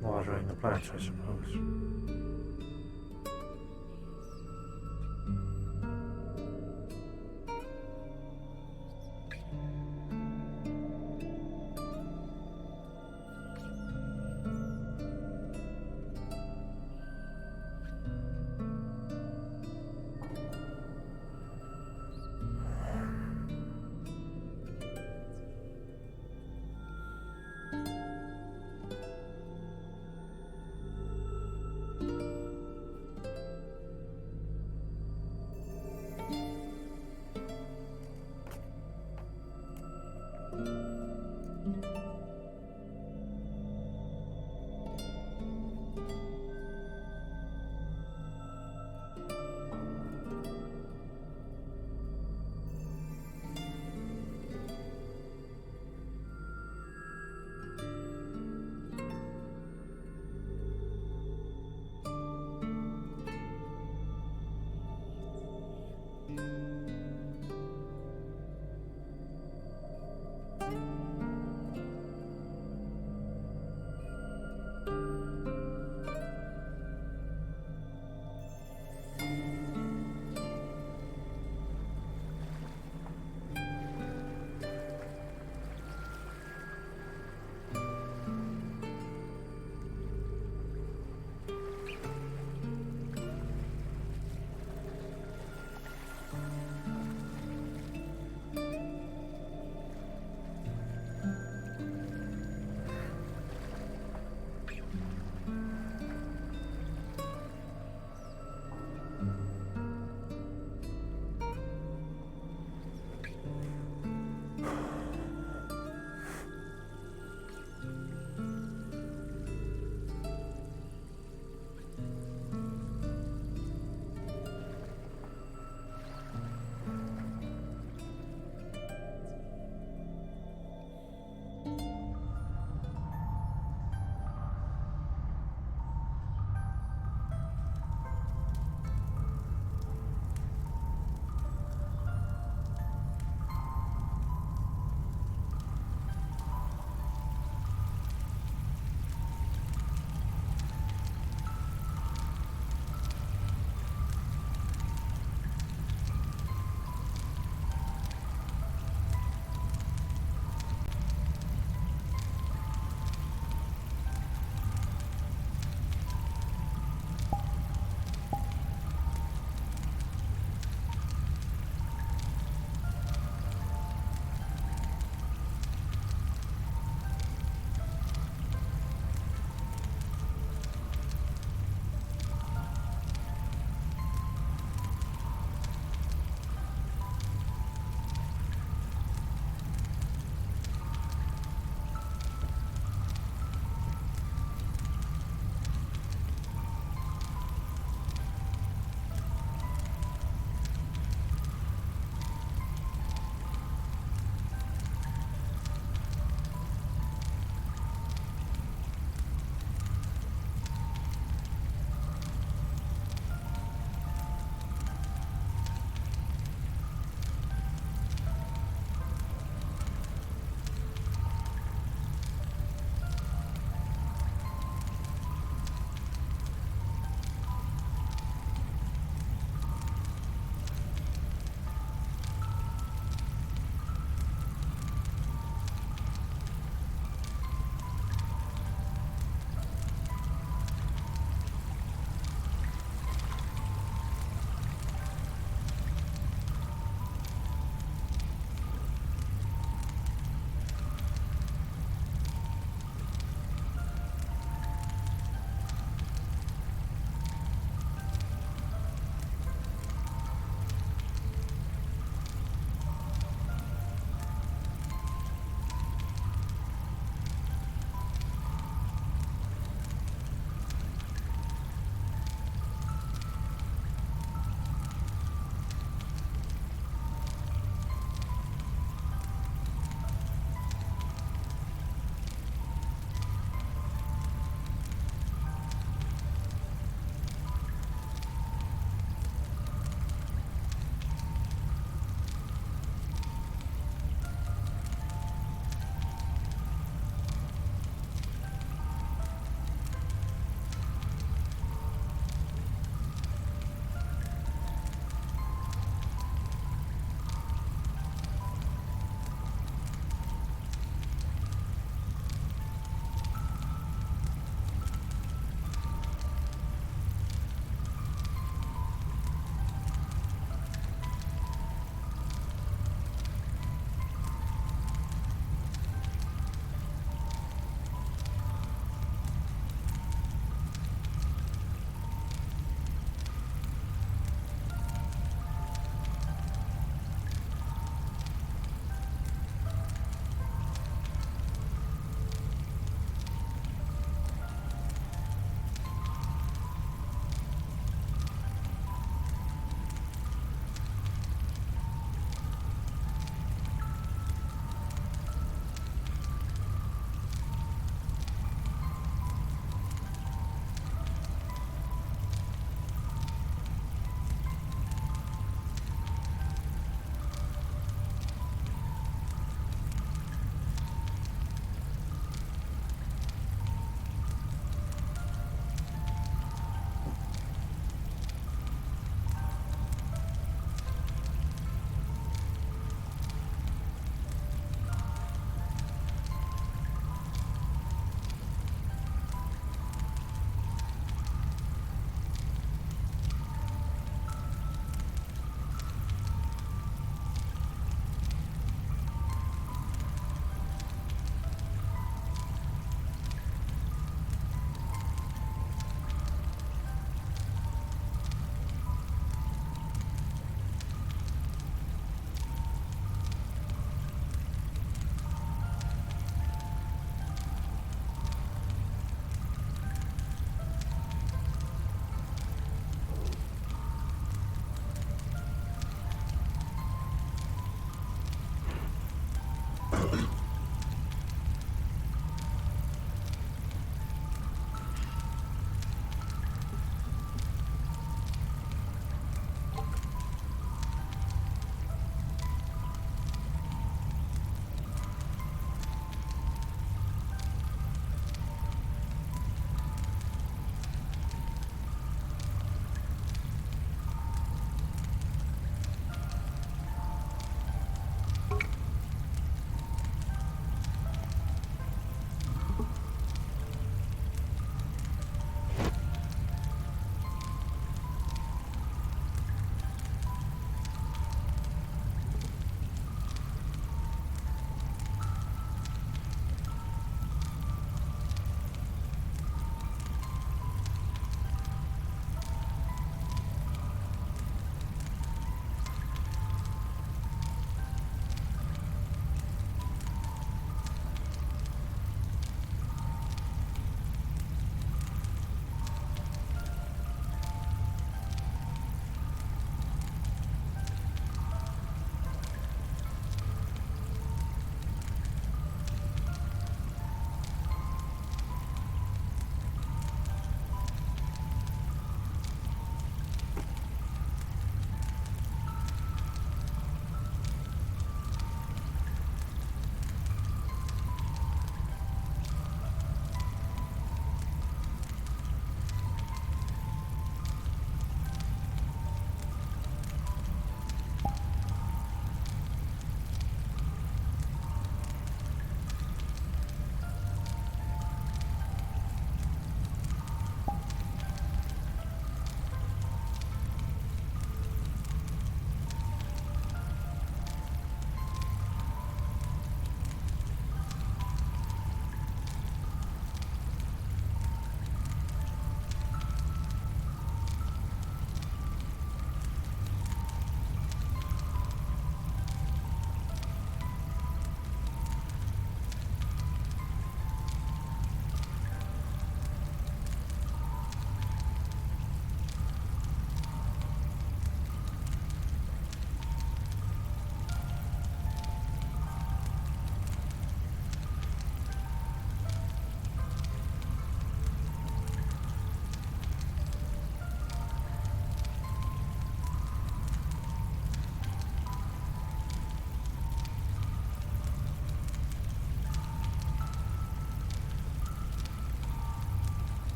Water in the plants, I suppose.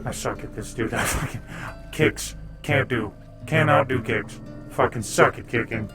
I suck at this, dude. I fucking kicks. Cannot do kicks. Fucking suck at kicking.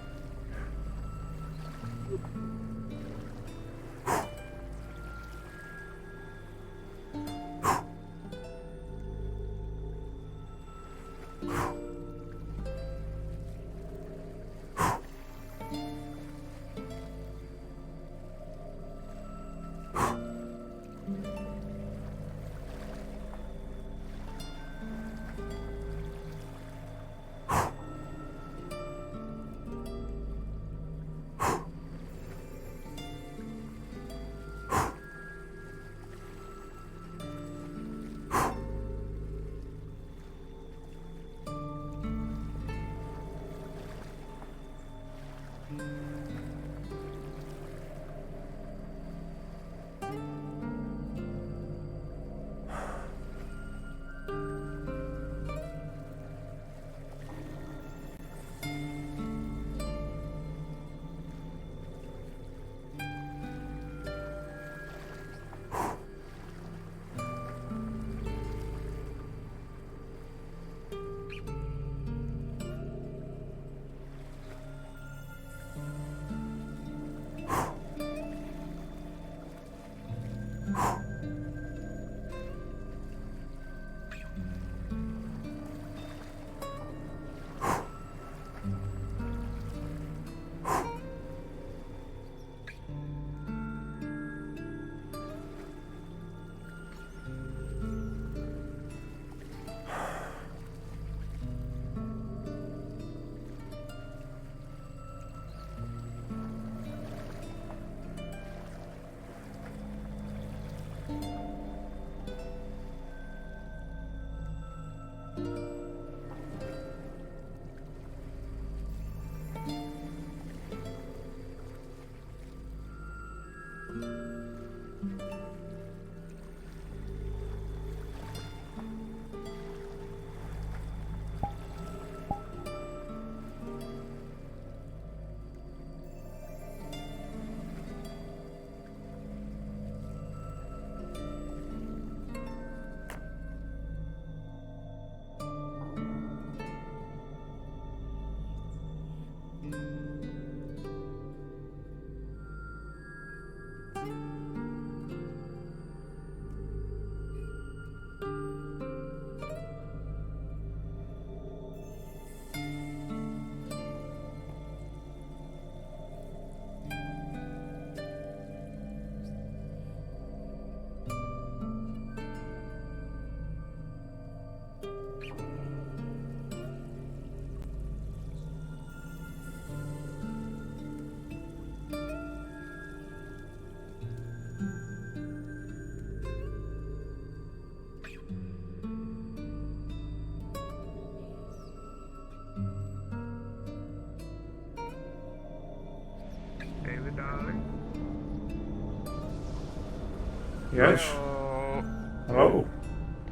Yes? Hello. Hello?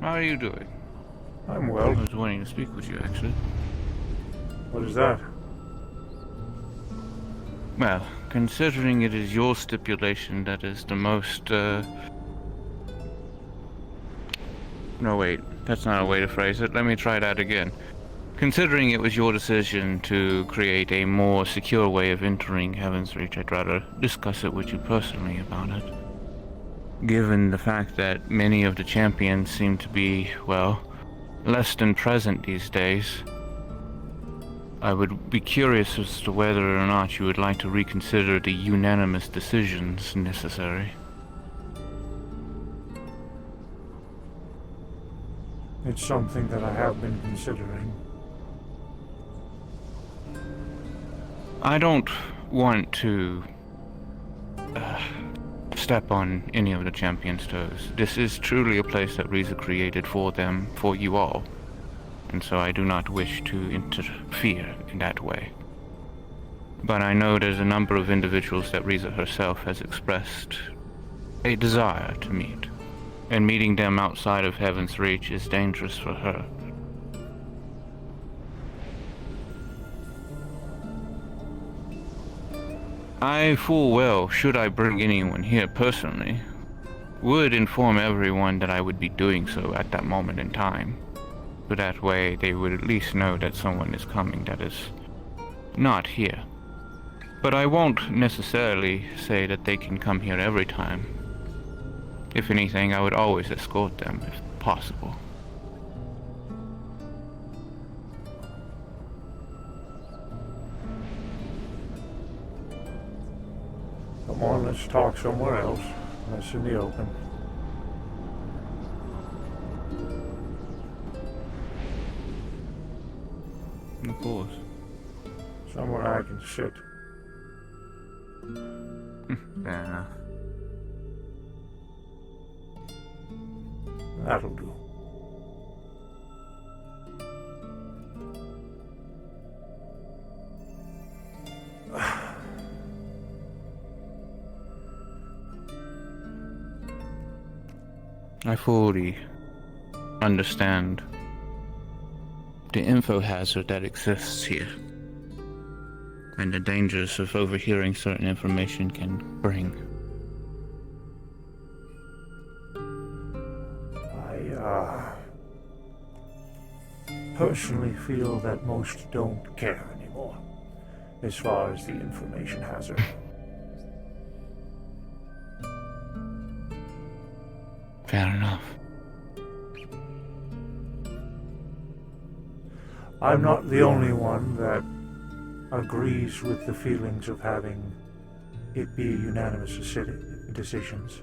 How are you doing? I'm I well. was wanting to speak with you, actually. What is that? Well, considering it is your stipulation that is the most, No, wait. That's not a way to phrase it. Let me try that again. Considering it was your decision to create a more secure way of entering Heaven's Reach, I'd rather discuss it with you personally about it. Given the fact that many of the champions seem to be, well, less than present these days, I would be curious as to whether or not you would like to reconsider the unanimous decisions necessary. It's something that I have been considering. I don't want to step on any of the champions' toes. This is truly a place that Riza created for them, for you all. And so I do not wish to interfere in that way. But I know there's a number of individuals that Riza herself has expressed a desire to meet. And meeting them outside of Heaven's Reach is dangerous for her. I full well, should I bring anyone here personally, would inform everyone that I would be doing so at that moment in time. So that way they would at least know that someone is coming that is not here. But I won't necessarily say that they can come here every time. If anything, I would always escort them if possible. Come on, let's talk somewhere else. That's in the open. Of course. Somewhere I can sit. Fair enough. That'll do. I fully understand the info hazard that exists here, and the dangers of overhearing certain information can bring. I personally feel that most don't care anymore, as far as the information hazard. Fair enough. I'm not the only one that agrees with the feelings of having it be unanimous decisions.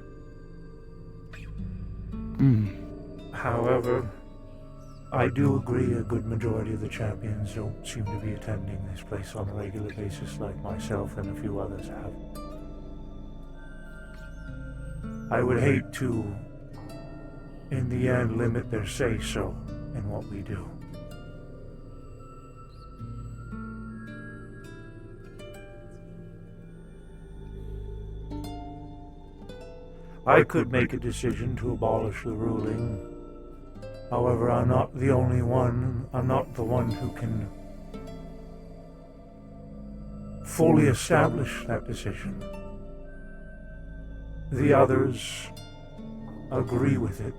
However, I do agree a good majority of the champions don't seem to be attending this place on a regular basis like myself and a few others have. I would hate to, in the end, limit their say-so in what we do. I could make a decision to abolish the ruling. However, I'm not the only one. I'm not the one who can fully establish that decision. The others agree with it.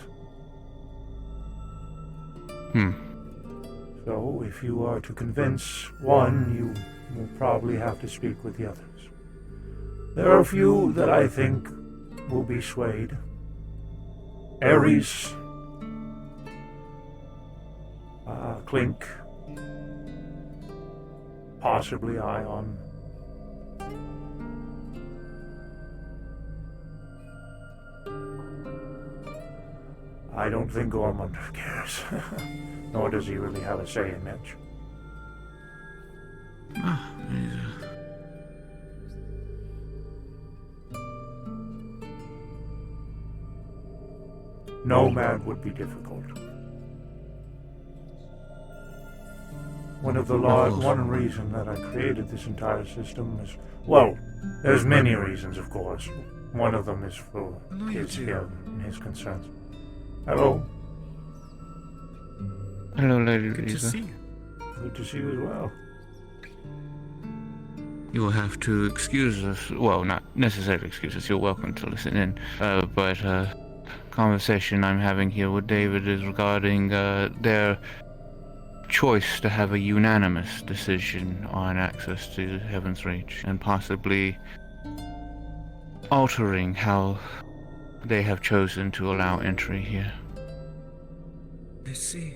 So, if you are to convince one, you will probably have to speak with the others. There are a few that I think will be swayed. Ares, Clink, possibly Ion. I don't think Gormund cares, nor does he really have a say in Mitch. Nomad would be difficult. One reason that I created this entire system is, well, there's many reasons, of course. One of them is for his and his concerns. Hello. Hello, Lady Good to Lisa. see you. Good to see you as well. You will have to excuse us. Well, not necessarily excuse us. You're welcome to listen in. But conversation I'm having here with David is regarding their choice to have a unanimous decision on access to Heaven's Reach, and possibly altering how they have chosen to allow entry here. I see.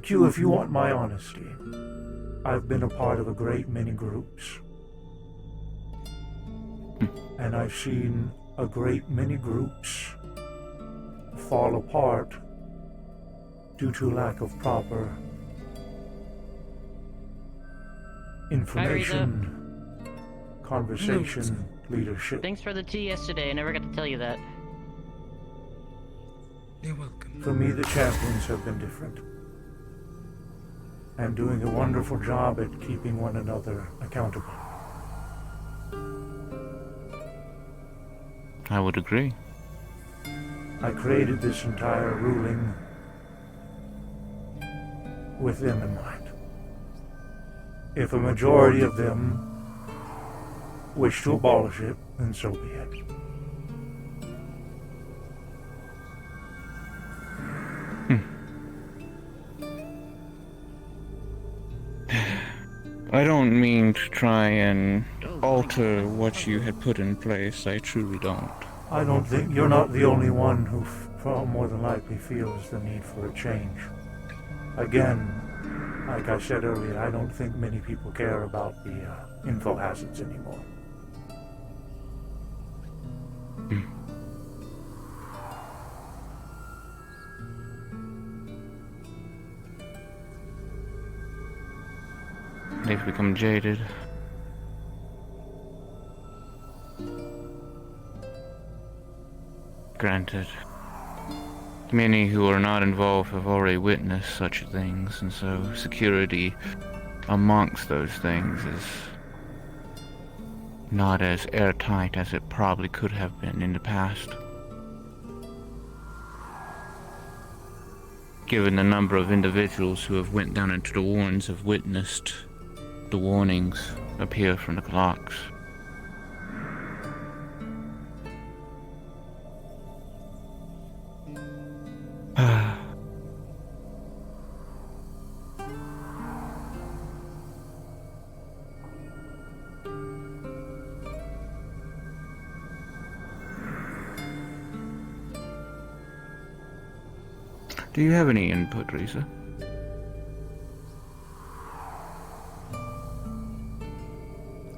Q, if you want my honesty, I've been a part of a great many groups. And I've seen a great many groups fall apart due to lack of proper information, conversation, leadership. Thanks for the tea yesterday. I never got to tell you that. You're welcome. For me, the champions have been different. And doing a wonderful job at keeping one another accountable. I would agree. I created this entire ruling with them in mind. If a majority of them wish to abolish it, then so be it. I don't mean to try and alter what you had put in place. I truly don't. I don't think you're not the only one who more than likely feels the need for a change. Again, like I said earlier, I don't think many people care about the info hazards anymore. They've become jaded. Granted. Many who are not involved have already witnessed such things, and so security amongst those things is not as airtight as it probably could have been in the past. Given the number of individuals who have went down into the warrens have witnessed the warnings appear from the clocks. Do you have any input, Risa?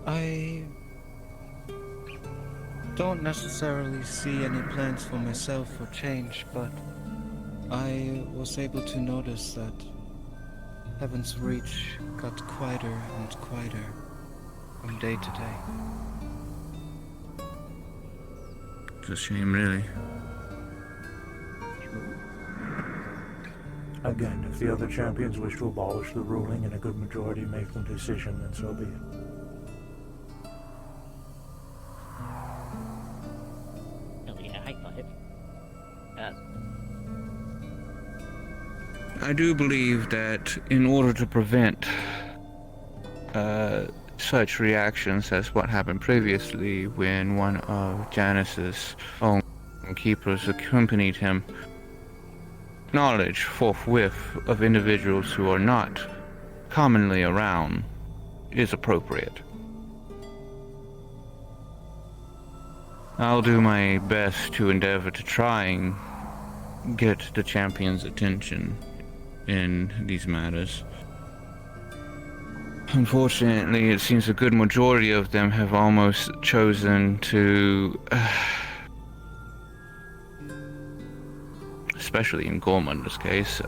I don't necessarily see any plans for myself for change, but I was able to notice that Heaven's Reach got quieter and quieter from day to day. It's a shame, really. Again, if the other champions wish to abolish the ruling and a good majority make the decision, then so be it. Hell yeah, high five. I do believe that in order to prevent such reactions as what happened previously when one of Janus's own keepers accompanied him, knowledge forthwith of individuals who are not commonly around is appropriate. I'll do my best to endeavor to try and get the champion's attention in these matters. Unfortunately, it seems a good majority of them have almost chosen to especially in Gormunder's case,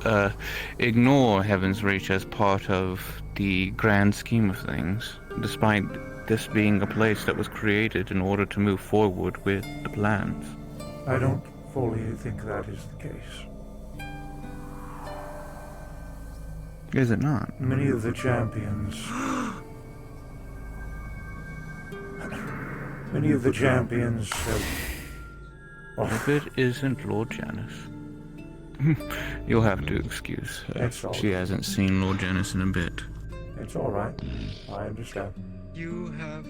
ignore Heaven's Reach as part of the grand scheme of things, despite this being a place that was created in order to move forward with the plans. I don't fully think that is the case. Is it not? Many of the champions Many of the champions have... If it isn't Lord Janus. You'll have to excuse her. That's all. She hasn't seen Lord Janus in a bit. It's all right. I understand. You have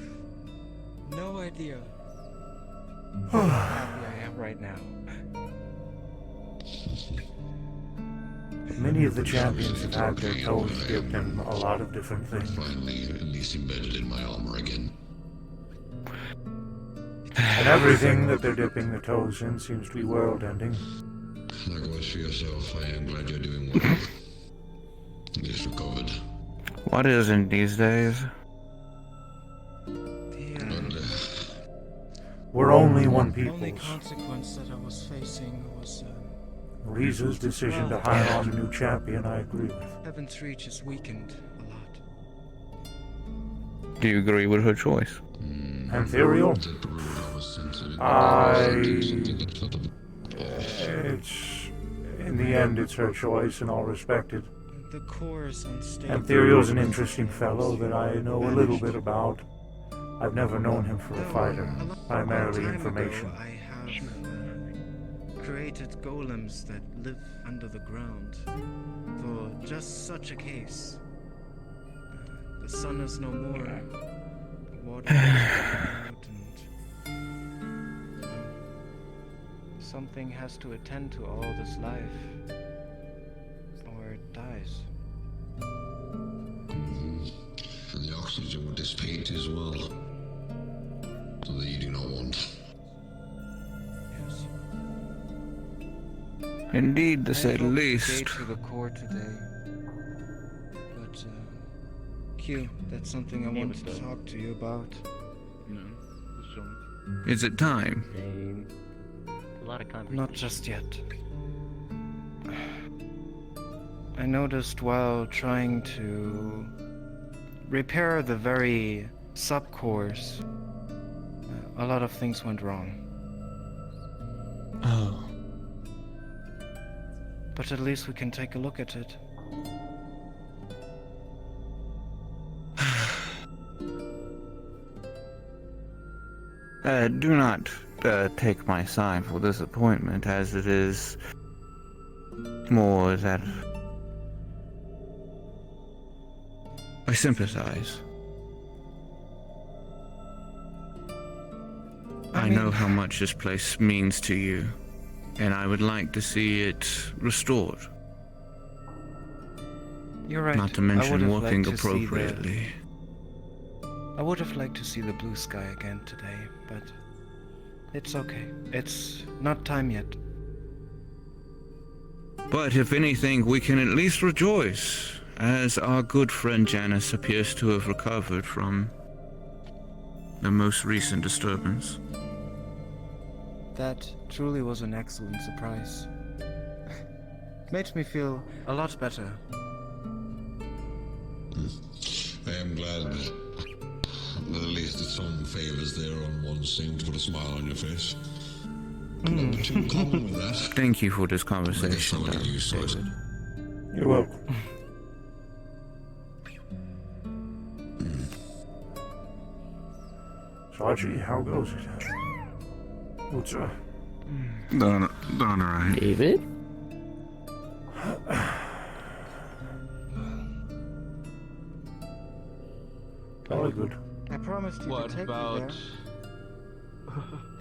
no idea how happy I am right now. Many of the champions have had their toes dipped in a lot of different things. Finally, at least embedded in my armor again. And everything that they're dipping their toes in seems to be world-ending. Likewise for yourself, I am glad you're doing well. At least recovered. What isn't these days? But, We're only one The only peoples. consequence that I was facing was Riza's decision to hire on a new champion, I agree with. Heaven's Reach is weakened a lot. Do you agree with her choice? Ethereal? that the road I was sent to It's... In the end, it's her choice, and I'll respect it. The core is unstable. Ethereal's an interesting fellow that I know a little bit about. I've never known him for a fighter, primarily information. I have created golems that live under the ground for just such a case. The sun is no more. The water is out, and something has to attend to all this life, or it dies. And the oxygen will dissipate as well. So that you do not want. Yes. Indeed, to say the I hope least. to to the core today. But, Q, that's something I wanted to talk to you about. Is it time? A lot of conversation. Not just yet. I noticed while trying to repair the very subcores, a lot of things went wrong. Oh. But at least we can take a look at it. Do not take my side for disappointment, as it is more that I sympathize. I know how much this place means to you, and I would like to see it restored. You're right. Not to I mention would've working liked to see appropriately. I would have liked to see the blue sky again today, but it's okay. It's not time yet. But if anything, we can at least rejoice, as our good friend Janus appears to have recovered from the most recent disturbance. That truly was an excellent surprise. Made me feel a lot better. I am glad that at least that some favors there on one seem to put a smile on your face. Number two in common with that. Thank you for this I guess conversation, somebody David. you saw it. You're welcome. So Archie, how goes it? What's Done alright. David? Jolly good. I promised you What to take about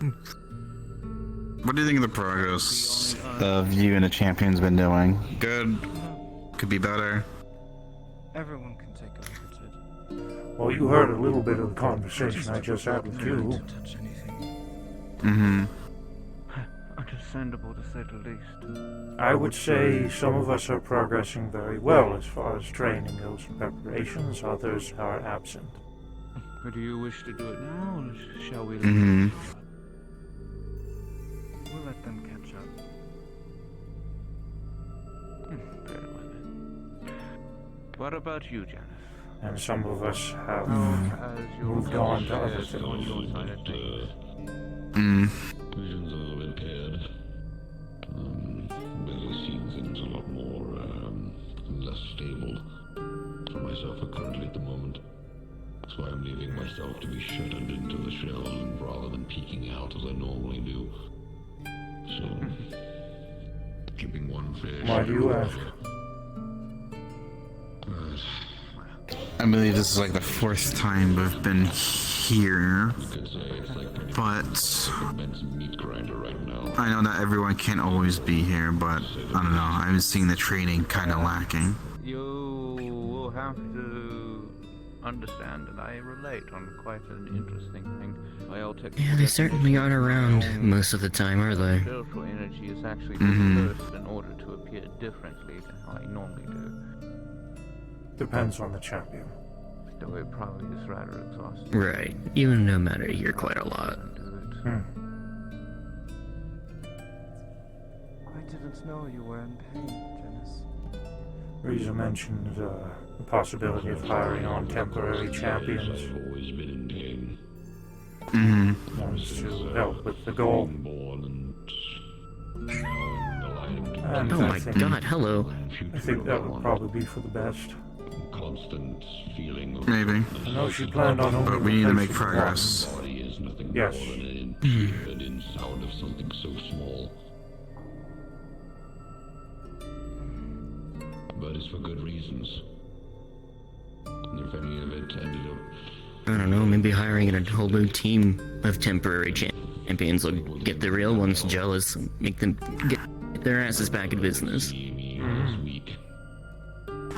me What do you think of the progress of you and the champion's been doing? Good? Could be better? there. Everyone can take a look at it. Well, you heard a little bit of the conversation I just had with I don't you. like to touch anything. Mm-hmm. Understandable to say the least. I would say some of us are progressing very well as far as training goes and preparations, others are absent. But do you wish to do it now, or shall we? Mm-hmm. We'll let them catch up. Very well then. What about you, Janus? And some of us have As your moved on to other shares on things. your side of things. Mm. Visions are impaired. Really seeing things a lot more less stable for myself currently at the moment. So I'm leaving myself to be shuttered into the shell and raw out as I normally do. So, keeping one fish. Why do you ask? I believe this is like the fourth time we've been here, You could say it's like pretty but immense meat grinder right now. I know that everyone can't always be here, but I don't know, I've been seeing the training kind of lacking. You will have to understand that I relate on quite an interesting thing. Yeah, they certainly aren't around most of the time, are they? Spiritual energy is actually Mhm. dispersed in order to appear differently than how I normally do. Depends on the champion. Though it probably is rather exhausting. Right. You and Nomad are here quite a lot. I didn't know you were in pain, Janice. Riza mentioned the possibility of hiring on temporary champions, I've always been in pain. ones to help with the goal. Being born and now in the line of duty. And Oh I my think, god, hello. I think that would probably be for the best. Constant feeling of Maybe. I know she planned on only But we need to make replacing progress. body is nothing Yes. more than an impeded in sound of something so small. But it's for good reasons. And if any of it ended up I don't know, maybe hiring a whole new team of temporary champions will get the real ones jealous, make them get their asses back in business. being as weak,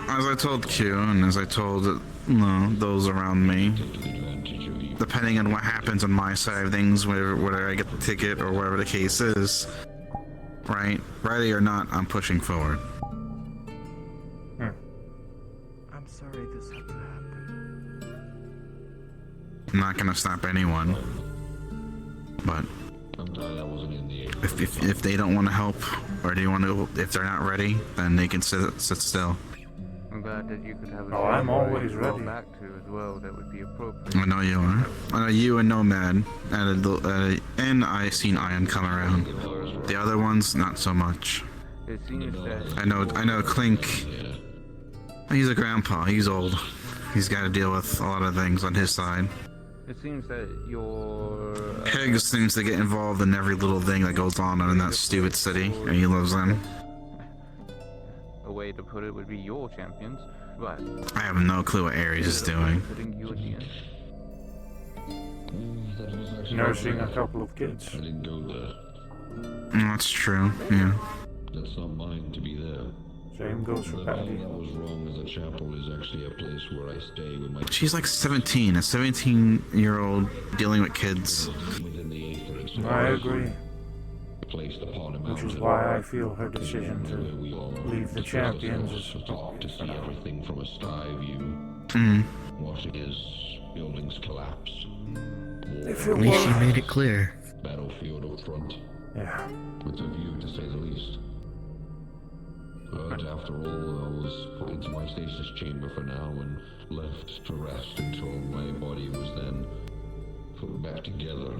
As I told Q, and as I told those around me, taking advantage of you. depending on what happens on my side of things, whether I get the ticket or whatever the case is, right? Ready or not, I'm pushing forward. I'm sorry this had to happen. I'm not gonna stop anyone. But I'm glad I wasn't in the if they don't want to help, or they want to, if they're not ready, then they can sit still. I'm glad that you could have a Oh, I'm temporary always to fall ready. back to as well. That would be appropriate. I know you are. I know you and Nomad, and I seen Ion come around. The other ones, not so much. It seems that I know Clink. He's a grandpa. He's old. He's got to deal with a lot of things on his side. it seems that your Peg seems to get involved in every little thing that goes on in that stupid city, and he loves them. a way to put it would be your champions, but I have no clue what Ares is doing. putting you at the end. That was actually Nursing a couple of kids. I didn't go there. That's true, yeah. That's not mine to be there. Same goes for But all Patty. that was wrong is the chapel is actually a place where I stay with my She's like 17, a 17-year-old dealing with kids. within the Aether. I agree, Placed upon a which mountain. is why I feel her decision where to we all leave the trust champions ourselves is to top to appropriate for see now. everything from a sky view, Mm. watching as buildings collapse. If War, it At least she were... made it clear. battlefield up front. Yeah, It's a view to say the least. But after all, I was put into my stasis chamber for now and left to rest until my body was then put back together.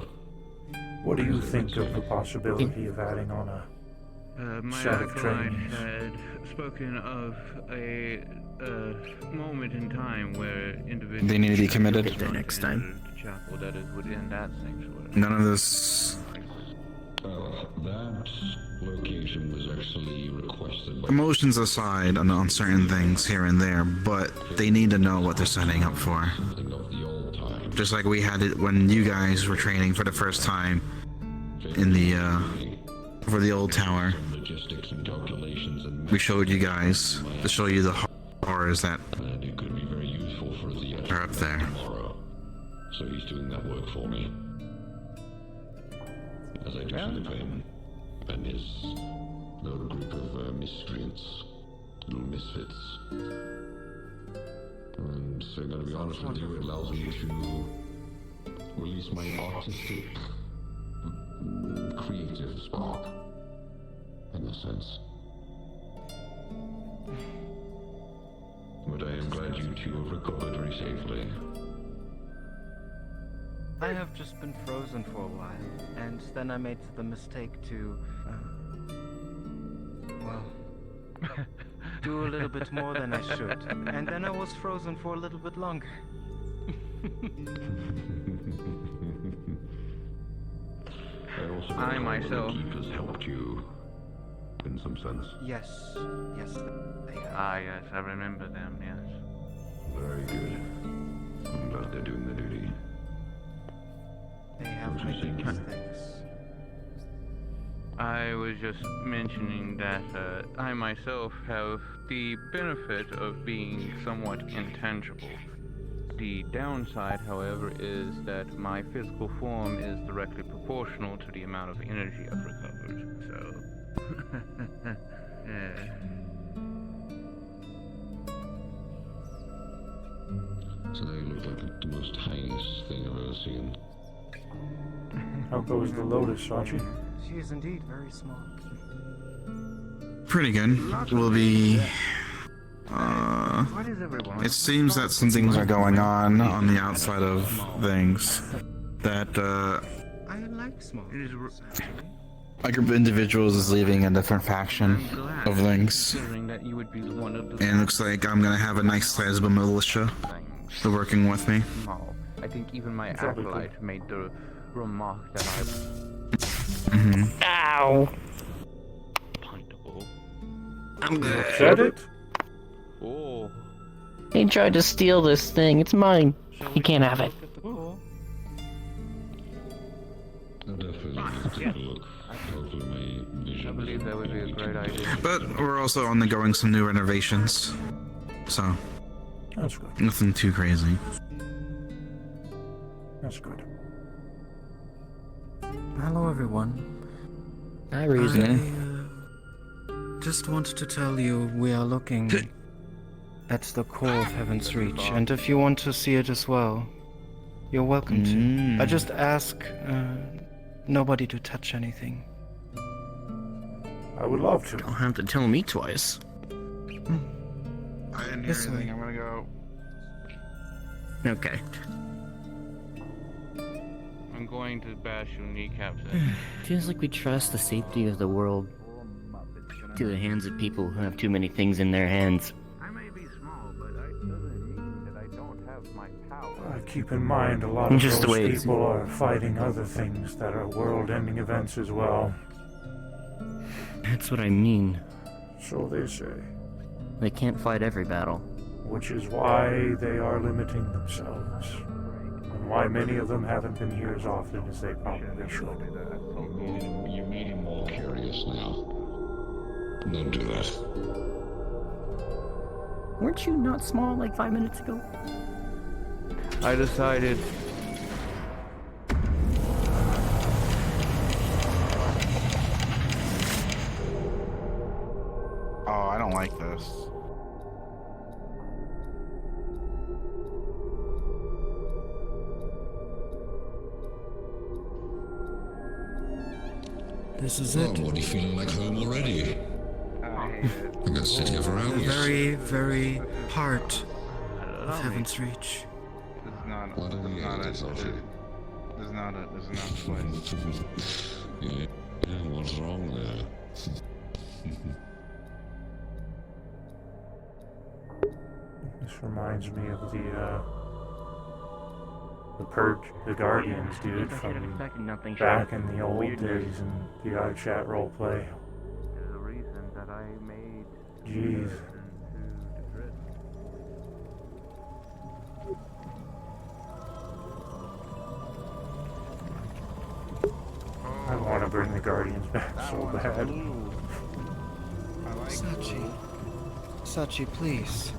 What do you think of the possibility of adding on a My set of acolyte trainees? had spoken of a moment in time where individuals They need to be committed. Get there next time. The chapel that is within that sanctuary. None of this. That location was actually requested by Emotions aside on certain things here and there, but they need to know what they're signing up for. something of the old time. Just like we had it when you guys were training for the first time in the, for the old tower. Logistics and calculations and We showed you guys to show you the horrors that and it could be very useful for the are up there. tomorrow. So he's doing that work for me. As I do for him and his little group of miscreants, little misfits. And so, gonna be honest with you, it allows me to release my artistic, creative spark, in a sense. But I am glad you two have recovered very safely. I have just been frozen for a while, and then I made the mistake to, well, do a little bit more than I should, and then I was frozen for a little bit longer. I myself. The Keepers helped you, in some sense. Yes, yes, they have. Ah, yes, I remember them, yes. Very good. I'm glad they're doing their duty. They have What made you think? mistakes. I was just mentioning that I myself have the benefit of being somewhat intangible. The downside, however, is that my physical form is directly proportional to the amount of energy I've recovered, so... yeah. So they look like the most tiniest thing I've ever seen. How goes the Lotus, Sachi? She is indeed very small. Pretty good. Will be. What is everyone? It seems that some things are going on the outside of things. That I like small. It is actually. a group of individuals is leaving a different faction of things, considering that you would be one of the and it looks like I'm gonna have a nice sizable militia they're working with me. small. I think even my Probably acolyte made the remark that I Ow! Pintable. I'm good. Said it? Oh. He tried to steal this thing. It's mine. He can't have it. I'll definitely take a look. Hopefully my vision. I believe that would be a great idea. But we're also undergoing some new renovations, so That's good. nothing too crazy. That's good. Hello, everyone. I reason. I just wanted to tell you we are looking at the core of Heaven's Reach, and if you want to see it as well, you're welcome to. I just ask nobody to touch anything. I would love to. Don't have to tell me twice. I didn't hear This anything. way. I'm gonna go. Okay. I'm going to bash your kneecaps in. Feels like we trust the safety of the world to the hands of people who have too many things in their hands. I may be small, but that doesn't mean that I don't have my power. Keep in mind, a lot of Just the those way it's- people are fighting other things that are world-ending events as well. That's what I mean. So they say. They can't fight every battle. Which is why they are limiting themselves. And why many of them haven't been here as often as they probably should. You're getting more curious now. Don't do that. Weren't you not small like 5 minutes ago? I decided Oh, I don't like this. This is Oh, it. what are you feeling like home already? I got city of The around. very, very heart of Heaven's Reach. What are you at this already? There's not a place. Yeah, what's wrong there? This reminds me of the Purge, the Guardians, dude, from nothing. back in the old days in the iChat roleplay. there's a reason that I made Jeez. into the drift. I want to bring the Guardians back so bad. Sachi. Sachi, please.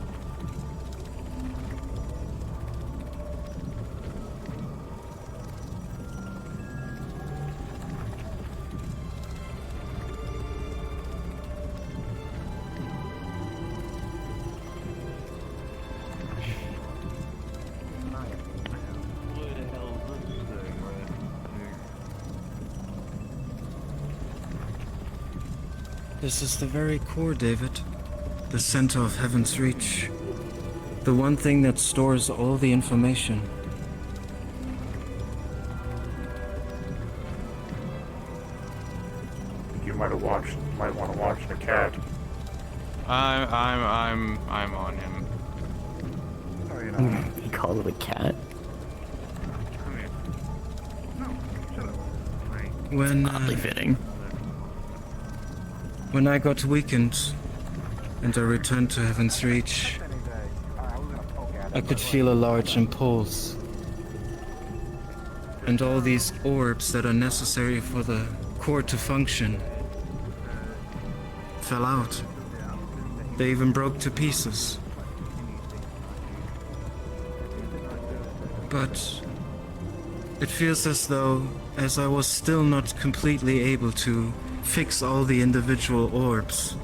This is the very core, David. The center of Heaven's Reach. The one thing that stores all the information. You might want to watch the cat. I'm on him. He called it a cat. Come here. No, shut up. Right. When Oddly fitting. when I got weakened and I returned to Heaven's Reach, I could feel a large impulse. And all these orbs that are necessary for the core to function fell out. They even broke to pieces. But it feels as though, as I was still not completely able to fix all the individual orbs,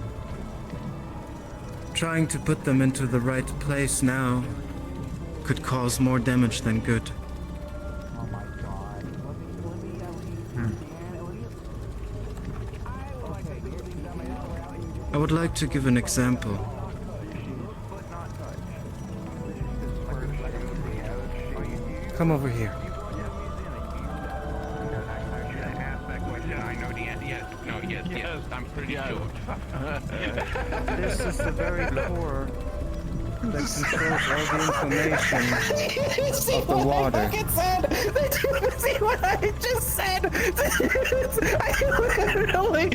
trying to put them into the right place now could cause more damage than good. I would like to give an example. Come over here. Yes, I'm pretty sure. This is the very core that controls all the information of the water. See what I just said? I literally.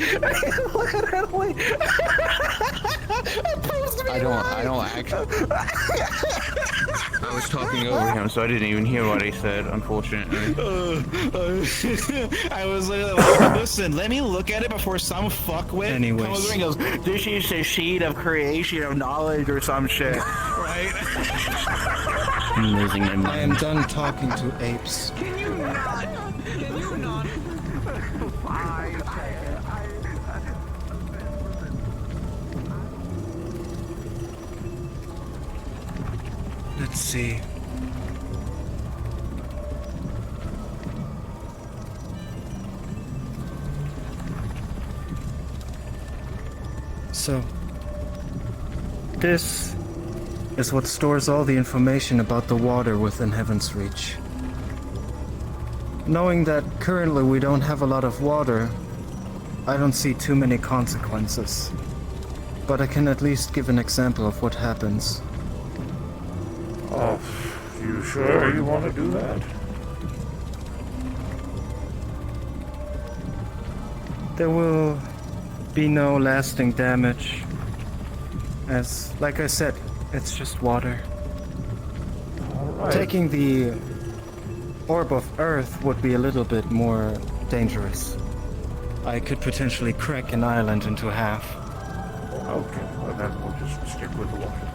I don't actually. I was talking over him, so I didn't even hear what he said, unfortunately. I was like, listen, let me look at it before some fuckwit Anyways. comes over and goes, this is a sheet of creation of knowledge or some shit. Right? I'm losing my I mind. am done talking to apes. Can you not? Let's see. So, this is what stores all the information about the water within Heaven's Reach. Knowing that currently we don't have a lot of water, I don't see too many consequences. But I can at least give an example of what happens. Oh, you sure you want to do that? There will be no lasting damage. As, like I said, it's just water. Alright. Taking the orb of Earth would be a little bit more dangerous. I could potentially crack an island into half. Okay, well then we'll just stick with the water.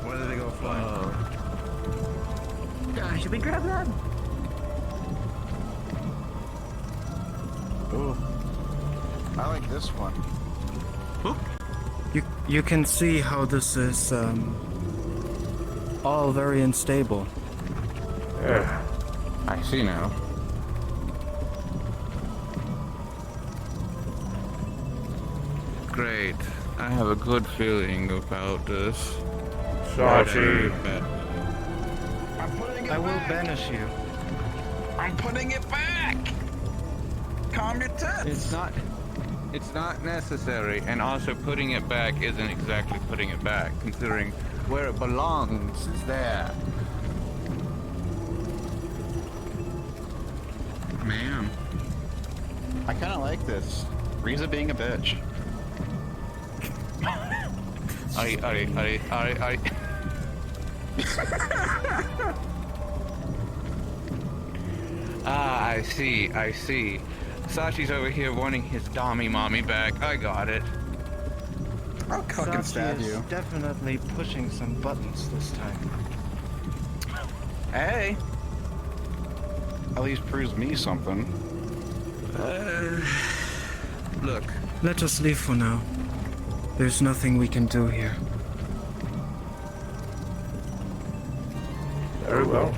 Where did they go flying? Should we grab that? Ooh. I like this one. You can see how this is all very unstable. Yeah. I see now. Great. I have a good feeling about this. Sachi. I'm putting it I will back. banish you. I'm putting it back. Calm your tits. It's not necessary, and also putting it back isn't exactly putting it back, considering where it belongs is there. Man. I kind of like this. Riza being a bitch. I. I see. Sachi's over here wanting his Dami mommy back. I got it. I'll fucking stab is you. definitely pushing some buttons this time. Hey. At least proves me something. Look, Let us leave for now. There's nothing we can do here. Very well.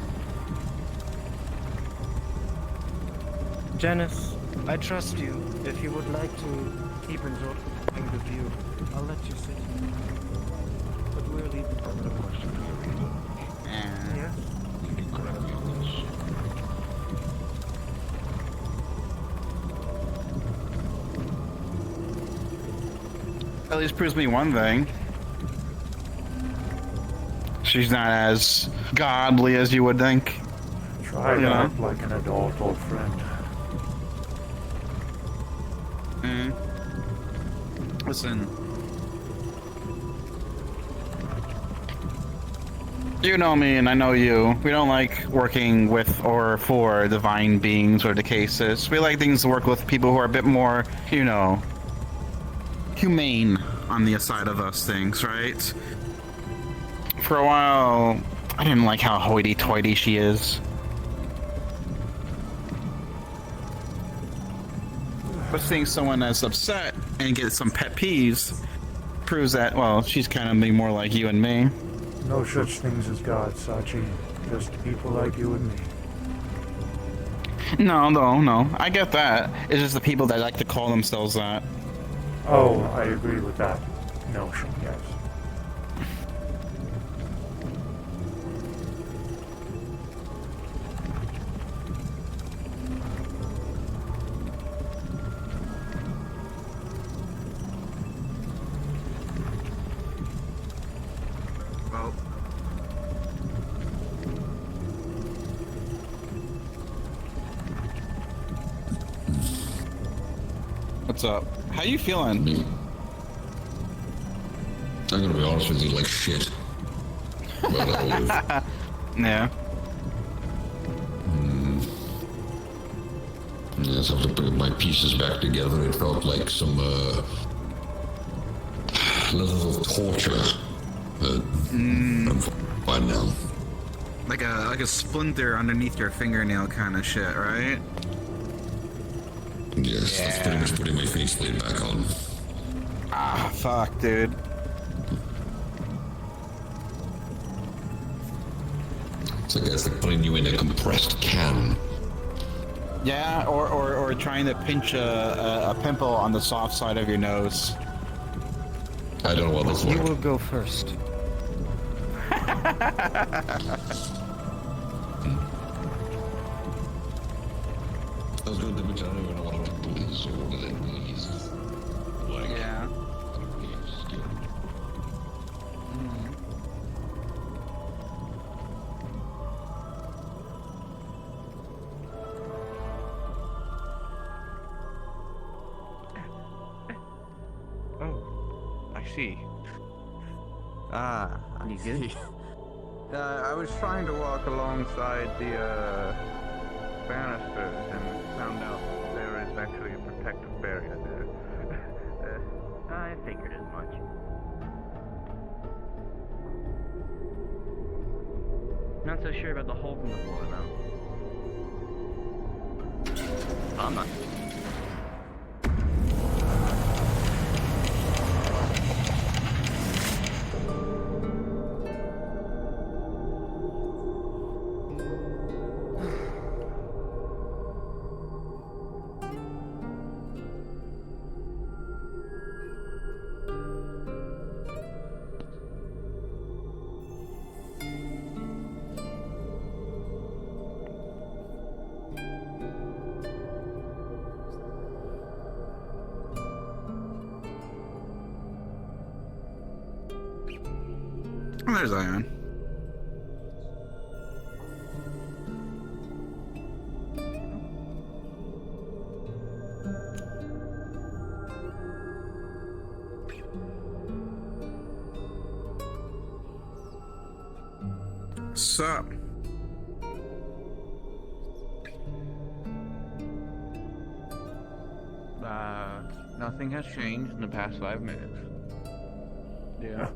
Janice, I trust you. If you would like to keep enjoying the view, I'll let you sit here. But we're leaving. Yes? At least proves me one thing. She's not as godly as you would think. Try to act like an adult, old friend. Listen. You know me and I know you. We don't like working with or for divine beings or the cases. We like things to work with people who are a bit more, you know, humane on the side of us things, right? For a while, I didn't like how hoity-toity she is. But seeing someone as upset and get some pet peeves proves that, well, she's kind of more like you and me. No such things as God, Sachi. Just people like you and me. No. I get that. It's just the people that like to call themselves that. Oh, I agree with that notion, yes. Well, what's up? How you feeling? Me. I'm gonna be honest with you, like shit. But Yeah. yes, after putting my pieces back together, it felt like some level of torture. I'm fine now. Like a splinter underneath your fingernail kind of shit, right? Yes, that's pretty much putting my faceplate back on. Ah, fuck, dude. It's like putting you in a compressed can. Yeah, or trying to pinch a pimple on the soft side of your nose. I don't know what that's You like. will go first. I was going to mention, I don't even know what a pimple is or what it means. Like, Yeah. Oh, I see. Ah, I see. I was trying to walk alongside the banisters and found out there is actually a protective barrier there. I figured as much. Not so sure about the hole in the floor, though. I'm not. Oh, there's Ion. Sup? Nothing has changed in the past 5 minutes. Yeah.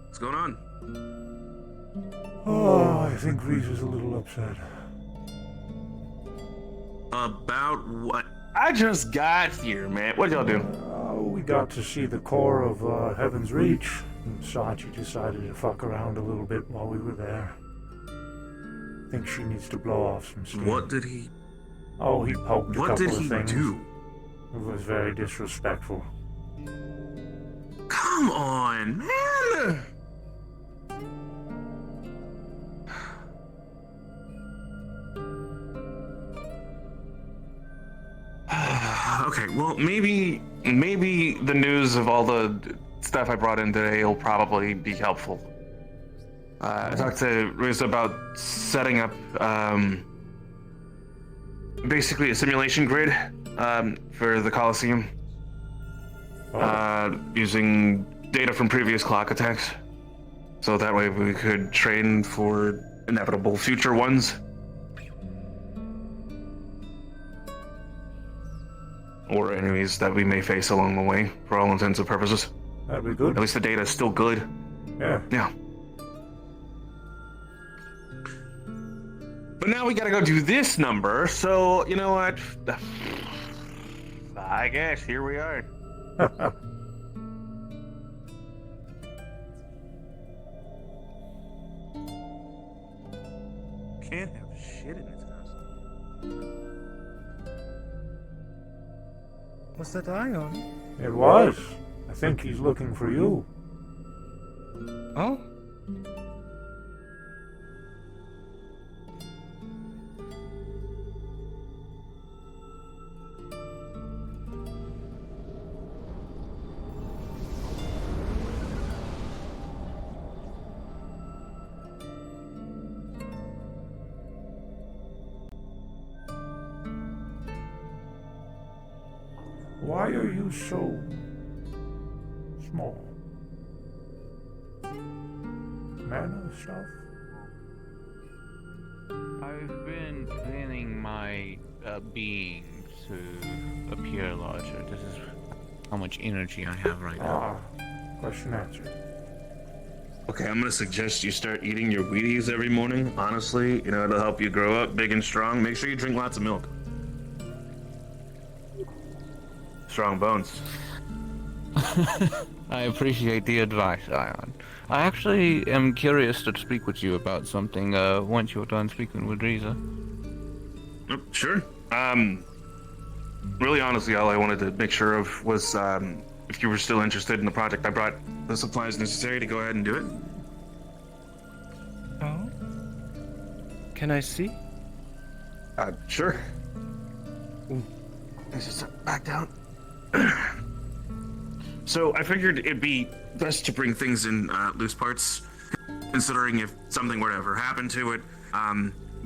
What's going on? Oh, I think Reese is a little upset. About what? I just got here, man. What y'all do? We got to see the core of Heaven's Reach, and Sachi decided to fuck around a little bit while we were there. Think she needs to blow off some steam. What did he? Oh, he poked a couple of things. What did he do? It was very disrespectful. Come on, man! Okay, well, maybe the news of all the stuff I brought in today will probably be helpful. I talked to Riz about setting up basically a simulation grid for the Colosseum using data from previous clock attacks. So that way we could train for inevitable future ones. Or enemies that we may face along the way, for all intents and purposes. That'd be good. At least the data is still good. Yeah. Yeah. But now we gotta go do this number, so you know what? I guess here we are. Can't have shit in his house. Was that Ion? It was. I think he's looking for you. Oh? Why are you so small? Mana stuff? I've been planning my being to appear larger. This is how much energy I have right now. Question answered. Okay, I'm gonna suggest you start eating your Wheaties every morning. Honestly, you know, it'll help you grow up big and strong. Make sure you drink lots of milk. Strong bones. I appreciate the advice, Ion. I actually am curious to speak with you about something once you're done speaking with Riza. Sure. Really honestly, all I wanted to make sure of was if you were still interested in the project. I brought the supplies necessary to go ahead and do it. Oh? Can I see? Sure. Ooh. Let's just back down. So I figured it'd be best to bring things in loose parts, considering if something were to ever happen to it,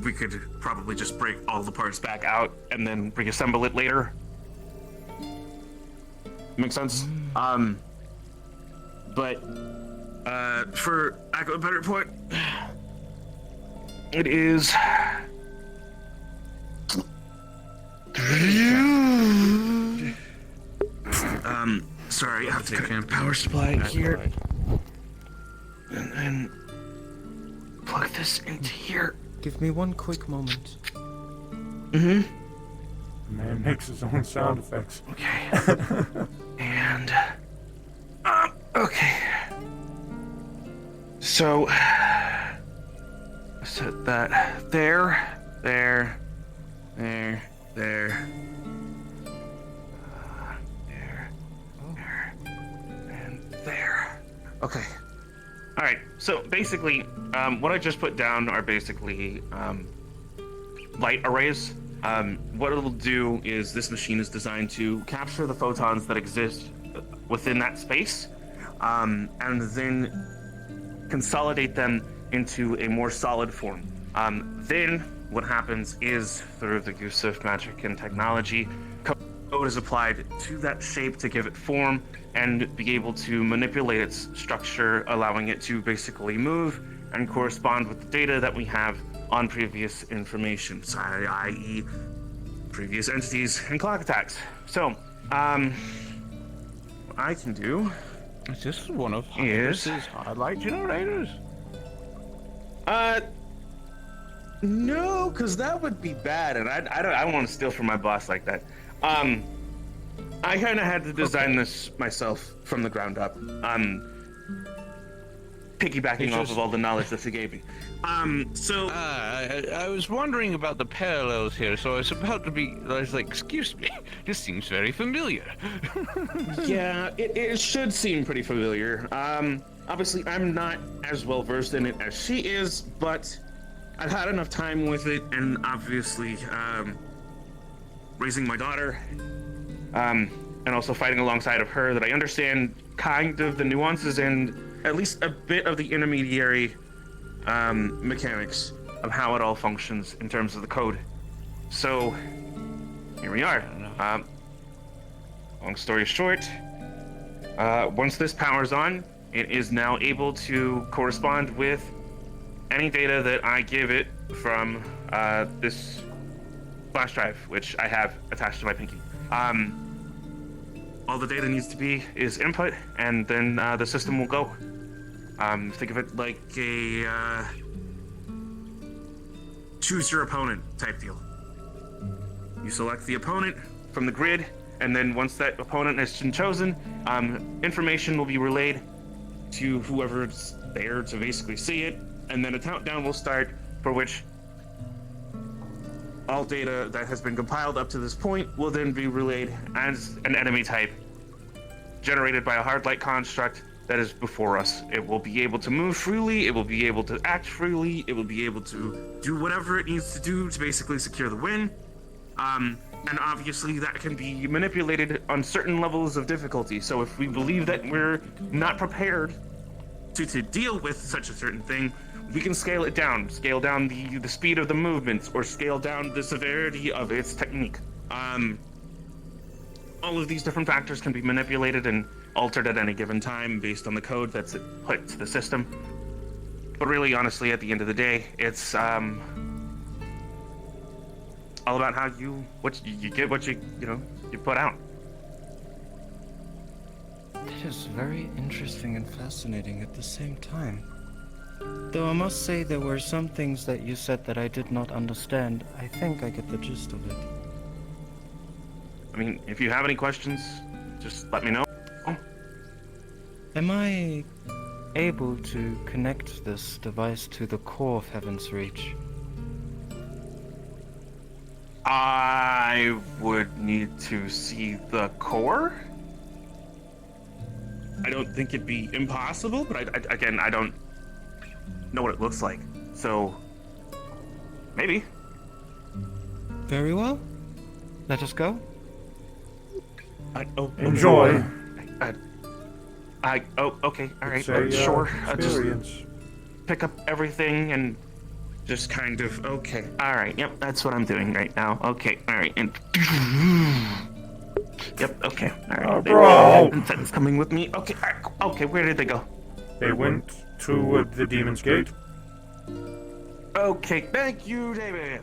we could probably just break all the parts back out and then reassemble it later. Make sense? But for lack of a better point, it is sorry, I have to take a power supply here. And then plug this into here. Give me one quick moment. Mm-hmm. The man makes his own sound effects. Okay. And okay. So set that there. There. Okay. All right. So basically, what I just put down are basically light arrays. What it'll do is this machine is designed to capture the photons that exist within that space, and then consolidate them into a more solid form. Then what happens is, through the use of magic and technology, code is applied to that shape to give it form and be able to manipulate its structure, allowing it to basically move and correspond with the data that we have on previous information, so, i.e. previous entities and clock attacks. So, what I can do is this one of Hydrus's highlight generators? No, because that would be bad, and I don't want to steal from my boss like that. I kind of had to design this myself from the ground up. piggybacking It's off just- of all the knowledge that he gave me. So I was wondering about the parallels here, so I was about to be. I was like, excuse me, this seems very familiar. yeah, it should seem pretty familiar. Obviously, I'm not as well versed in it as she is, but I've had enough time with it, and obviously, raising my daughter, and also fighting alongside of her, that I understand kind of the nuances and at least a bit of the intermediary mechanics of how it all functions in terms of the code. So here we are. Long story short, once this powers on, it is now able to correspond with any data that I give it from this flash drive, which I have attached to my pinky. All the data needs to be is input, and then the system will go. Think of it like a choose your opponent type deal. You select the opponent from the grid, and then once that opponent has been chosen, information will be relayed to whoever's there to basically see it, and then a countdown will start for which all data that has been compiled up to this point will then be relayed as an enemy type generated by a hard light construct that is before us. It will be able to move freely, it will be able to act freely, it will be able to do whatever it needs to do to basically secure the win. And obviously that can be manipulated on certain levels of difficulty. So if we believe that we're not prepared to deal with such a certain thing, we can scale it down, scale down the speed of the movements, or scale down the severity of its technique. All of these different factors can be manipulated and altered at any given time based on the code that's put to the system. But really, honestly, at the end of the day, it's all about how you get what you put out. It is very interesting and fascinating at the same time. Though I must say there were some things that you said that I did not understand. I think I get the gist of it. I mean, if you have any questions, just let me know. Am I able to connect this device to the core of Heaven's Reach? I would need to see the core. I don't think it'd be impossible, but I don't know what it looks like. So, maybe. Very well. Let us go. Enjoy. Okay, all right, It's a, sure. Just experience. pick up everything and just kind of, okay. All right, yep, that's what I'm doing right now. Okay, all right, and yep, okay, all right. Bro! It's coming with me. Okay, all right, okay, where did they go? They went to the Demon's Gate. Okay, thank you, David.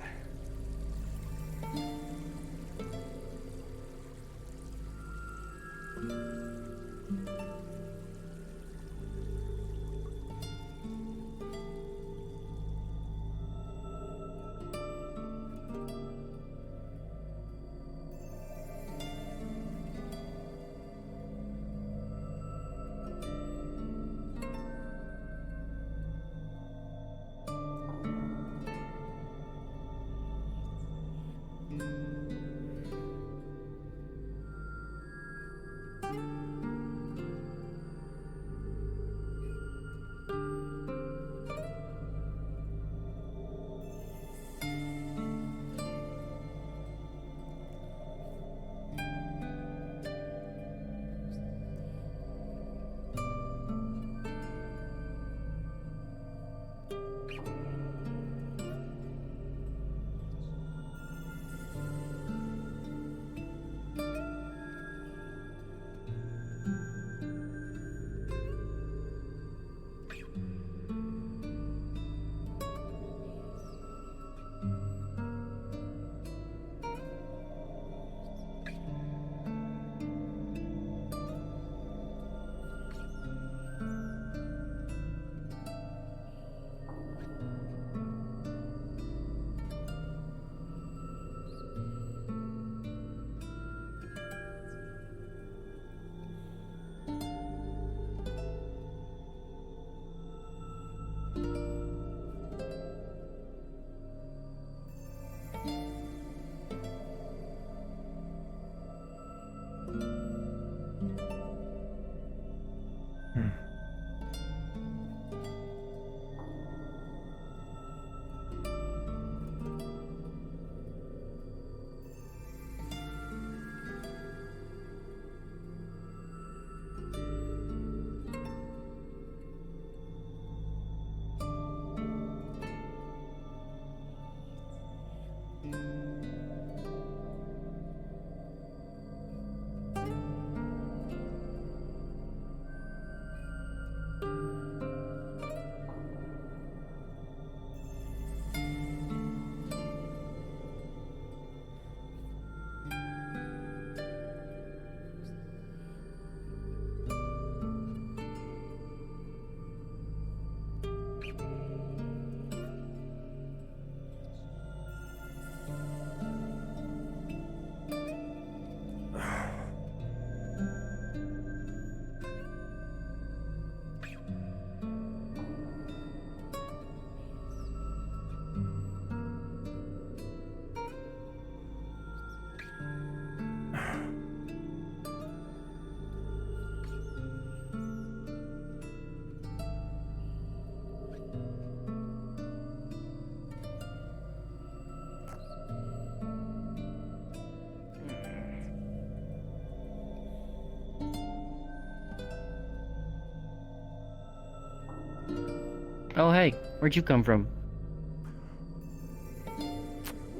Oh, hey, where'd you come from?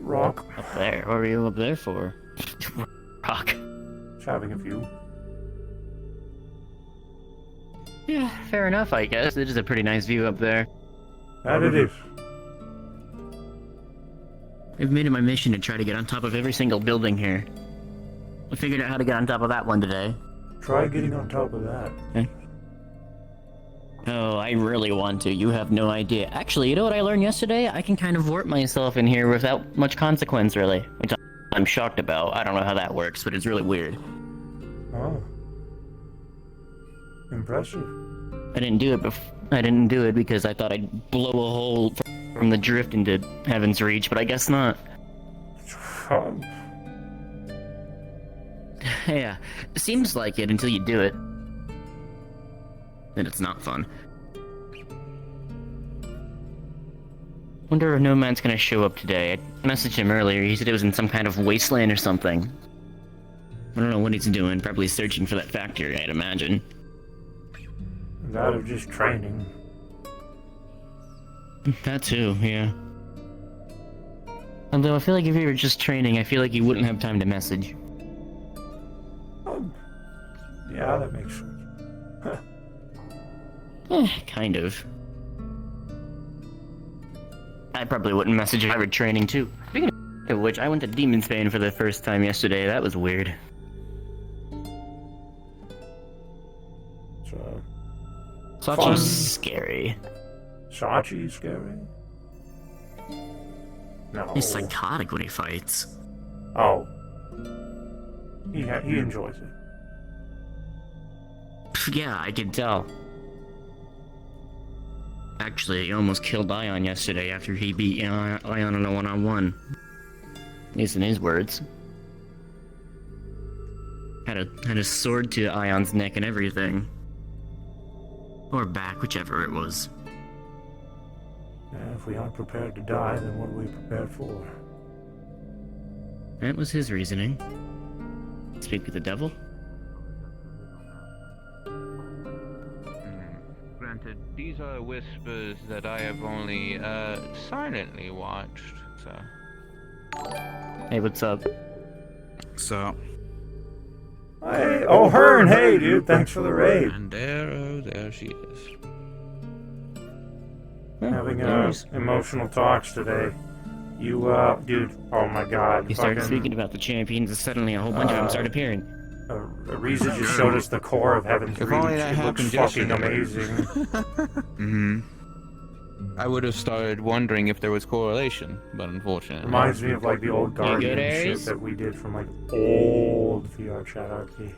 Rock. Up there. What were you up there for? Rock. Just having a few. Yeah, fair enough, I guess. It is a pretty nice view up there. That it is. I've made it my mission to try to get on top of every single building here. I figured out how to get on top of that one today. Try getting on top of that. Okay. Oh, I really want to. You have no idea. Actually, you know what I learned yesterday? I can kind of warp myself in here without much consequence, really. Which I'm shocked about. I don't know how that works, but it's really weird. Oh. Impressive. I didn't do it because I thought I'd blow a hole from the drift into Heaven's Reach, but I guess not. Yeah, seems like it until you do it. Then it's not fun. Wonder if No Man's gonna show up today. I messaged him earlier. He said it was in some kind of wasteland or something. I don't know what he's doing. Probably searching for that factory, I'd imagine. That or just training. That too, yeah. Although I feel like if he were just training, I feel like he wouldn't have time to message. Yeah, that makes sense. Kind of. I probably wouldn't message if I were training too. Speaking of which, I went to Demon's Bane for the first time yesterday. That was weird. Sachi's scary. Sachi's scary? No. He's psychotic when he fights. Oh. He enjoys it. Yeah, I can tell. Actually, he almost killed Ion yesterday after he beat Ion in a one-on-one. At least in his words. Had a sword to Ion's neck and everything. Or back, whichever it was. If we aren't prepared to die, then what are we prepared for? That was his reasoning. Speak with the devil? Granted, these are whispers that I have only silently watched, so. Hey, what's up? So. Hey, oh, Hearn, hey, dude, thanks for the raid. And there she is. Having emotional talks today. You, dude, oh my god. He started speaking about the champions, and suddenly a whole bunch of them started appearing. Ariza just showed us the core of Heaven's Reach. It looks fucking amazing. I would have started wondering if there was correlation, but unfortunately. Reminds me of like the old Guardian shit that we did from like old VR chat RP.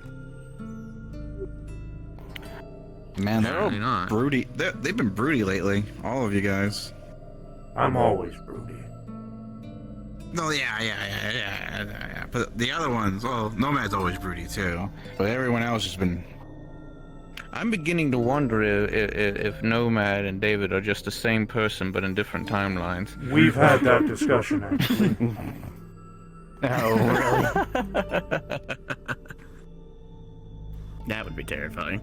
Man, they're all broody. They've been broody lately, all of you guys. I'm always broody. No, yeah. But the other ones, well, Nomad's always broody too. But everyone else has been... I'm beginning to wonder if Nomad and David are just the same person but in different timelines. We've had that discussion, actually. Oh, really? That would be terrifying.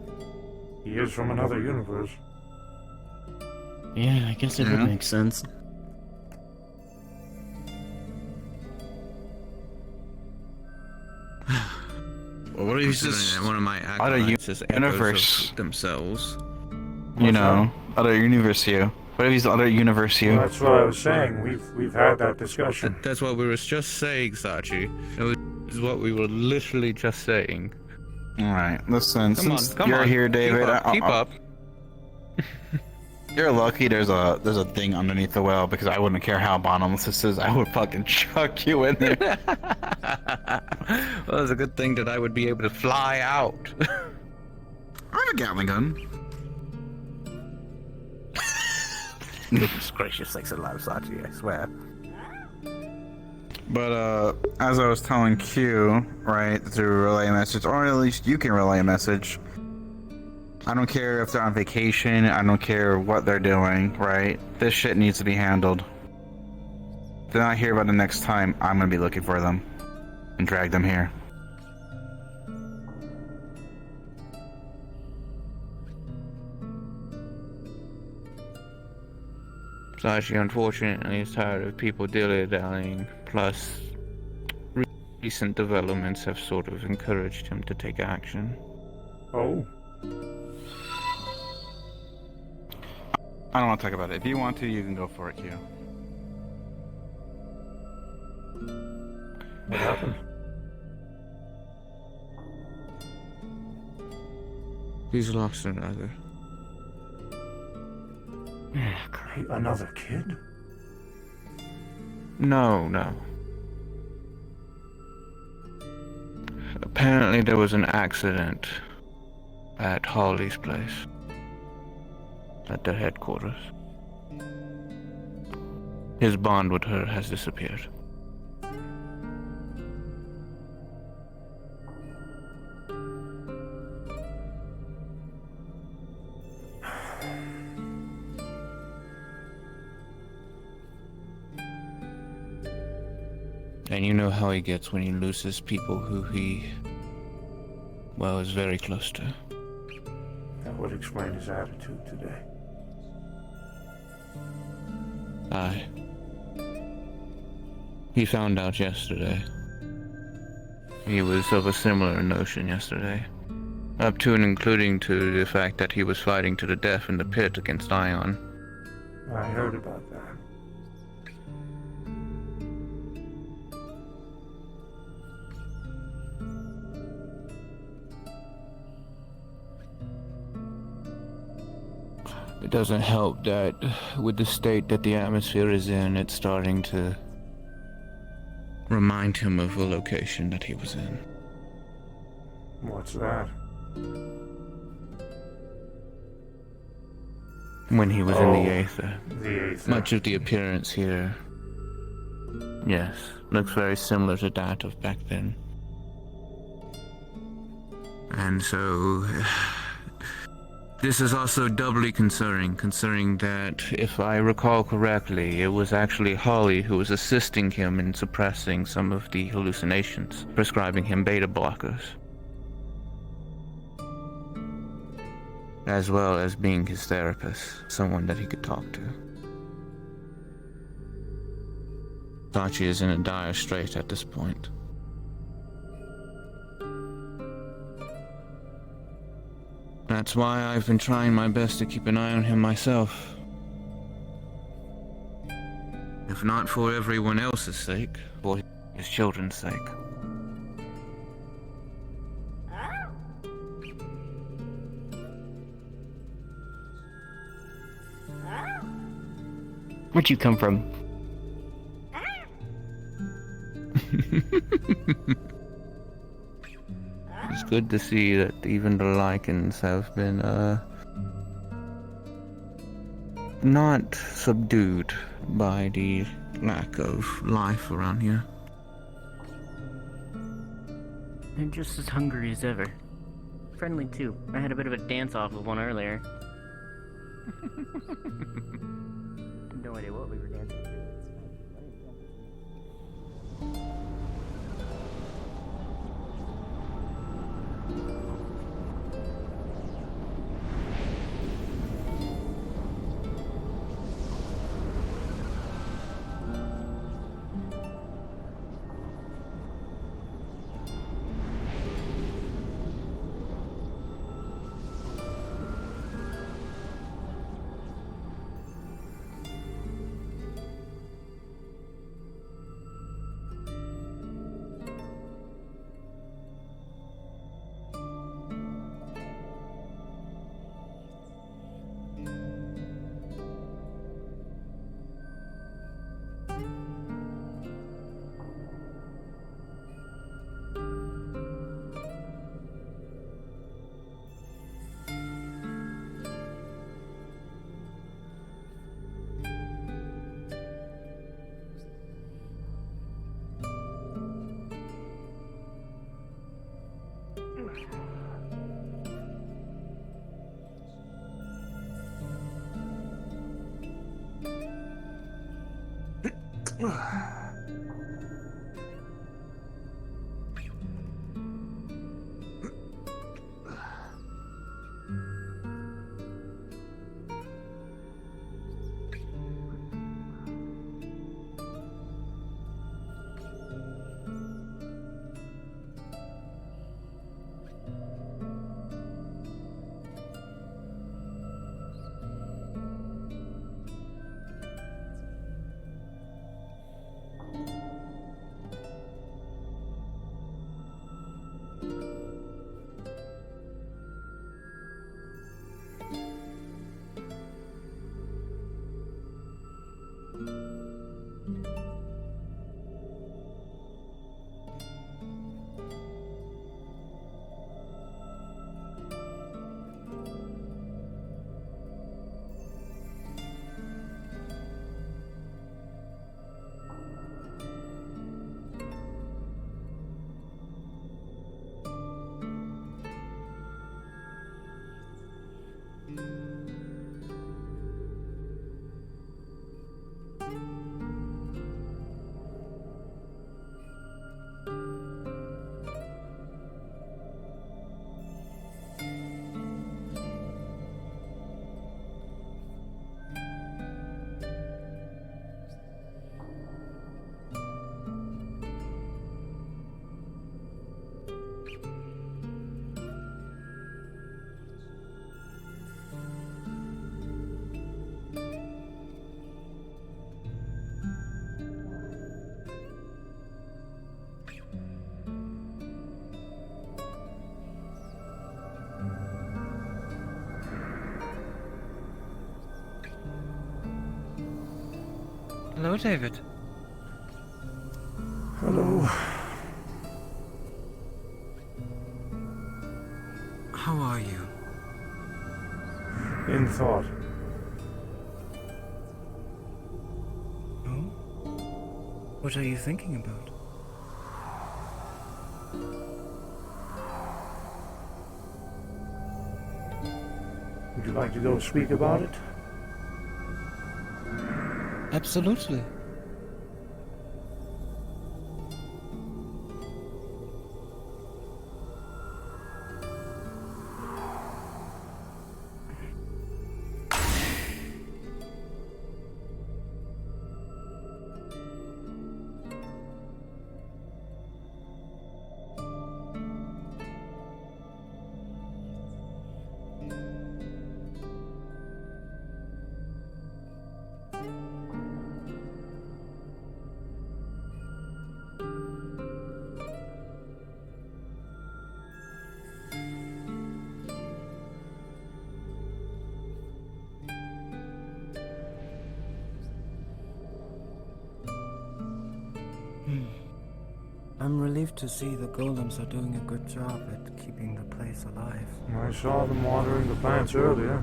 He is from another universe. Yeah, I guess it would make sense. Well, what if he's just one of my Other acolytes is echoes universe. of themselves? You know, other universe you. What if he's the other universe you? Well, that's what I was saying. We've had that discussion. That's what we were just saying, Sachi. It was what we were literally just saying. Alright, listen, Come since on, you're here, David, Keep up. You're lucky there's a thing underneath the well, because I wouldn't care how bottomless this is, I would fucking chuck you in there. Well, it's a good thing that I would be able to fly out. I have a Gatling gun. Goodness gracious sakes alive, Sachi, I swear. But, as I was telling Q, right, through relay message, or at least you can relay a message, I don't care if they're on vacation, I don't care what they're doing, right? This shit needs to be handled. If they're not here by the next time, I'm gonna be looking for them. And drag them here. Sachi, unfortunately, is tired of people dilly-dallying, plus recent developments have sort of encouraged him to take action. Oh. I don't want to talk about it. If you want to, you can go for it, Q. What happened? He's lost another. Hey, another kid? No. Apparently there was an accident at Holly's place. At their headquarters. His bond with her has disappeared. And you know how he gets when he loses people who he, well, is very close to. That would explain his attitude today. Aye. He found out yesterday. He was of a similar notion yesterday. Up to and including to the fact that he was fighting to the death in the pit against Ion. I heard about that. It doesn't help that with the state that the atmosphere is in, it's starting to remind him of a location that he was in. What's that? When he was in the Aether. The Aether. Much of the appearance here, yes, looks very similar to that of back then. And so, this is also doubly concerning that, if I recall correctly, it was actually Holly who was assisting him in suppressing some of the hallucinations, prescribing him beta blockers, as well as being his therapist, someone that he could talk to. Sachi is in a dire strait at this point. That's why I've been trying my best to keep an eye on him myself. If not for everyone else's sake, for his children's sake. Where'd you come from? It's good to see that even the lichens have been, not subdued by the lack of life around here. They're just as hungry as ever. friendly too. I had a bit of a dance off with one earlier. No idea what we were dancing to. Hello, David. Hello. How are you? In thought. Oh? What are you thinking about? Would you like to go speak about it? Absolutely. I'm relieved to see the golems are doing a good job at keeping the place alive. I saw them watering the plants earlier.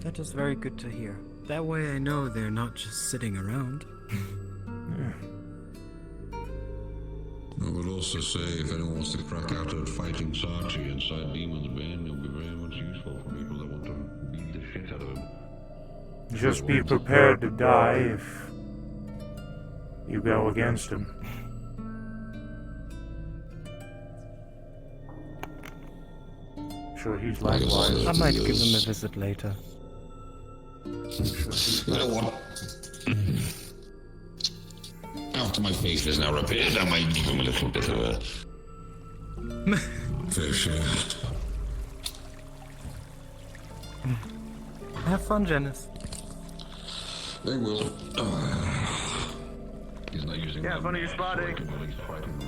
That is very good to hear. That way I know they're not just sitting around. will also say if anyone wants to crack out at fighting Sachi inside Demon's Bane, he'll be very much useful for people that want to beat the shit out of him. Just be prepared to die if you go against him. Sure, he's likewise. I might give him a visit later. You know what? After my face is now repaired, I might give him a little bit of a fair share. Have fun, Janice. They will. He's not using. Yeah, funny you spotting. He's fighting.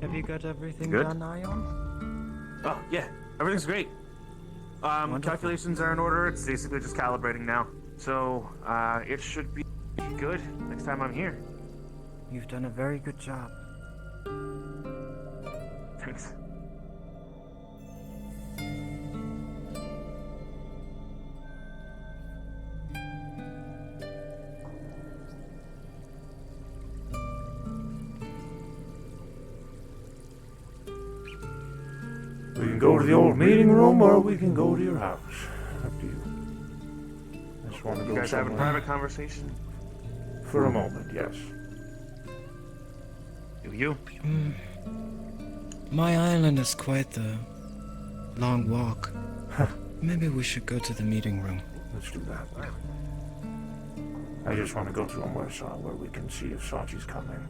Have you got everything Good. done, Ion? Oh, yeah. Everything's great. Wonderful. Calculations are in order. It's basically just calibrating now. So, it should be good next time I'm here. You've done a very good job. Thanks. We can go to the old meeting room, or we can go to your house. Up to you. I just want to You go guys having a somewhere. private conversation? For a moment, yes. Do you? My island is quite the long walk. Maybe we should go to the meeting room. Let's do that. I just want to go somewhere where we can see if Sachi's coming.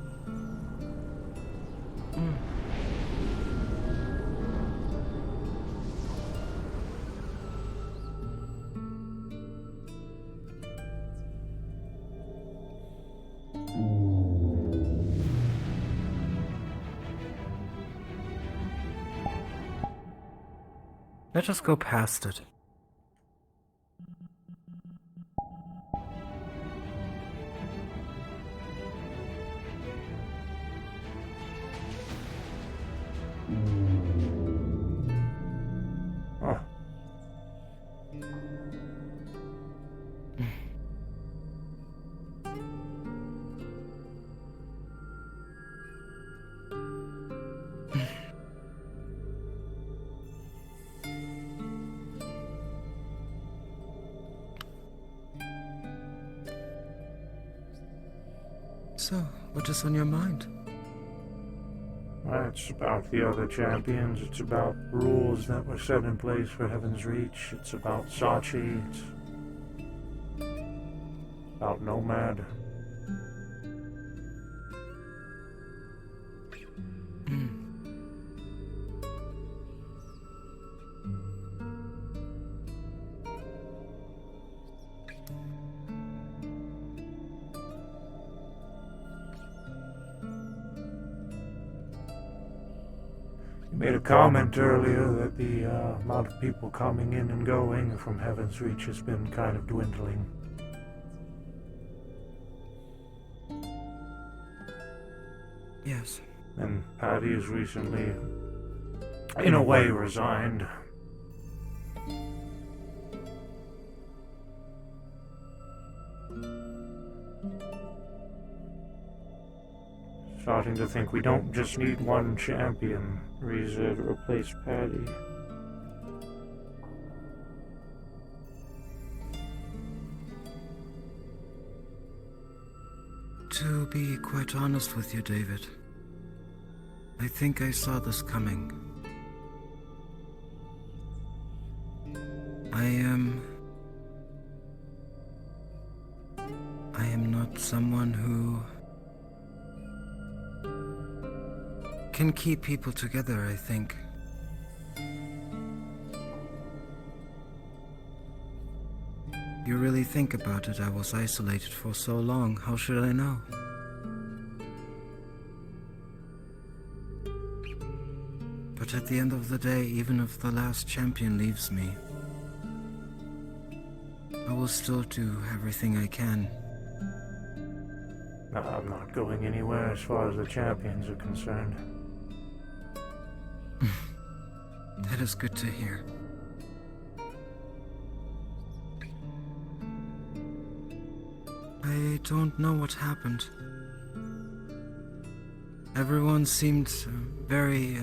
Let us go past it. Oh. So, what is on your mind? It's about the other champions. It's about rules that were set in place for Heaven's Reach. It's about Sachi. It's about Nomad. You made a comment earlier that the amount of people coming in and going from Heaven's Reach has been kind of dwindling. Yes. And Patty has recently, in a way, resigned. Starting to think we don't just need one champion, Riza, to replace Patty. To be quite honest with you, David, I think I saw this coming. I am not someone who can keep people together, I think. You really think about it, I was isolated for so long. How should I know? But at the end of the day, even if the last champion leaves me, I will still do everything I can. I'm not going anywhere as far as the champions are concerned. That is good to hear. I don't know what happened. Everyone seemed very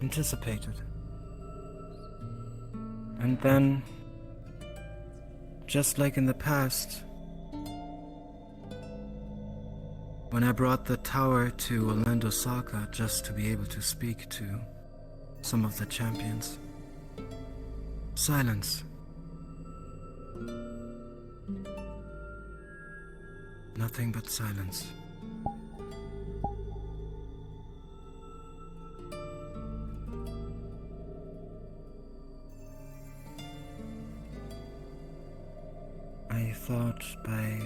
anticipated. And then, just like in the past, when I brought the tower to Orlando Saka just to be able to speak to some of the champions, silence. Nothing but silence. I thought by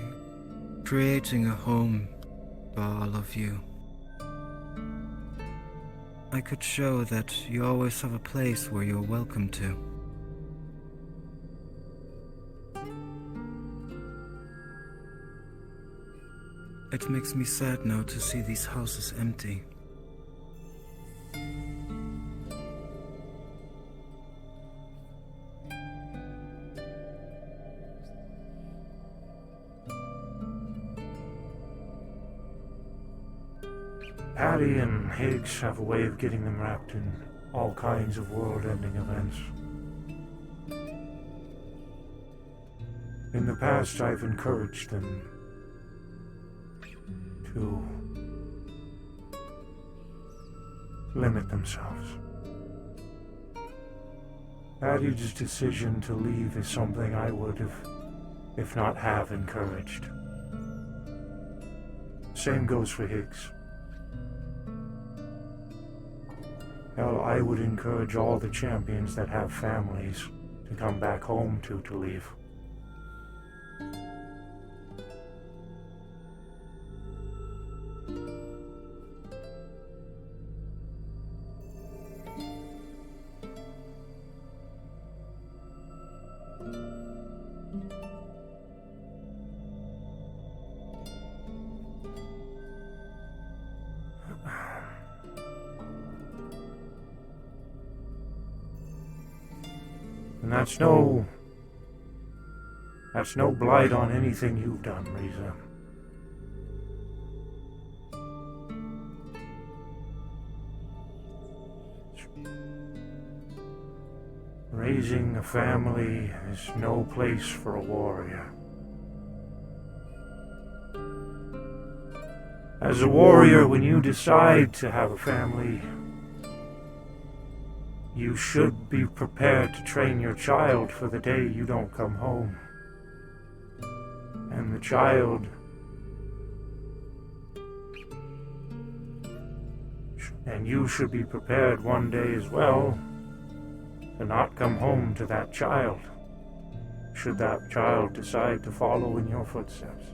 creating a home for all of you, I could show that you always have a place where you're welcome to. It makes me sad now to see these houses empty. Patty and Higgs have a way of getting them wrapped in all kinds of world-ending events. In the past, I've encouraged them to limit themselves. Patty's decision to leave is something I would have, if not have, encouraged. Same goes for Higgs. Hell, I would encourage all the champions that have families to come back home to leave. And that's no blight on anything you've done, Riza. Raising a family is no place for a warrior. As a warrior, when you decide to have a family, you should be prepared to train your child for the day you don't come home. And the child and you should be prepared one day as well to not come home to that child, should that child decide to follow in your footsteps.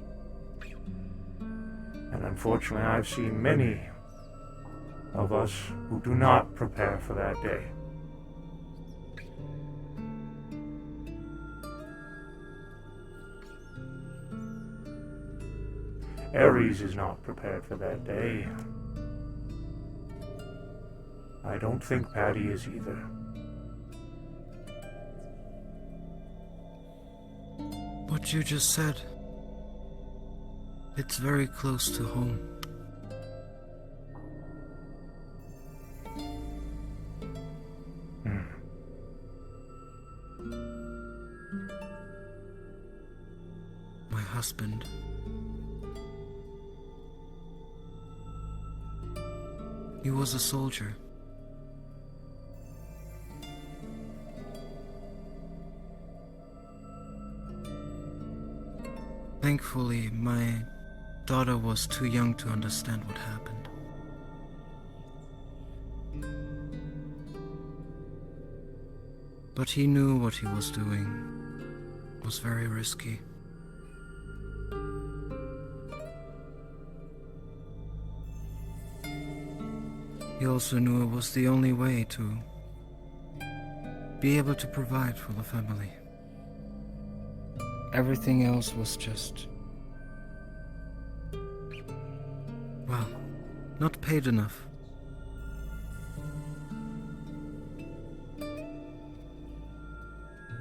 And unfortunately, I've seen many of us who do not prepare for that day. Ares is not prepared for that day. I don't think Patty is either. What you just said, it's very close to home. My husband. He was a soldier. Thankfully, my daughter was too young to understand what happened. But he knew what he was doing was very risky. He also knew it was the only way to be able to provide for the family. Everything else was just, well, not paid enough.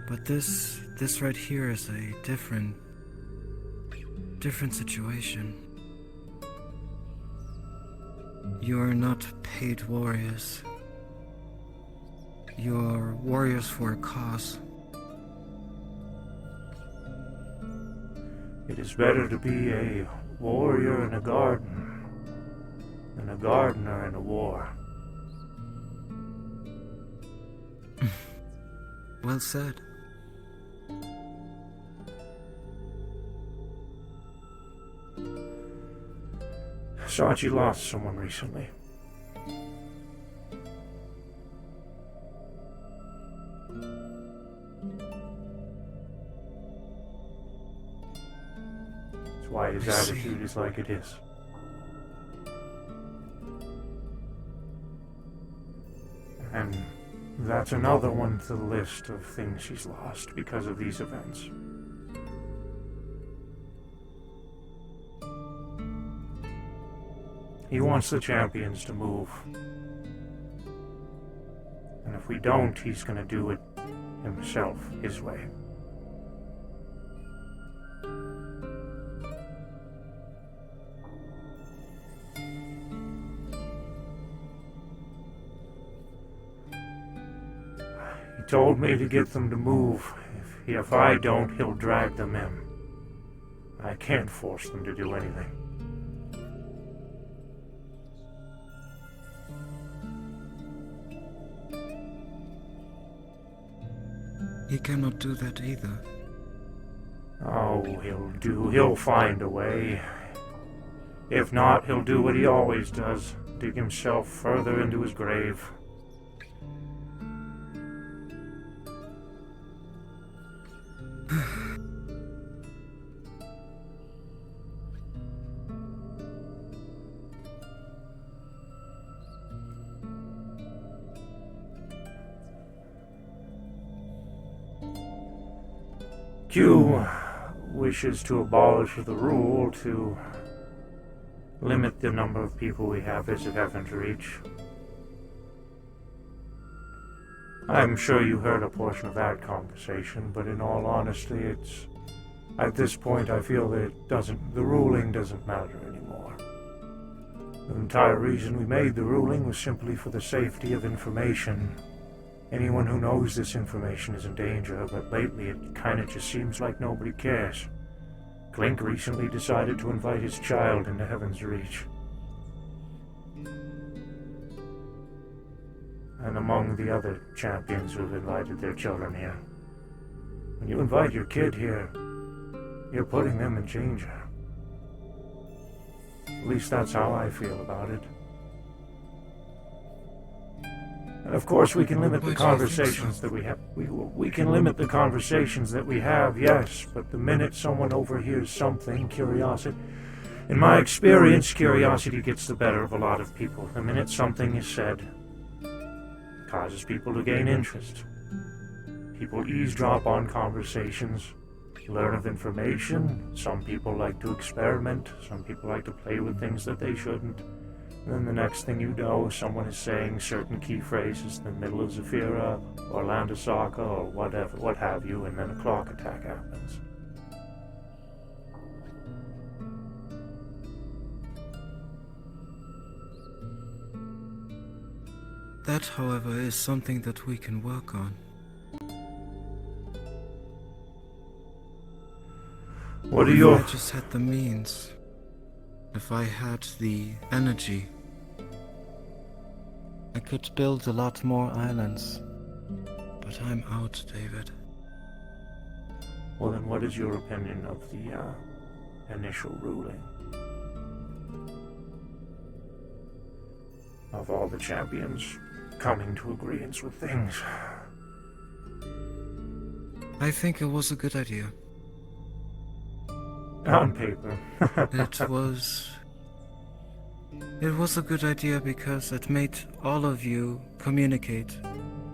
But this right here is a different different situation. You're not paid warriors. You're warriors for a cause. It is better to be a warrior in a garden than a gardener in a war. Well said. Sachi lost someone recently. That's why his attitude is like it is. And that's another one to the list of things she's lost because of these events. He wants the champions to move. And if we don't, he's gonna do it himself, his way. He told me to get them to move. If I don't, he'll drag them in. I can't force them to do anything. He cannot do that either. Oh, he'll find a way. If not, he'll do what he always does, dig himself further into his grave. Q wishes to abolish the rule to limit the number of people we have visit Heaven's Reach. I'm sure you heard a portion of that conversation, but in all honesty, at this point I feel that the ruling doesn't matter anymore. The entire reason we made the ruling was simply for the safety of information. Anyone who knows this information is in danger, but lately it kinda just seems like nobody cares. Clink recently decided to invite his child into Heaven's Reach. And among the other champions who have invited their children here. When you invite your kid here, you're putting them in danger. At least that's how I feel about it. And of course we can limit the conversations that we have. We can limit the conversations that we have, yes, but the minute someone overhears something, curiosity... In my experience, curiosity gets the better of a lot of people. The minute something is said, it causes people to gain interest. People eavesdrop on conversations, learn of information. Some people like to experiment. Some people like to play with things that they shouldn't. And then the next thing you know, someone is saying certain key phrases in the middle of Zafira, or Landasaka, or whatever, what have you, and then a clock attack happens. That, however, is something that we can work on. What are your... If I just had the means, if I had the energy, I could build a lot more islands. But I'm out, David. Well, then what is your opinion of the initial ruling? Of all the champions coming to agreement with things. I think it was a good idea. On paper. It was a good idea because it made all of you communicate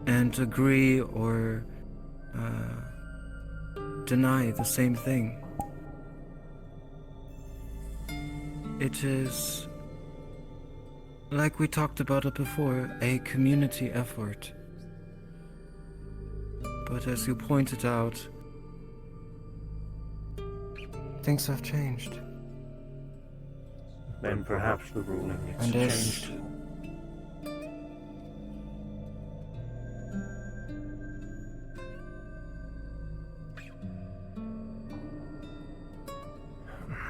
and agree or deny the same thing. It is, like we talked about it before, a community effort. But as you pointed out, Things have changed. Then perhaps the ruling needs And to as- change too.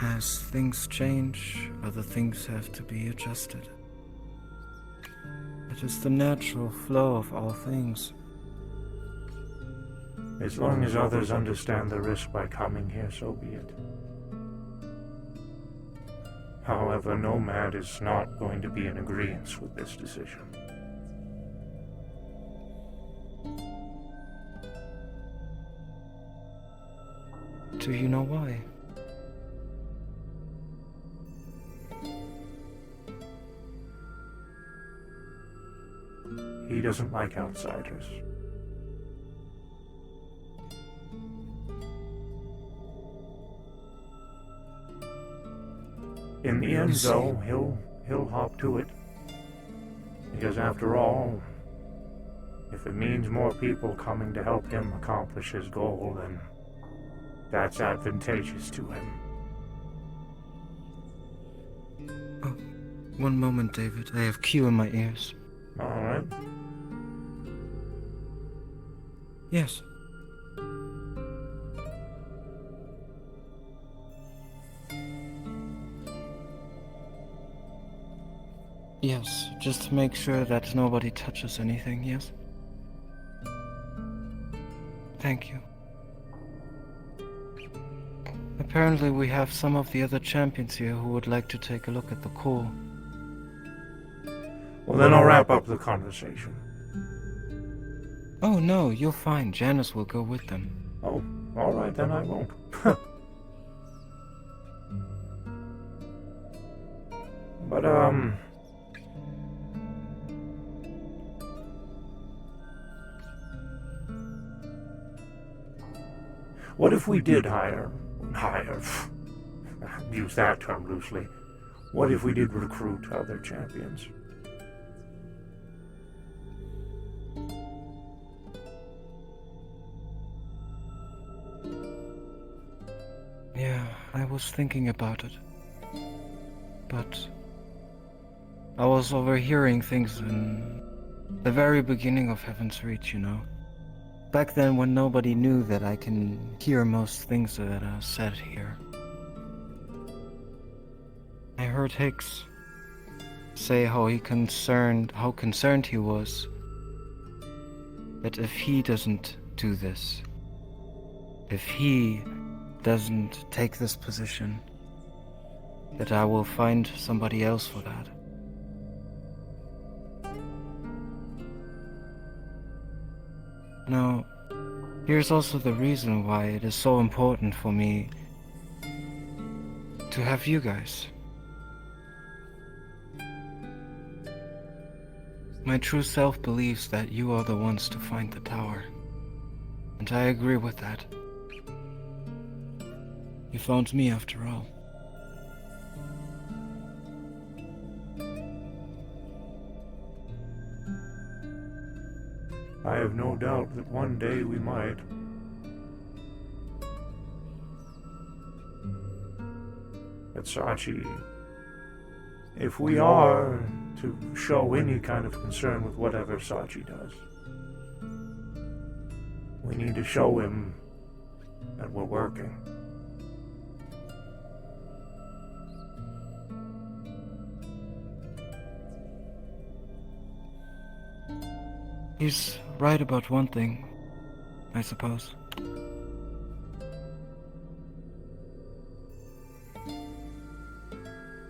As things change, other things have to be adjusted. It is the natural flow of all things. As long as others understand the risk by coming here, so be it. However, Nomad is not going to be in agreement with this decision. Do you know why? He doesn't like outsiders. In the end, though, he'll hop to it. Because after all, if it means more people coming to help him accomplish his goal, then that's advantageous to him. Oh, one moment, David. I have Q in my ears. All right. Yes. Yes, just to make sure that nobody touches anything, yes? Thank you. Apparently we have some of the other champions here who would like to take a look at the core. Well, then I'll wrap up the conversation. Oh no, you're fine. Janice will go with them. Oh, all right, then I won't. But, what if we did hire, use that term loosely, what if we did recruit other champions? Yeah, I was thinking about it. But I was overhearing things in the very beginning of Heaven's Reach, you know. Back then when nobody knew that I can hear most things that are said here. I heard Hicks say how concerned he was that if he doesn't do this, if he doesn't take this position, that I will find somebody else for that. Now, here's also the reason why it is so important for me to have you guys. My true self believes that you are the ones to find the tower, and I agree with that. You found me after all. I have no doubt that one day we might. But Sachi, if we are to show any kind of concern with whatever Sachi does, we need to show him that we're working. He's right about one thing, I suppose.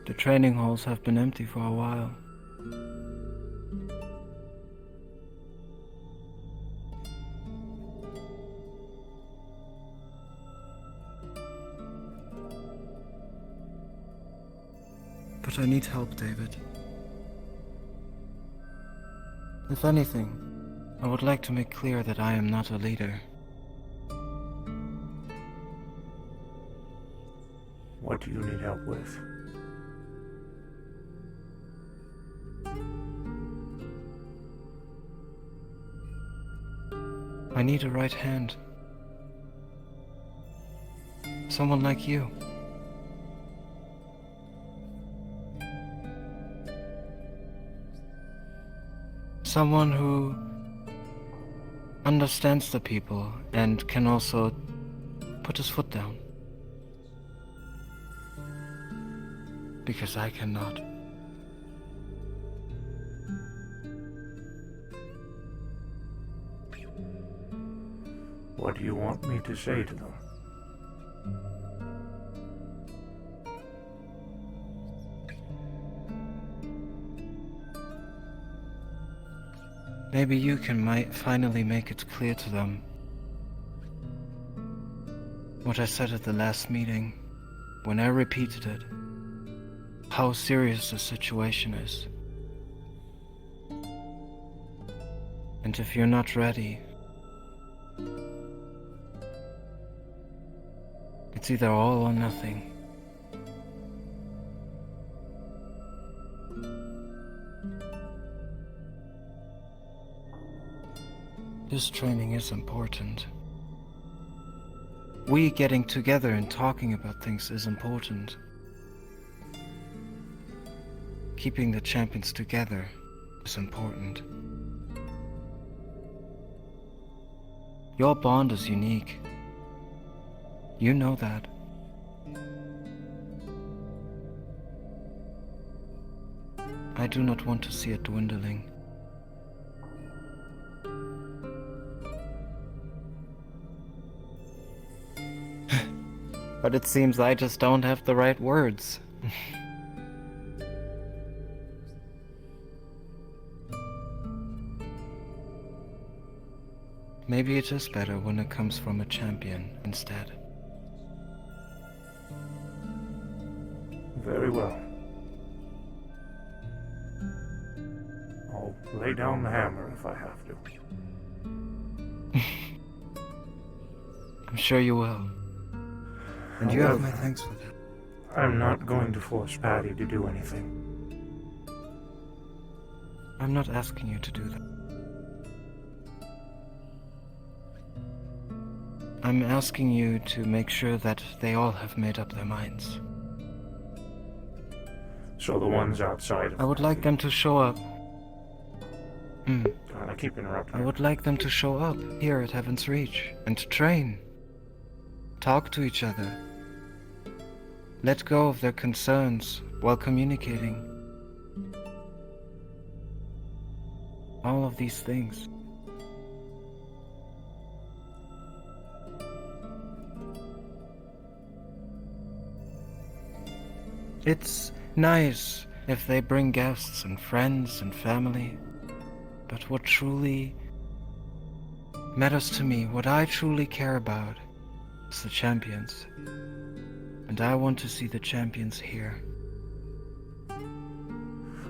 The training halls have been empty for a while. But I need help, David. If anything, I would like to make clear that I am not a leader. What do you need help with? I need a right hand. Someone like you. someone who understands the people and can also put his foot down. Because I cannot. What do you want me to say to them? Maybe you can finally make it clear to them what I said at the last meeting, when I repeated it, how serious the situation is. And if you're not ready, it's either all or nothing. This training is important. We getting together and talking about things is important. Keeping the champions together is important. Your bond is unique. You know that. I do not want to see it dwindling. But it seems I just don't have the right words. Maybe it is better when it comes from a champion instead. Very well. I'll lay down the hammer if I have to. I'm sure you will. And you have my thanks for that. I'm not going to force Patty to do anything. I'm not asking you to do that. I'm asking you to make sure that they all have made up their minds. So the ones outside of I would like them to show up. God, I keep interrupting. I would like them to show up here at Heaven's Reach and to train. Talk to each other. Let go of their concerns while communicating. All of these things. It's nice if they bring guests and friends and family, but what truly matters to me, what I truly care about, is the champions. And I want to see the champions here.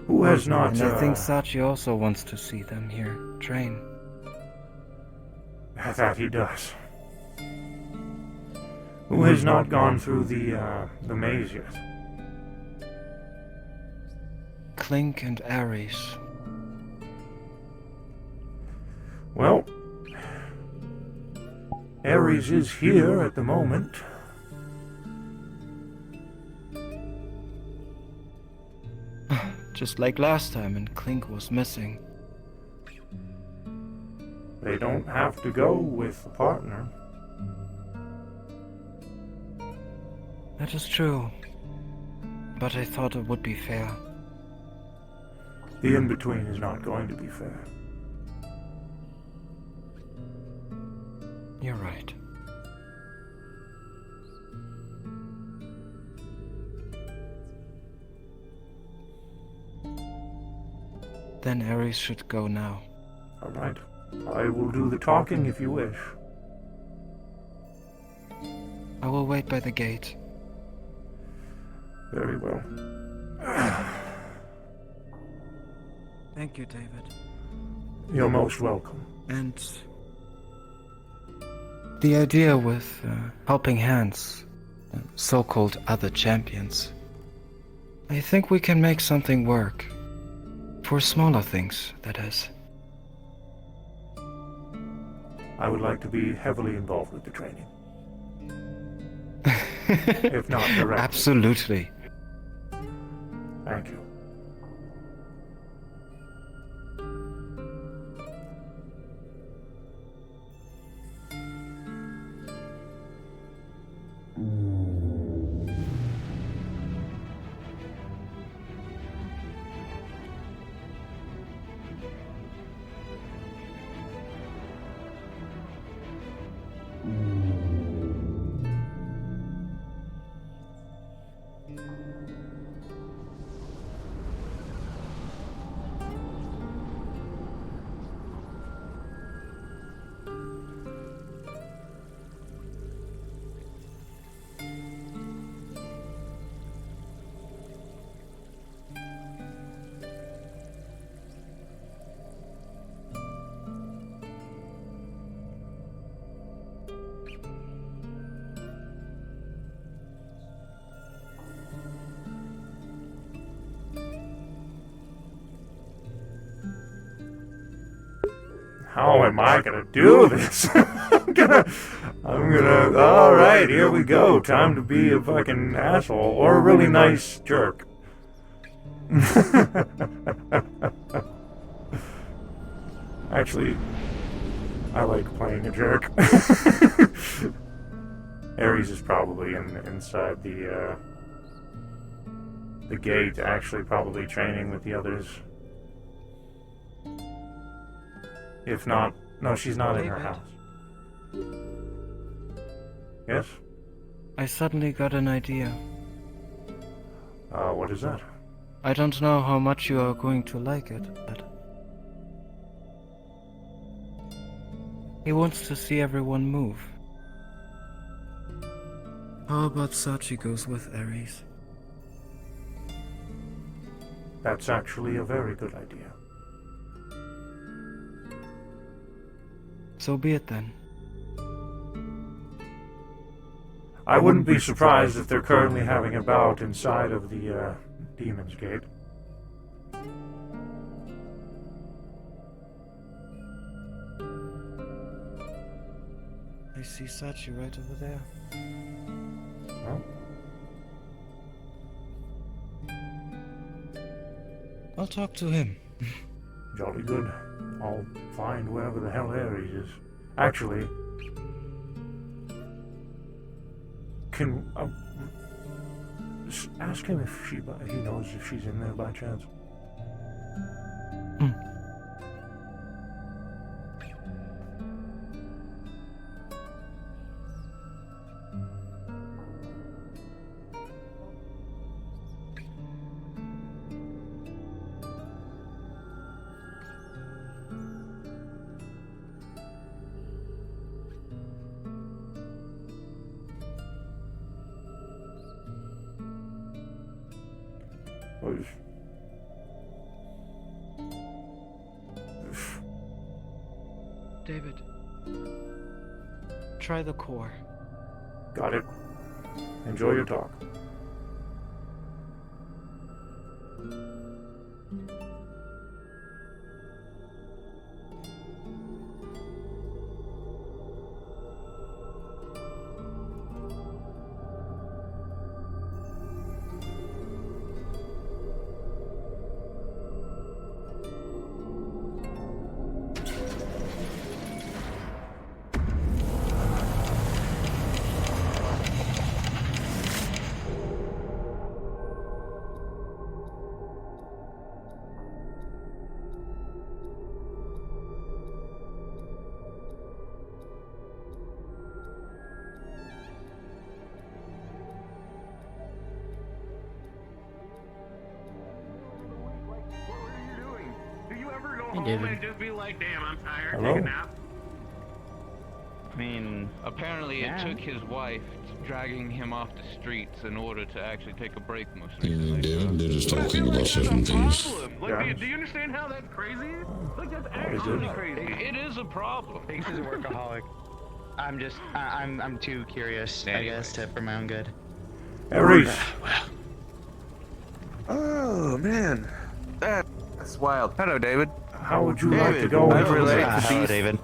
Who has not... And I think Sachi also wants to see them here train. That he does. Who has not gone through the maze yet? Clink and Ares. Well, Ares is here at the moment. Just like last time, and Clink was missing. They don't have to go with a partner. That is true. But I thought it would be fair. The in-between is not going to be fair. You're right. Then Ares should go now. All right. I will do the talking if you wish. I will wait by the gate. Very well. Thank you, David. You're most welcome. And the idea with helping hands, so-called other champions, I think we can make something work. For smaller things, that is. I would like to be heavily involved with the training. If not directly. Absolutely. Thank you. How am I gonna do this? I'm gonna, alright, here we go. Time to be a fucking asshole, or a really nice jerk. Actually, I like playing a jerk. Ares is probably inside the gate, actually probably training with the others. If not, no, she's not in her house. Yes? I suddenly got an idea. What is that? I don't know how much you are going to like it, but he wants to see everyone move. How about Sachi goes with Ares? That's actually a very good idea. So be it then. I wouldn't be surprised if they're currently having a bout inside of the Demon's Gate. I see Sachi right over there. Well, I'll talk to him. jolly good. I'll find wherever the hell Ares is. Actually, can ask him if he knows if she's in there by chance. David, try the core. Got it. Enjoy your talk. Home and just be like, damn, I'm tired. Hello? Take a nap. I mean, apparently it took his wife dragging him off the streets in order to actually take a break most recently. David, they're just But I talking feel about like that's certain a things. problem. Like, Yeah. do you understand how that's crazy? Like, that's Very actually good. crazy. It is a problem. He's a workaholic. I'm too curious, I guess, for my own good. Ares, Oh man, that's wild. Hello, David. how would you like to David, go I into the relate. maze? Hello, David.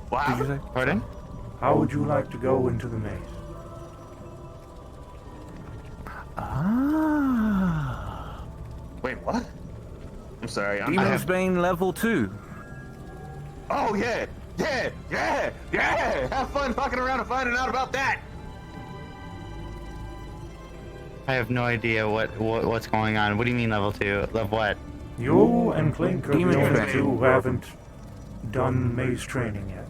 What did you say? Pardon? How would you like to go into the maze? Wait, what? I'm sorry. Demon's Bane level 2. Oh, yeah. Have fun fucking around and finding out about that. I have no idea what's going on. What do you mean level 2? Level what? You and Clink are the Demon's only Bane. two who haven't done maze training yet.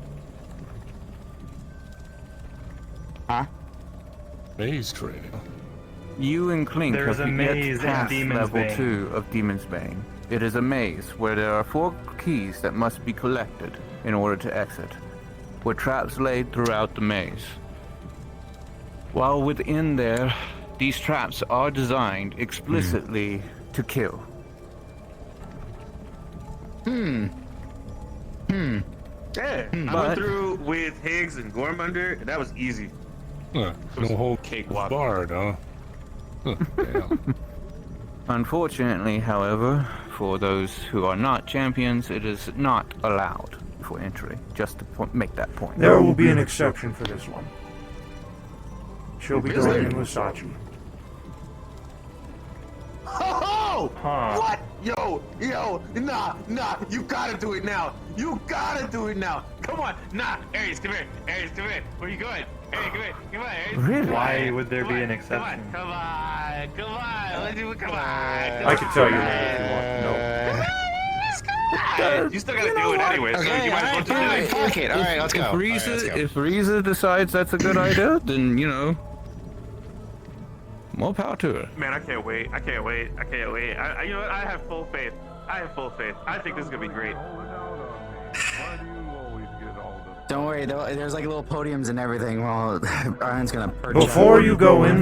Huh? Maze training. You and Clink There's have a maze yet in past Demon's level Bane. 2 of Demon's Bane. It is a maze where there are 4 keys that must be collected in order to exit, with traps laid throughout the maze. While within there, these traps are designed explicitly to kill. Yeah, I But- went through with Higgs and Gormunder, and that was easy. Huh, no whole Cakewalk. bard, huh? Huh, damn. Unfortunately, however, for those who are not champions, it is not allowed for entry. Just to make that point. There will be an exception for this one. She'll be going in with Sachi. Oh! Huh. What? Yo, nah, you gotta do it now. You gotta do it now. Come on, nah, Ares, come here. Ares, come here. Where you going? Ares, come on, Ares. Really? Why would there be an exception? Come on. Come on. I can tell you if you want to know. You still gotta do it anyway, so you might as well just do it. Fuck it. All right, let's go. If Riza decides that's a good idea, then, you know, more power to her. Man, I can't wait. I you know what? I have full faith. I think this is gonna be great. Don't worry, there's like little podiums and everything. Well, Ryan's gonna perch. Before you go in,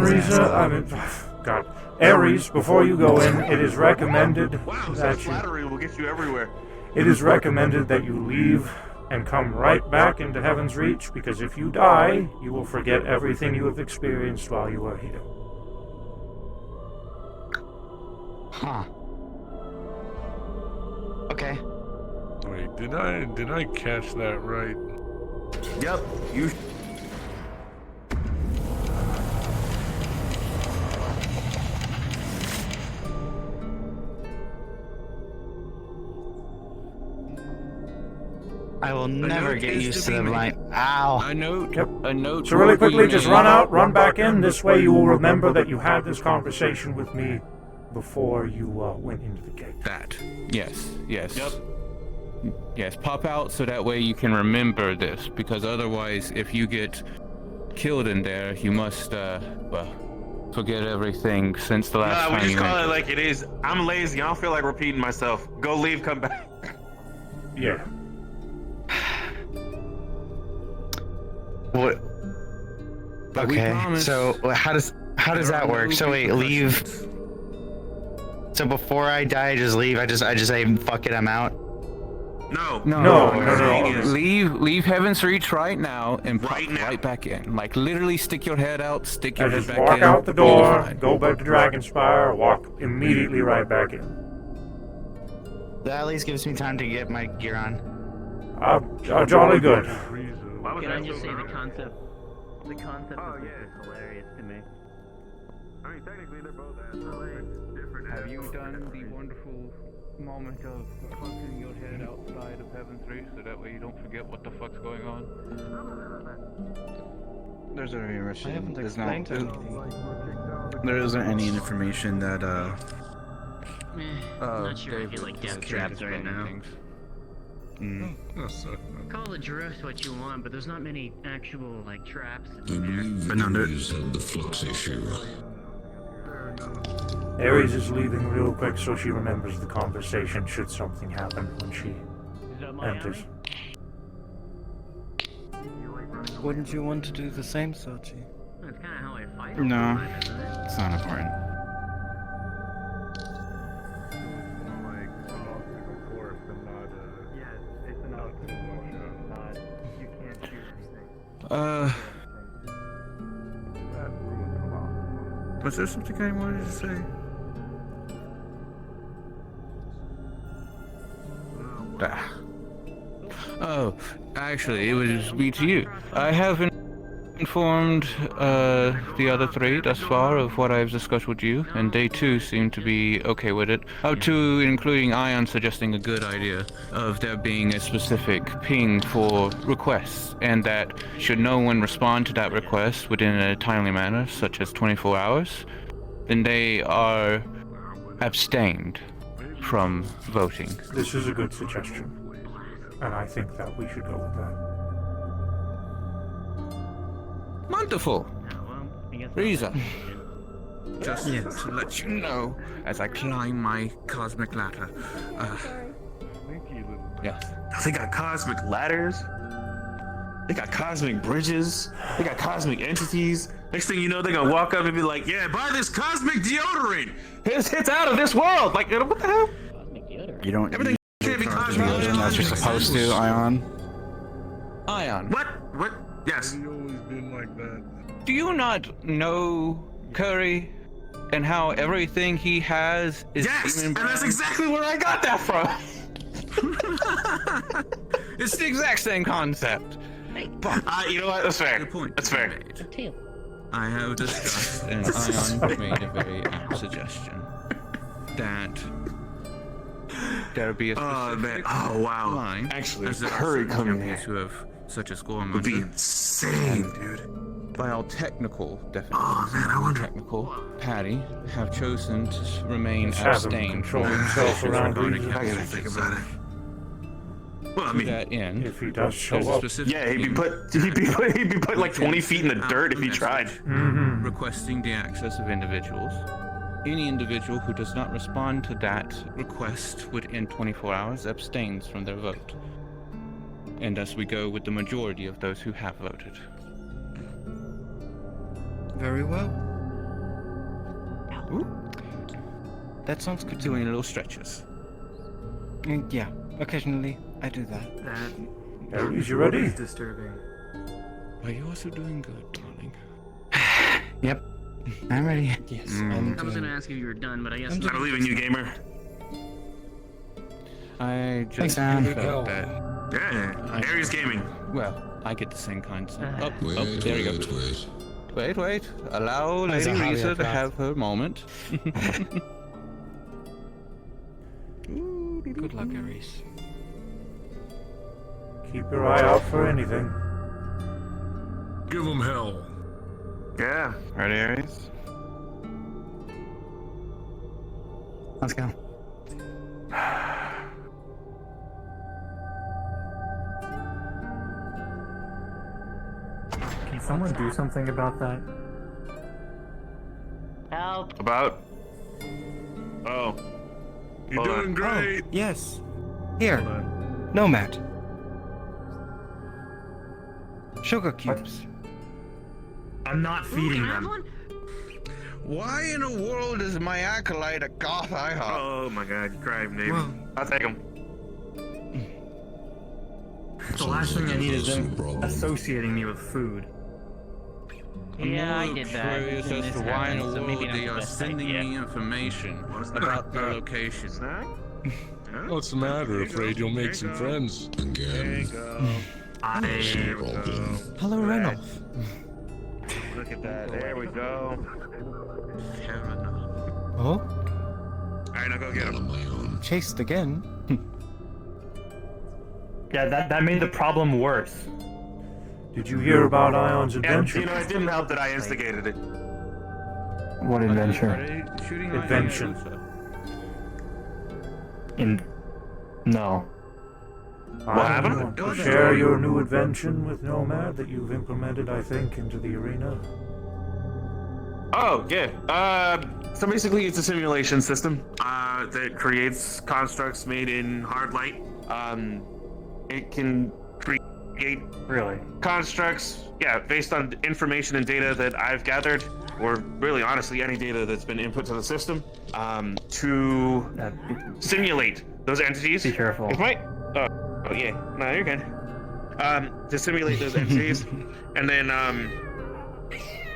God, Ares, before you go in, it is recommended that Flattery will get you everywhere. It is recommended that you leave and come right back into Heaven's Reach, because if you die, you will forget everything you have experienced while you are here. Huh. Okay. Wait, did I catch that right? Yep, you. I will never get used to the blind. Ow. A note. So really quickly, just run out, run back in. This way you will remember that you had this conversation with me before you went into the gate. That. Yes. Yep. Yes, pop out so that way you can remember this, because otherwise, if you get killed in there, you must, forget everything since the last time we just you call entered. it like it is. I'm lazy. I don't feel like repeating myself. Go leave, come back. Yeah. What? But we Okay, promise so how does that work? So wait, leave. So before I die, I just leave. I just say fuck it, I'm out. No. Leave Heaven's Reach right now and pop Right now. right back in. Like literally stick your head out, stick your Now head just back walk in. out the you'll be door, fine. go back to Dragonspire, walk immediately right back in. That at least gives me time to get my gear on. Jolly good. Can I just say the concept of this is hilarious to me. I mean, technically they're both different. Have you done the wonderful moment of hunting your head outside of Heaven's Reach so that way you don't forget what the fuck's going on? There's no information. I haven't There's explained no. anything. There isn't any information that I'm not sure I feel like death traps right now. Call the drift what you want, but there's not many actual like traps. I believe the Ares had the flux issue. Ares is leaving real quick so she remembers the conversation should something happen when she enters. Wouldn't you want to do the same, Sachi? That's kind of how I fight. No, isn't it? it's not important. Was there something I wanted to say? Oh, actually, it would be to you. I haven't informed the other three thus far of what I've discussed with you, and they too seem to be okay with it. Up to including Ion suggesting a good idea of there being a specific ping for requests, and that should no one respond to that request within a timely manner, such as 24 hours, then they are abstained from voting. This is a good suggestion, and I think that we should go with that. Wonderful. I Riza. Just to let you know, as I climb my cosmic ladder. Yes. They got cosmic ladders. They got cosmic bridges. They got cosmic entities. Next thing you know, they're gonna walk up and be like, "Yeah, buy this cosmic deodorant. It's out of this world." Like, what the hell? You don't. Everything can't be cosmic. Unless you're supposed to, Ion. Ion. What? Yes. Have you always been like that? Do you not know Curry and how everything he has is Yes, demon and that's brand. exactly where I got that from. It's the exact same concept. You know what? That's fair. Good point. That's fair. I have discussed, And Ion made a very apt suggestion that there be a specific wow. line. Actually, as there are Curry certain coming champions here who have such a score would be amount. insane, dude. By all technical definitions, Oh man, I wonder. technical, Patty have chosen to remain Let's have him abstained control from himself around regarding these. I gotta chemistry think itself. about it. Well, I To mean, that end, If he does show there's a up. specific yeah, he'd be team put like 20 feet in the dirt if he tried. Mm-hmm. requesting the access of individuals. Any individual who does not respond to that request within 24 hours abstains from their vote. And thus we go with the majority of those who have voted. Very well. That sounds good. Doing little stretches. Yeah, occasionally I do that. Aries, you ready? Disturbing. Are you also doing good, darling? Yep. I'm ready. Yes, Mm. I was gonna ask if you were done, but I guess I'm not. I believe in you, gamer. I just Sam. felt that. Yeah, Aries Gaming. Well, I get the same concept. Oh, Wait, oh, there you go. Wait. Allow There's Lady a hobby Lisa I've to got. have her moment. Good luck, Aries. Keep your eye out for anything. Give him hell. Yeah. Ready, Aries? Let's go. Can someone do something about that? Help! About? Oh. You're Hold on. doing great. Yes. Here. Nomad. Sugar cubes. I'm not feeding Can I have them. one? Why in the world is my acolyte a goth IHOP? Oh my god, crime name. Well- I'll take him. The last thing I need is them Problem. associating me with food. Yeah, I did that. Curious and as this to why in happened, the so maybe world not they the are best sending idea. me information about their location. Snack? What's the matter? Afraid you'll make some friends? There you Again. go. There we go. Hello, Renoff. Look at that. There we go. Fair enough. Oh, Alright, now go get On him. my own. chased again. Yeah, that made the problem worse. Did you hear about Ion's And, adventure? you know, it didn't help that I instigated it. What Are adventure? they shooting my Invention. No. What happened? Share your new invention with Nomad that you've implemented, I think, into the arena. Oh, yeah. So basically it's a simulation system, that creates constructs made in hard light. It can create Really? constructs, yeah, based on information and data that I've gathered, or really honestly any data that's been input to the system, to simulate those entities. Be careful. If my, oh yeah, no, you're good. To simulate those entities, and then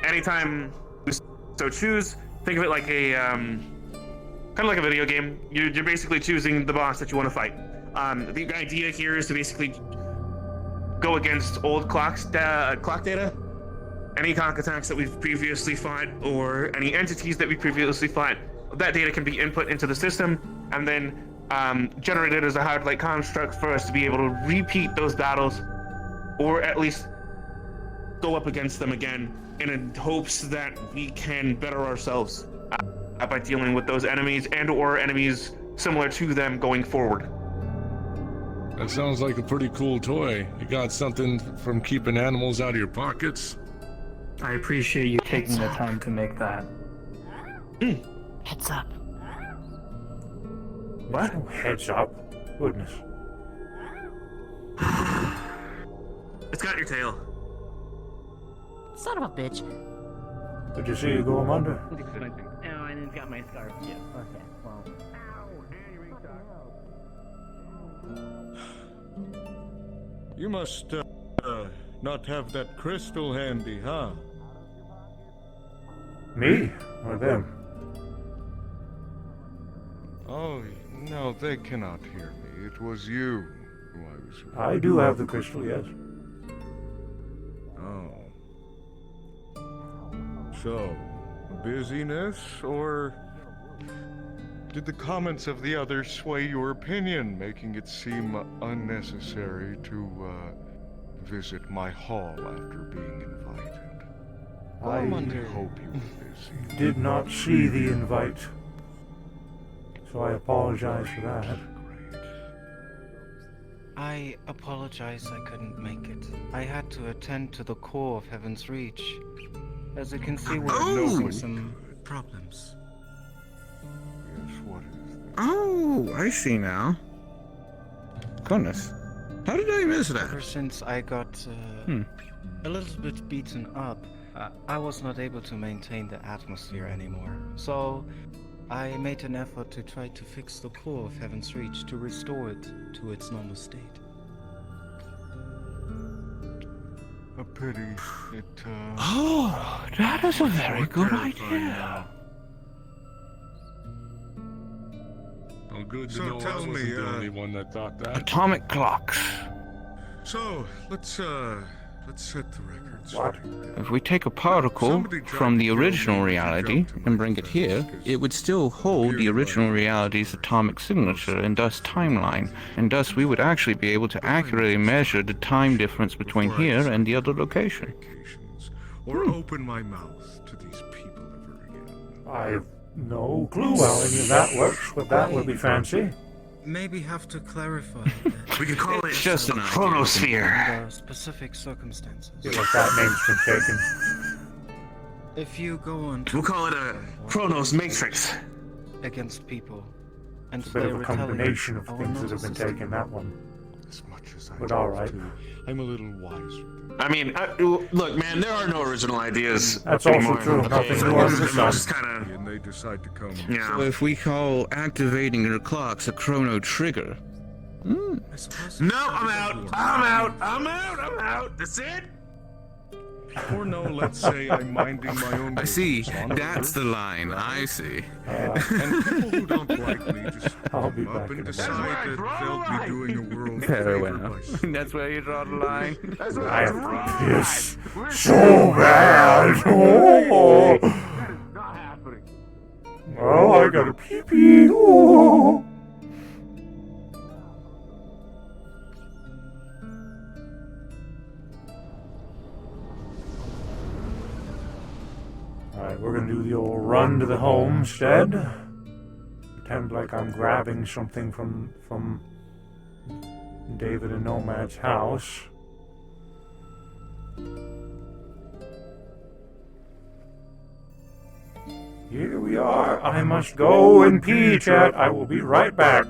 anytime we so choose, think of it like a kind of like a video game. You're basically choosing the boss that you want to fight. The idea here is to basically go against old clock data, any conk attacks that we've previously fought, or any entities that we previously fought. That data can be input into the system, and then generated as a hard light construct for us to be able to repeat those battles, or at least go up against them again in hopes that we can better ourselves by dealing with those enemies and or enemies similar to them going forward. That sounds like a pretty cool toy. You got something from keeping animals out of your pockets? I appreciate you taking the time to make that. Heads up. What? Heads up. Goodness. It's got your tail. Son of a bitch. Did you see you go him under? Oh, and it's got my scarf. Yeah. Okay. Well. You must, not have that crystal handy, huh? Me? Or them? Oh, no, they cannot hear me. It was you who I was... I do have the crystal, yes. Oh. So, busyness, or did the comments of the others sway your opinion, making it seem unnecessary to visit my hall after being invited? I hope you were busy. did not see the invite, so I apologize for that. I apologize I couldn't make it. I had to attend to the core of Heaven's Reach. As you can see, we're facing some problems. Yes, what is this? Oh, I see now. Goodness. How did I miss that? Ever since I got a little bit beaten up, I was not able to maintain the atmosphere anymore. So I made an effort to try to fix the core of Heaven's Reach to restore it to its normal state. A pity. It, Oh, that is a very good idea. Well, good to So know I tell wasn't me, the only one that thought that. Atomic clocks. So, let's set the record What? straight. If we take a particle from the original reality and bring it here, it would still hold the original reality's atomic signature and thus timeline, and thus we would actually be able to accurately measure the time difference between here and the other location. Or open my mouth to these people ever again. I've no clue how any of that works, but that would be fancy. Maybe have to clarify that We could call it just an idea. chronosphere. under specific circumstances. Feel like that name's been taken. If you go on We'll call it a Chronos Matrix. against people and It's a bit they of a retaliate, combination of our things that have been notices- taken, that one. As much as I But all love right. to, I'm a little wiser than I mean, look, man, there are no original ideas. That's also anymore. true. Nothing So new under the it's sun. just kind of, and they decide to come. yeah. So if we call activating the clocks a chrono trigger, I suppose No, I'm out. I'm out. I'm out. I'm out. That's it. Or no, let's say I'm minding my own I see. business on That's the river, line. I see. and people who don't like me just I'll be come back up in and a decide minute. that they'll be doing a world Very favor well. by saving That's where you draw the line. I have to piss so bad. Oh, That is not happening. oh, I gotta pee pee. Oh. Alright, we're gonna do the old run to the homestead. Pretend like I'm grabbing something from David and Nomad's house. Here we are. I must go and pee, chat. I will be right back.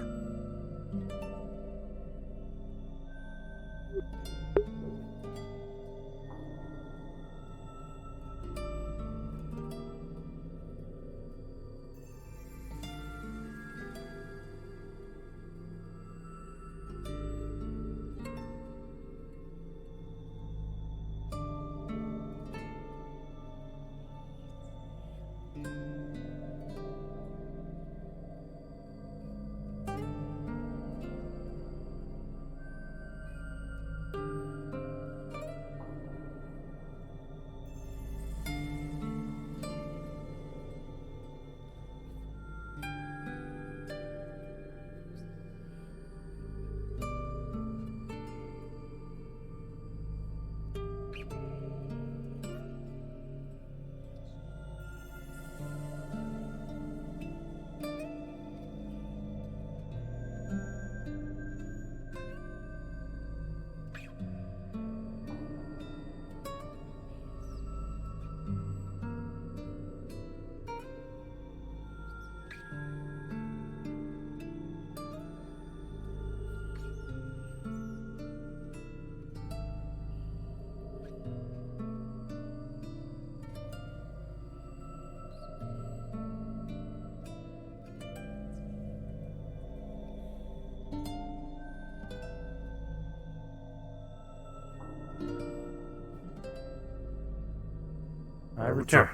I return.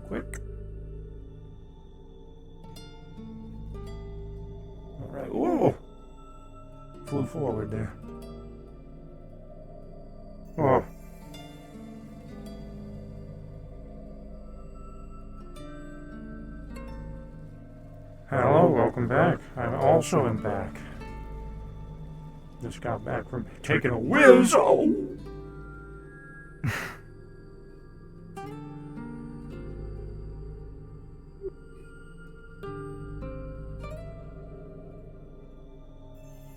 quick. All right. Whoa! Flew forward there. Oh. Hello, welcome back. I also am back. Just got back from taking a whiz. Oh!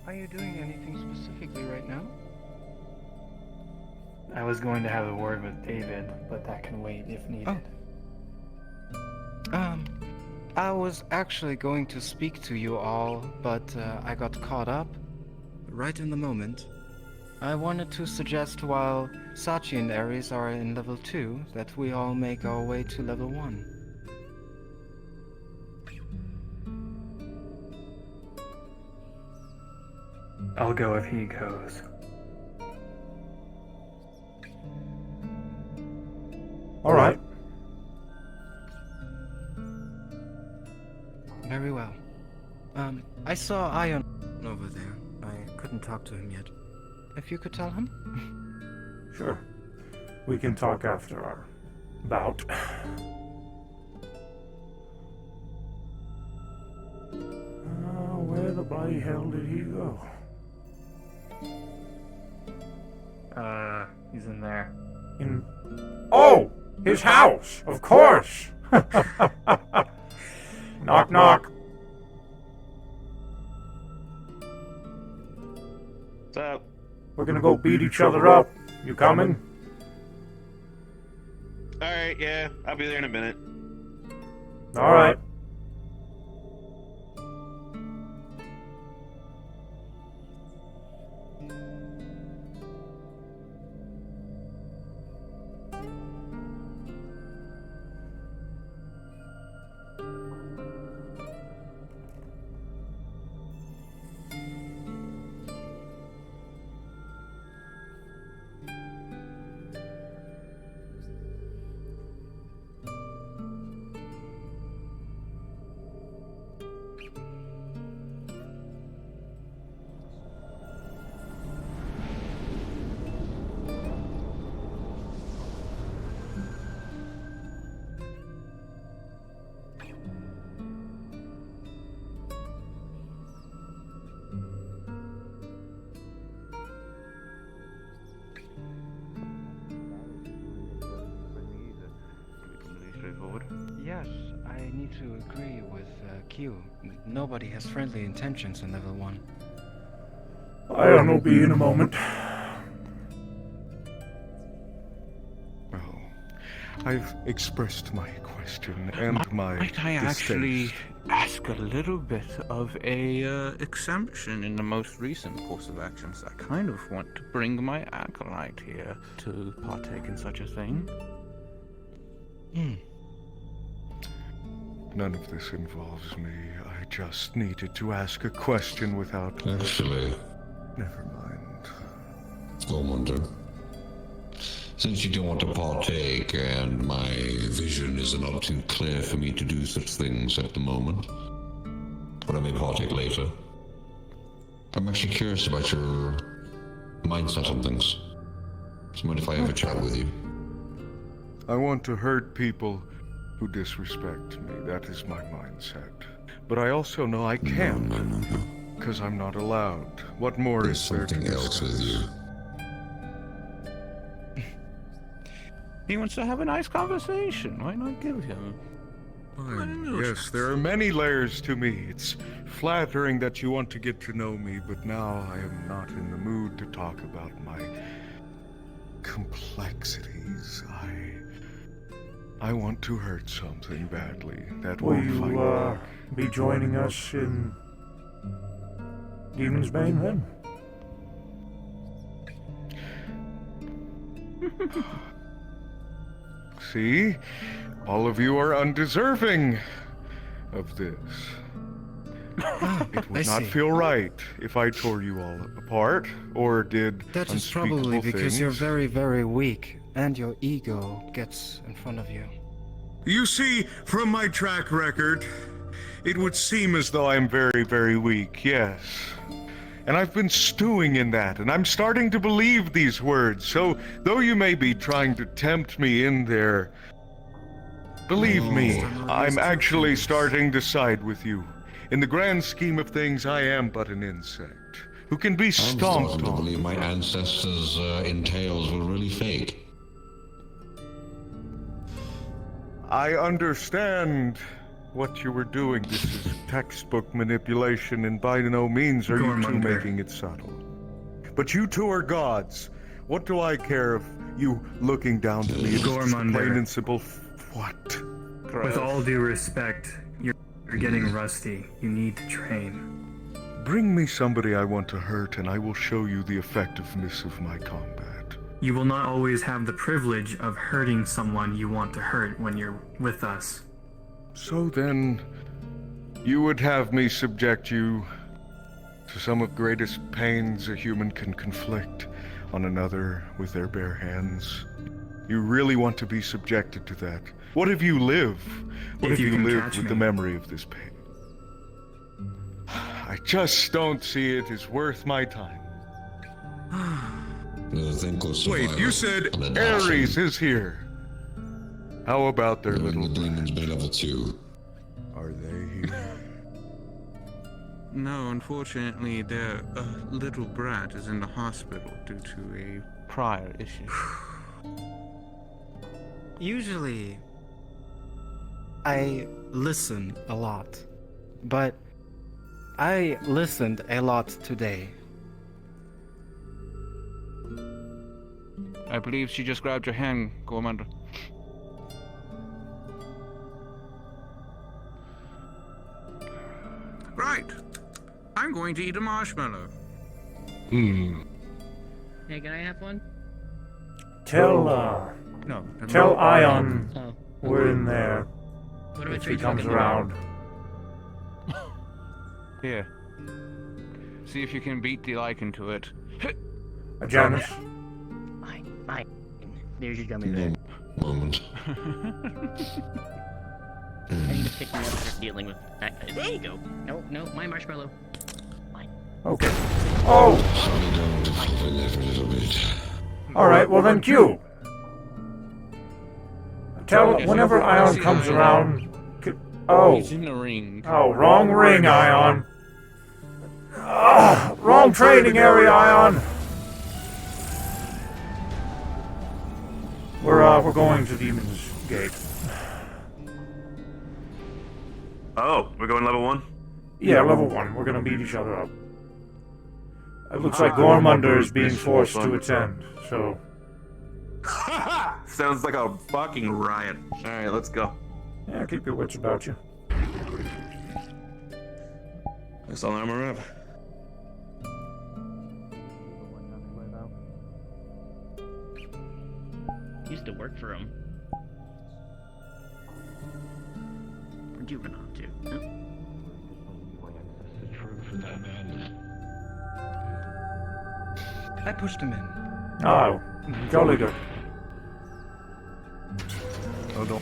Are you doing anything specifically right now? I was going to have a word with David, but that can wait if needed. I was actually going to speak to you all, but I got caught up right in the moment. I wanted to suggest while Sachi and Ares are in level 2, that we all make our way to level 1. I'll go if he goes. All right. Very well. I saw Ion over there. I couldn't talk to him yet. If you could tell him? Sure. We can talk after our bout. Where the bloody hell did he go? He's in there. Oh! His house! Of course! Knock, knock. What's up? We're gonna go beat each other up. You coming? Alright, yeah, I'll be there in a minute. All right. Yes, I need to agree with Q. Nobody has friendly intentions in level 1. I'll be in a moment. Well, I've expressed my question and my Might I actually ask a little bit of a exemption in the most recent course of actions? I kind of want to bring my acolyte here to partake in such a thing. None of this involves me. I just needed to ask a question without... Actually... Never mind. Gormunder, since you don't want to partake and my vision is not too clear for me to do such things at the moment, but I may partake later, I'm actually curious about your mindset on things. So mind if I have a chat with you? I want to hurt people who disrespect me. That is my mindset. But I also know I can't. Because I'm not allowed. What more There's is there to something else with you. He wants to have a nice conversation. Why not give him? Fine. Yes, there are many layers to me. It's flattering that you want to get to know me, but now I am not in the mood to talk about my complexities. I want to hurt something badly. That Will won't find you me. be joining us in Demon's Bane then? See? All of you are undeserving of this. It would not feel right if I tore you all apart, or did That is unspeakable probably because you're things. very, very weak, and your ego gets in front of you. You see, from my track record, it would seem as though I'm very, very weak, yes. And I've been stewing in that, and I'm starting to believe these words. So, though you may be trying to tempt me in there, believe me, I'm actually starting to side with you. In the grand scheme of things, I am but an insect who can be I'm stomped starting to on. believe my ancestors' entails were really fake. I understand what you were doing. This is textbook manipulation, and by no means are you two Gormunder. making it subtle. But you two are gods. What do I care of you looking down to me? It's just Gormunder. plain and simple. What? With all due respect, you're getting rusty. You need to train. Bring me somebody I want to hurt, and I will show you the effectiveness of my combat. You will not always have the privilege of hurting someone you want to hurt when you're with us. So then, you would have me subject you to some of greatest pains a human can conflict on another with their bare hands. You really want to be subjected to that? What if you live? What if you can live catch with me. the memory of this pain? I just don't see it as worth my time. Wait, you said Ares is here. How about their little demons by level 2? Are they here? No, unfortunately, their little brat is in the hospital due to a prior issue. Usually, I listen a lot, but I listened a lot today. I believe she just grabbed your hand, Gormunder. Right. I'm going to eat a marshmallow. Hmm. Hey, can I have one? Tell No. tell Ion Oh. we're in there What about if he you comes talking around. Here. See if you can beat the lichen to it. Janus. Fine. There's your gummy bear. Moment. I need to pick me up for dealing with that guy. There you go. No, my marshmallow. Okay. Oh! Slow down to fluffing there for a little bit. Alright, well then Q. Tell whenever Ion comes around. Oh. He's in the ring. Oh, wrong ring, Ion. Wrong training area, Ion. We're going to Demon's Gate. Oh, we're going level 1? Yeah, level 1. We're gonna beat each other up. It looks like Gormunder is being forced to attend, so... Sounds like a fucking riot. Alright, let's go. Yeah, keep your wits about you. That's all armor up. Used to work for him. Where'd you run off to? Huh? I pushed him in. Oh, jolly good. Oh, don't.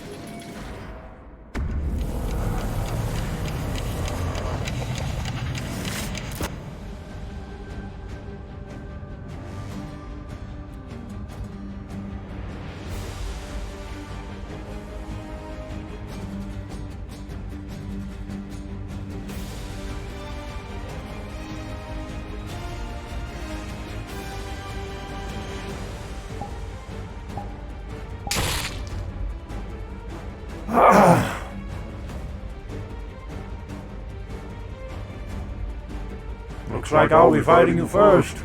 Looks like I'll be fighting you first.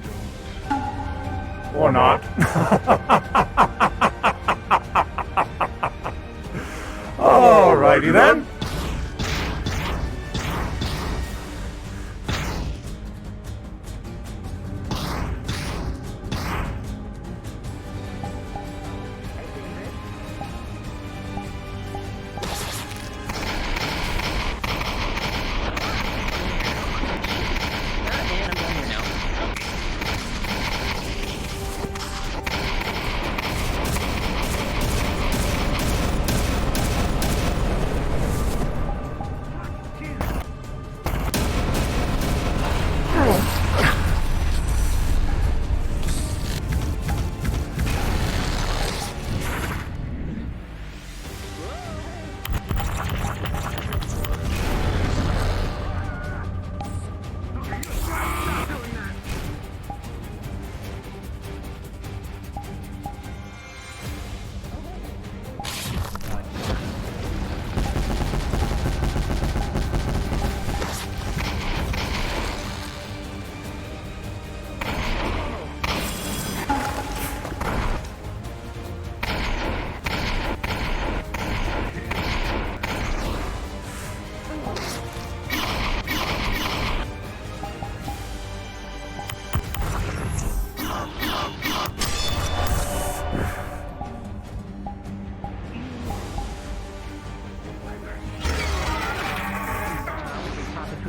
Or not. Alrighty then.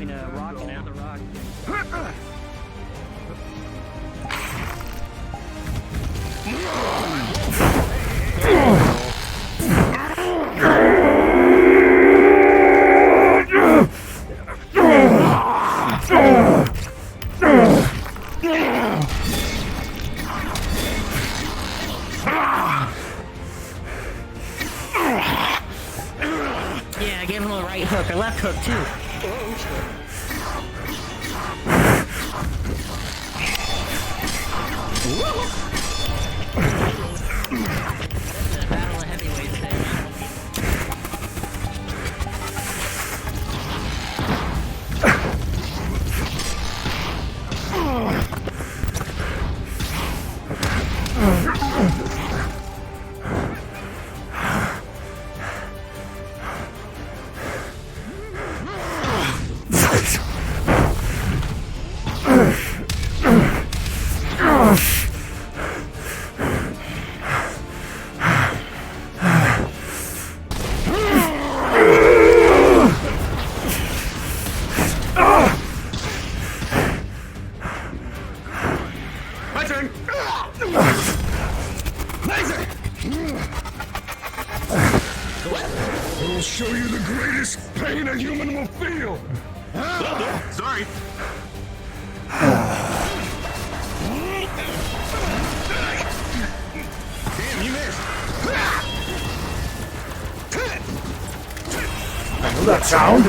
between a rock and another rock. Yeah, I gave him a right hook, a left hook too. That's a battle of heavyweights there. My turn. Laser! We'll show you the greatest pain a human will feel. Sorry. Damn, you missed. I know that sound.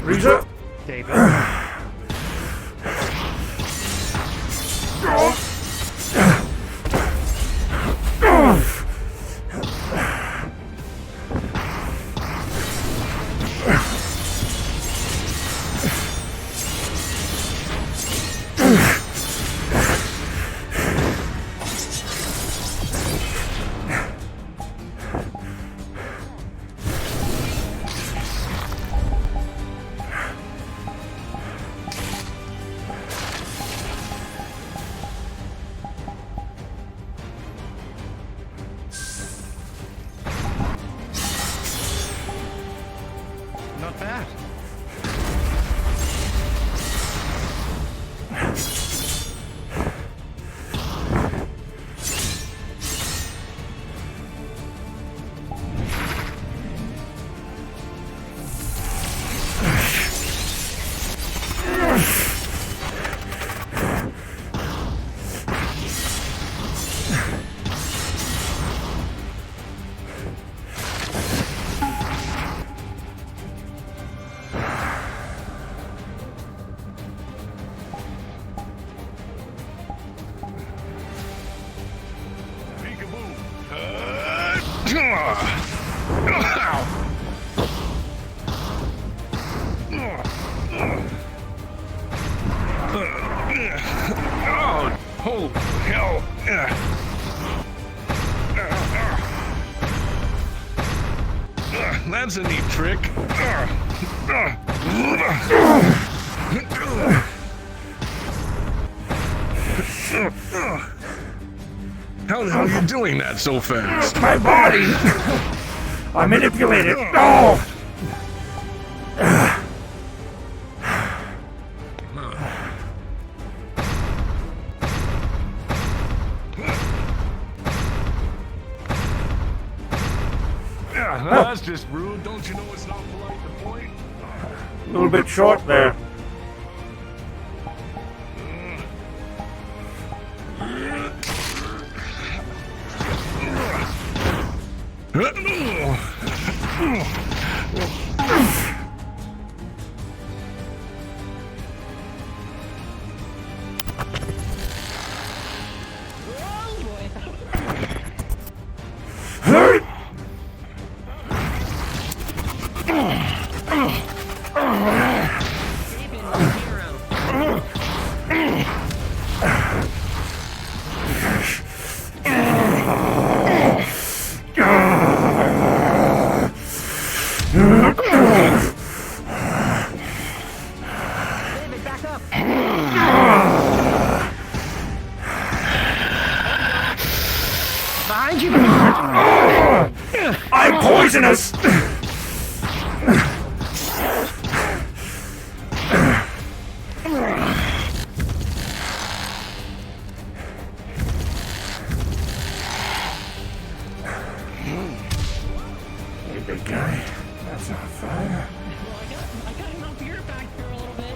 Riza? David. Not bad. Oh, hell. That's a neat trick. How the hell are you doing that so fast? My body! I manipulate it. No! That's just rude. Don't you know it's not polite to point? A little bit short there. Behind you! I'm poisonous! Hey, big guy. That's on fire. I got enough beer back here a little bit.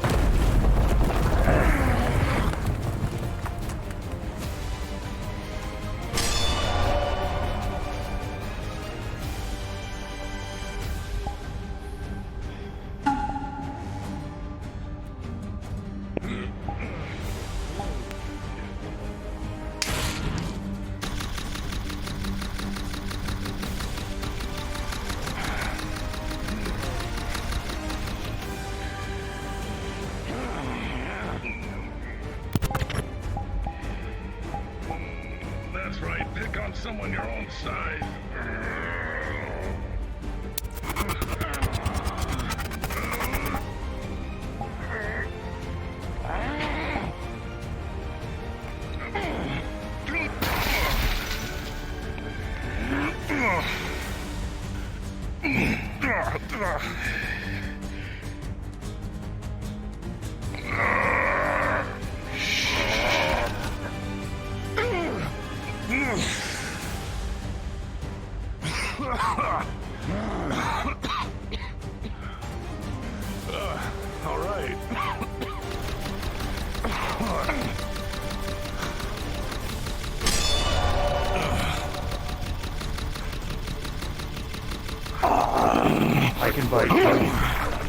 That's right. Pick on someone your own size. All right. I can bite you.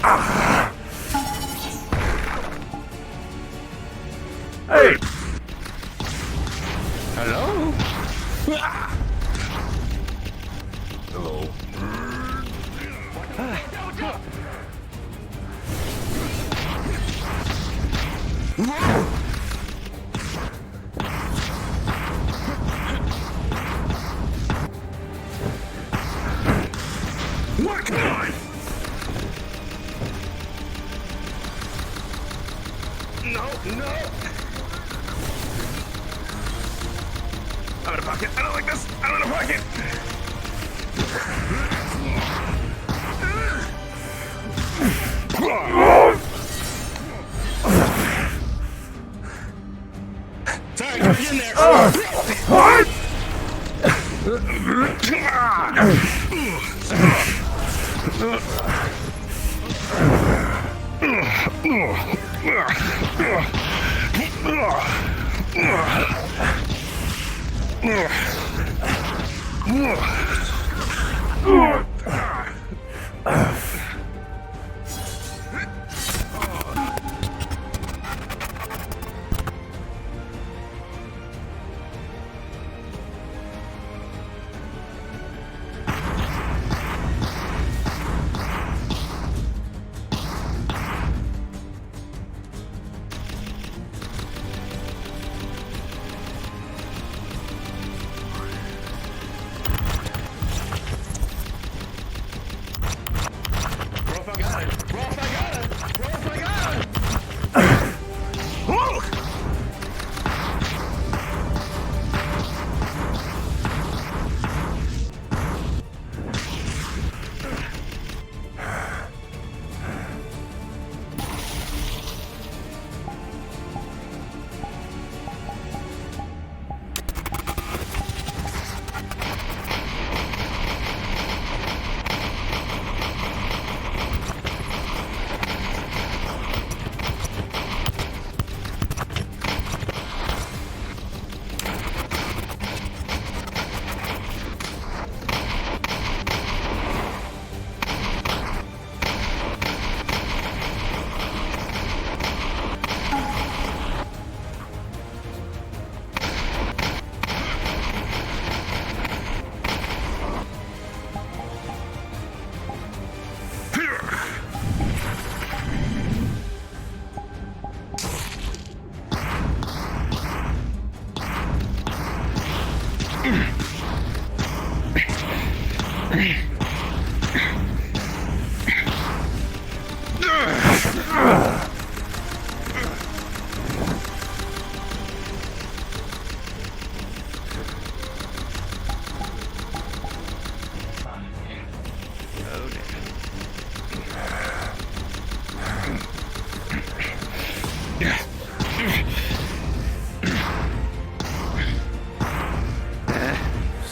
Ah. Hey! Hello? Hello. What? No, no. I'm in a pocket. I don't like this. I'm in a pocket. Sorry, get in there. What?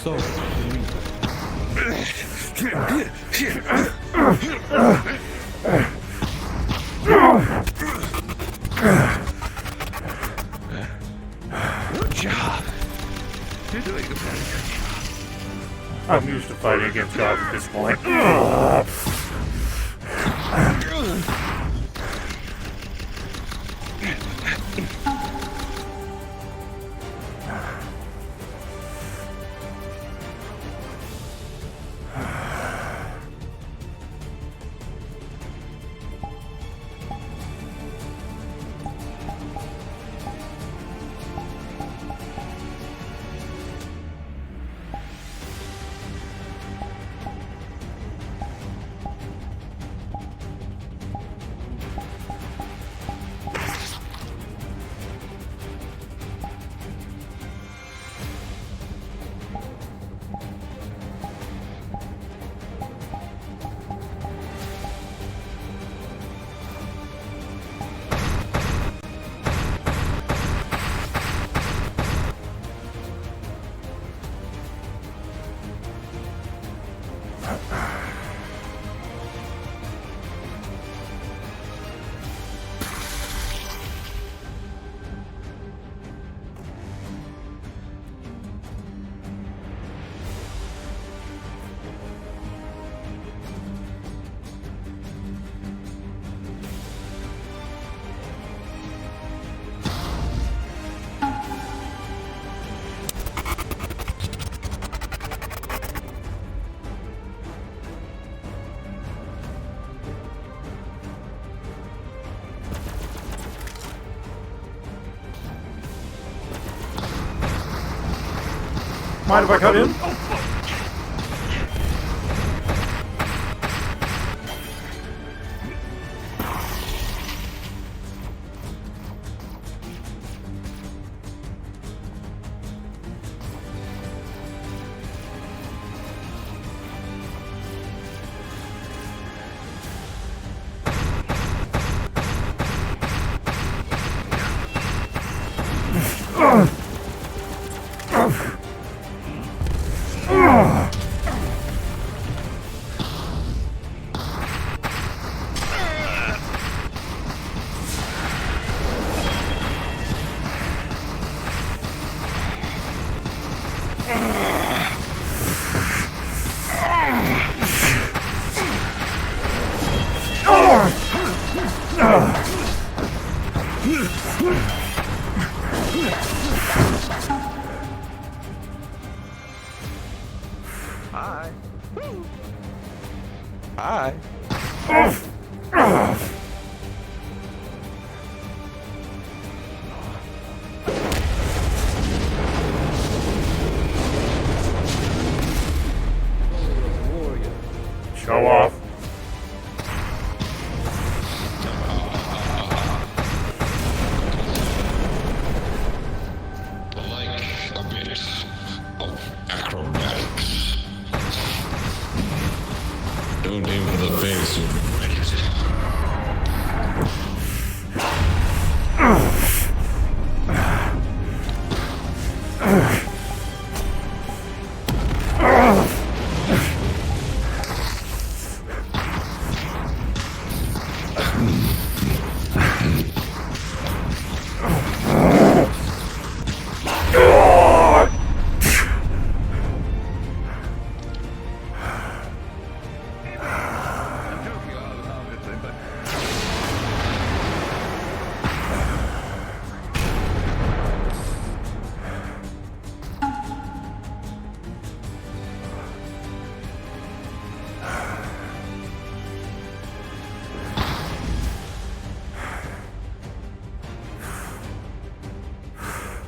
So, Good job. You're doing a very good job. I'm used to fighting against gods at this point. Mind if I cut in? Hi. Hi. Show off. like a bit of acrobatics. Don't aim for the face, you'll regret it.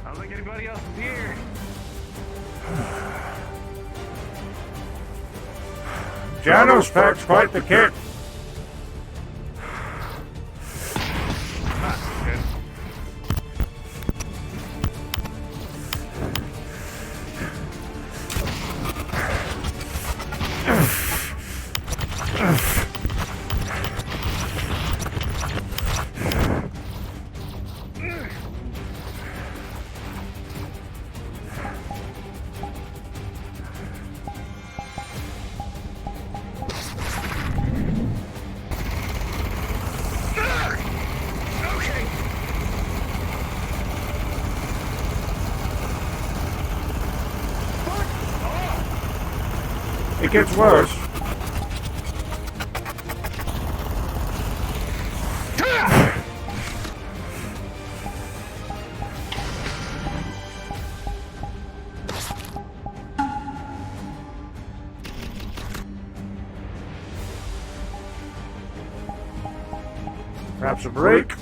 I don't think anybody else is here. Janos packs quite the kit. It gets worse. Perhaps a break.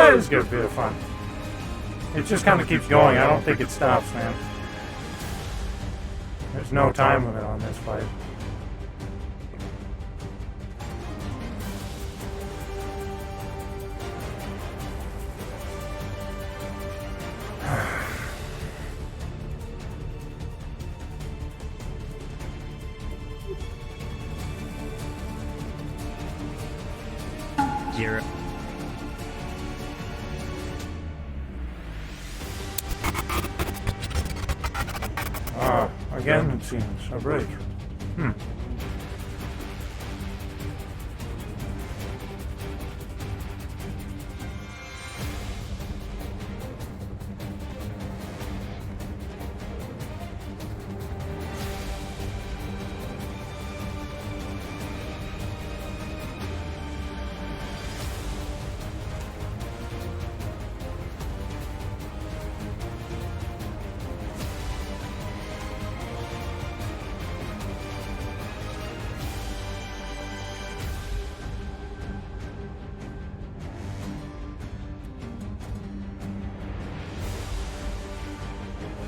It's gonna be a fun. It just kind of keeps going. I don't think it stops, man. There's no time limit on this fight. Zero. Again, it seems. A break.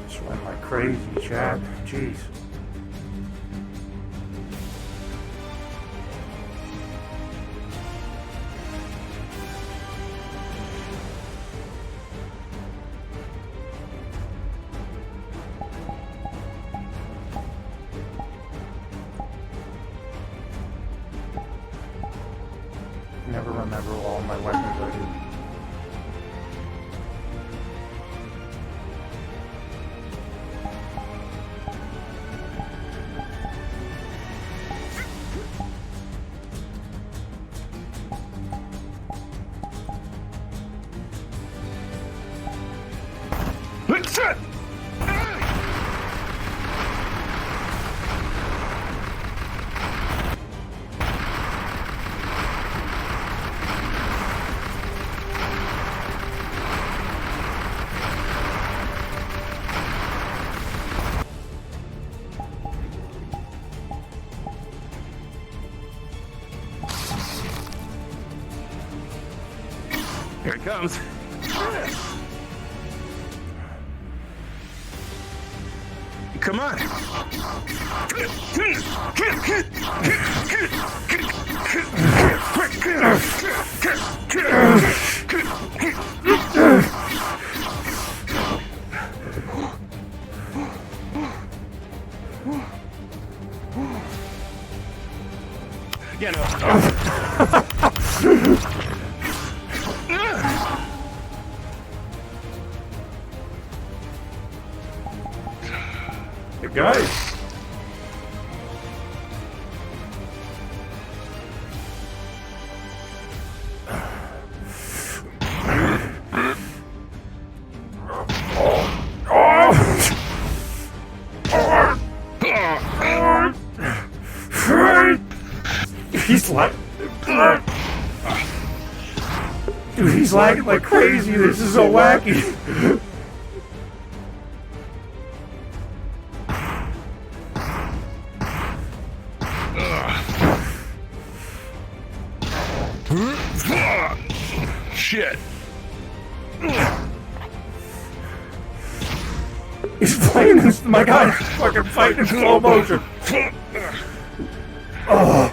Sweat like crazy, Chad. Jeez. Never remember all my weapons I do. Here it comes. Come on. Yeah, no. Good guys. He's like... Dude, he's lagging like crazy. This is so wacky. Shit. He's playing this. My God, he's fucking fighting in slow motion. Oh.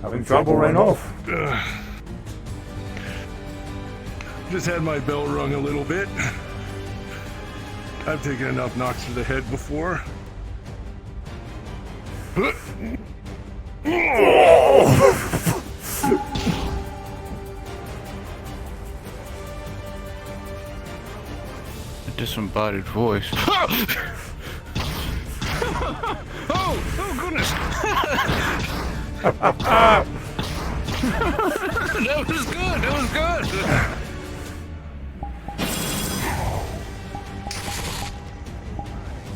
Having trouble right off. Just had my bell rung a little bit. I've taken enough knocks to the head before. A disembodied voice. Oh goodness! That was good. That was good.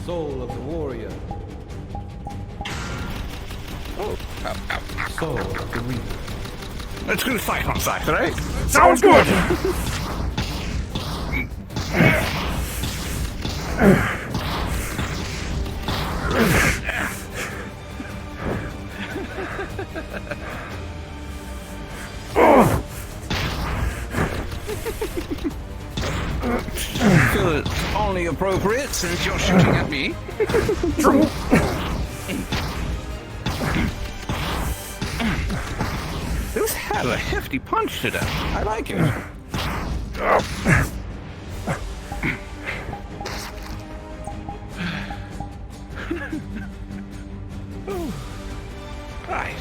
Soul of the warrior. Oh, Soul of the reaper. Let's go fight on site, right? Sounds good. Feel it's only appropriate since you're shooting at me. True. This had a hefty punch to that. I like it. Right.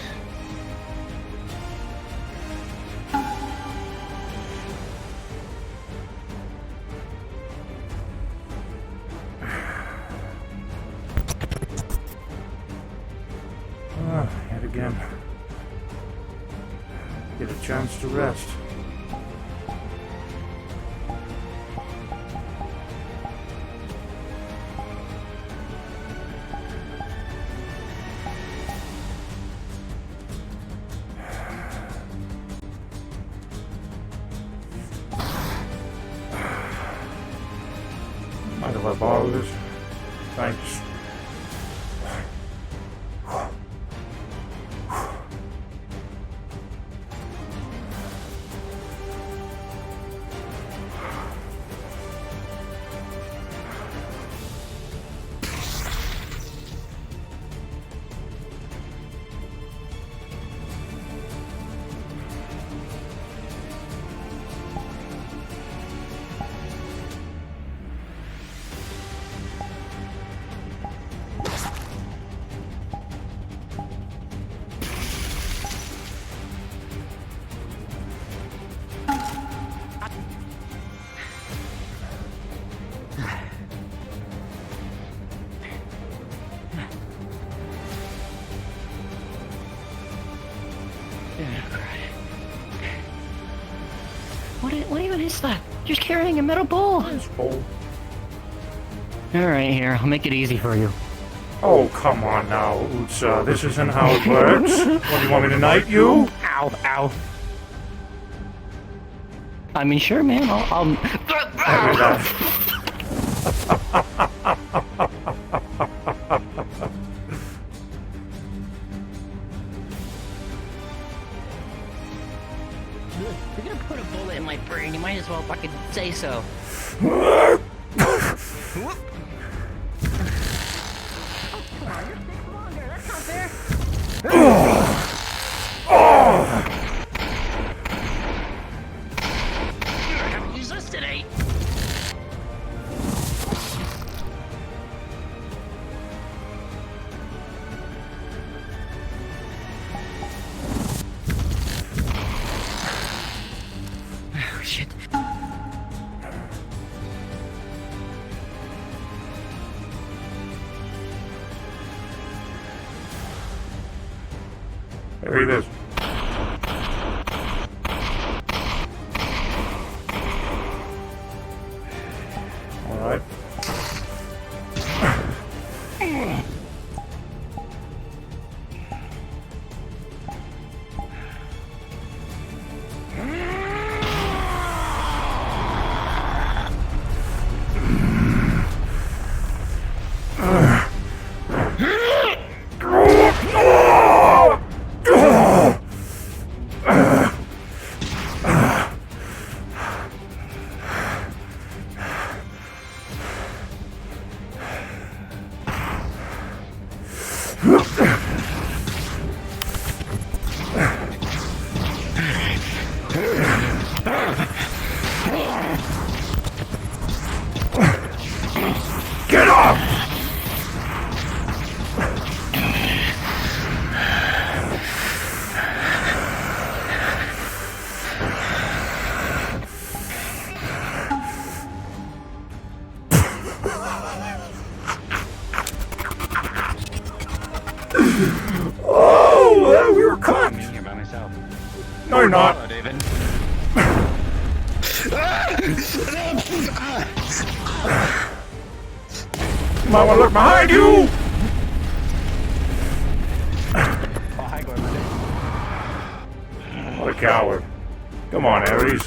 Yet again. Get a chance to rest. Mind if I borrow this? Thanks. What even is that? Just carrying a metal bowl. Alright, here, I'll make it easy for you. Oh, come on now, Utsa. This isn't how it works. What, do you want me to knight you? Ow, ow. I mean, sure, man, I'll... If you're gonna put a bullet in my brain, you might as well fucking say so. Use this today. Oh shit. There it is. All right. Get up! Oh, we were caught! I'm here by myself. No, you're not. Hello, David. You might want to look behind you! Oh, hi, Gordon. What a coward. Come on, Ares.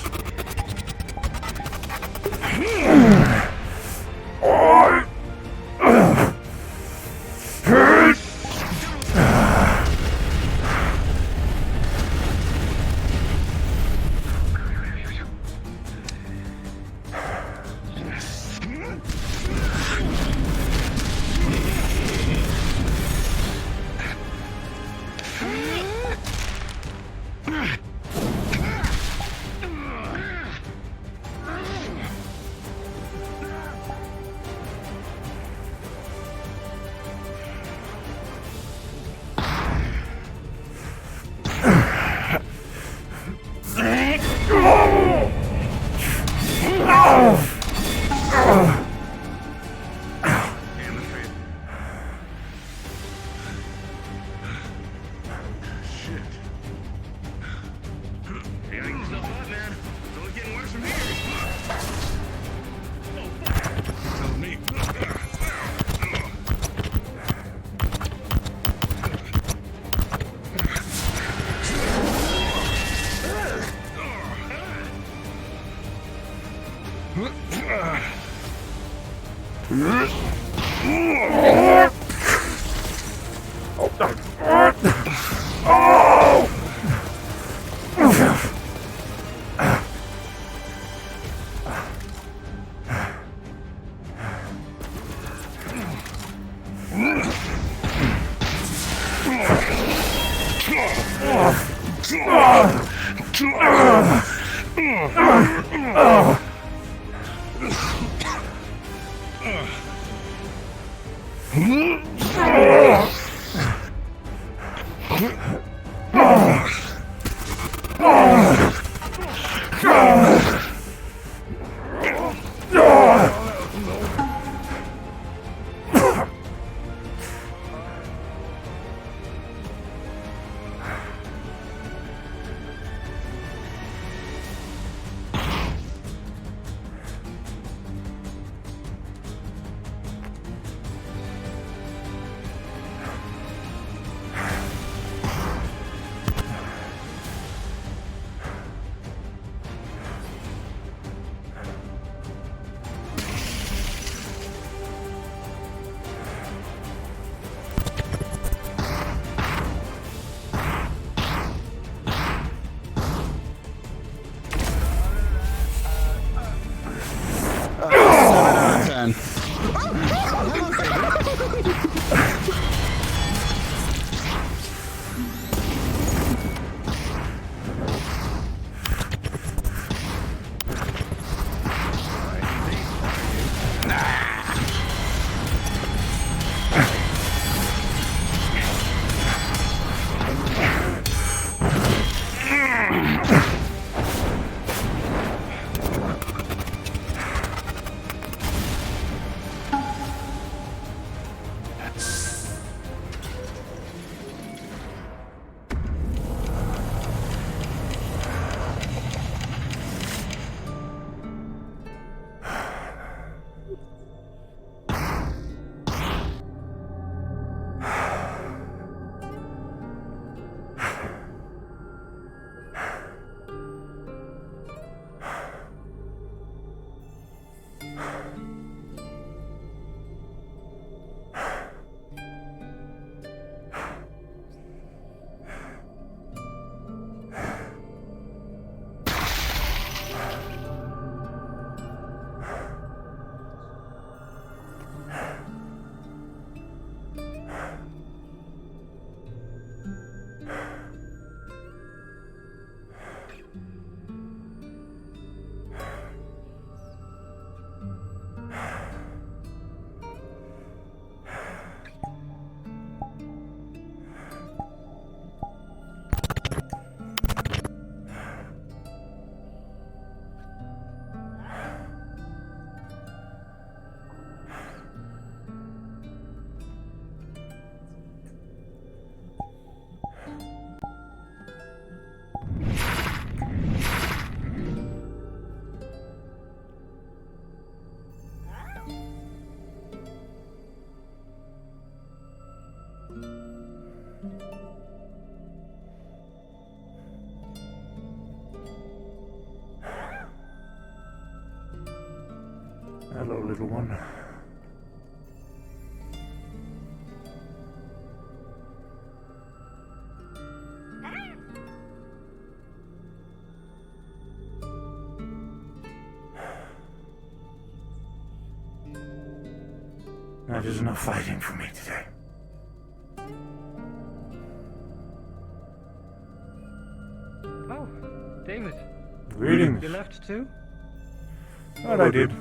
little one. That is enough fighting for me today. Oh, David. Greetings. You left too? What I did.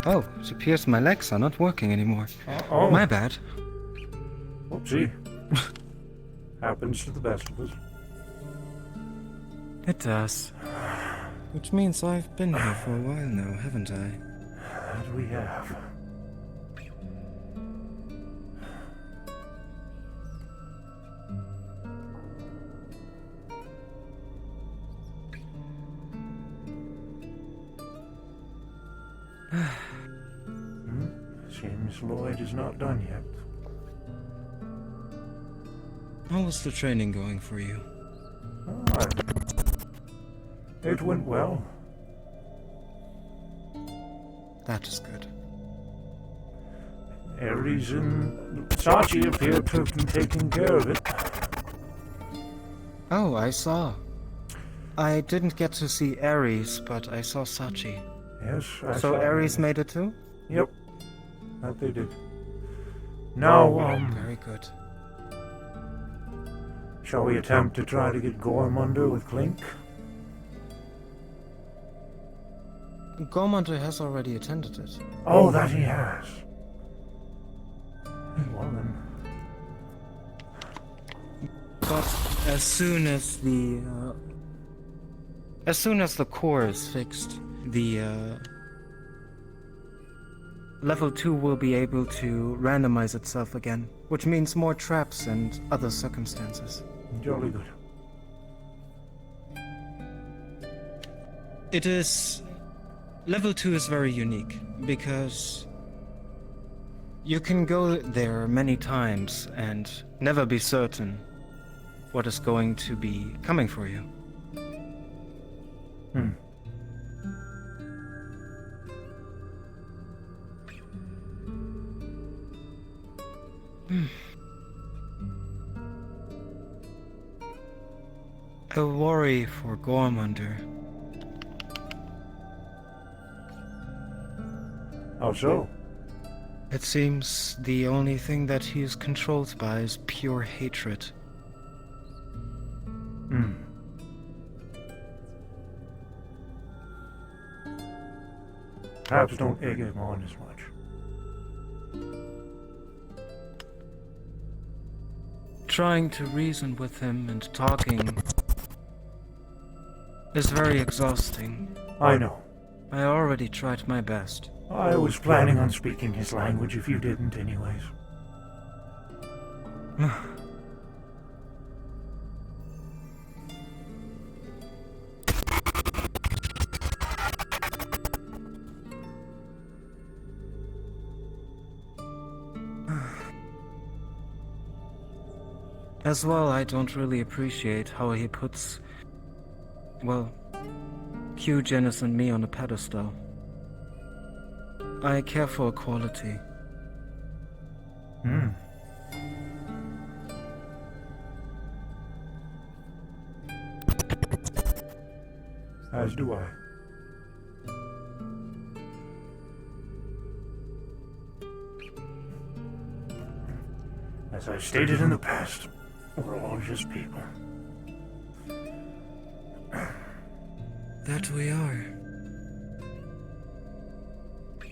Oh, it appears my legs are not working anymore. Uh-oh. My bad. Whoopsie. Happens to the best of us. It does. Which means I've been here for a while now, haven't I? That we have. Seems Lloyd is not done yet. How was the training going for you? It went well. That is good. Ares and Sachi appear to have been taking care of it. Oh, I saw. I didn't get to see Ares, but I saw Sachi. Yes, I So saw Ares made it too? Yep. That they did. Now, Very good. shall we attempt to try to get Gormunder with Clink? Gormunder has already attended it. Oh, that he has. Well then. But as soon as the core is fixed, the level 2 will be able to randomize itself again, which means more traps and other circumstances. Jolly good. It is... Level 2 is very unique, because you can go there many times and never be certain what is going to be coming for you. I worry for Gormunder. How so? It seems the only thing that he is controlled by is pure hatred. Perhaps don't egg him on as much. Trying to reason with him and talking is very exhausting. I know. I already tried my best. I was planning on speaking his language if you didn't anyways. As well, I don't really appreciate how he puts, well, Q, Janice, and me on a pedestal. I care for equality. As do I. As I've stated in the past, we're all just people. That we are.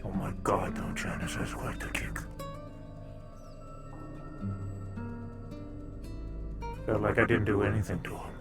Oh my god, though, Janice has quite the kick. Felt like I didn't do anything to him.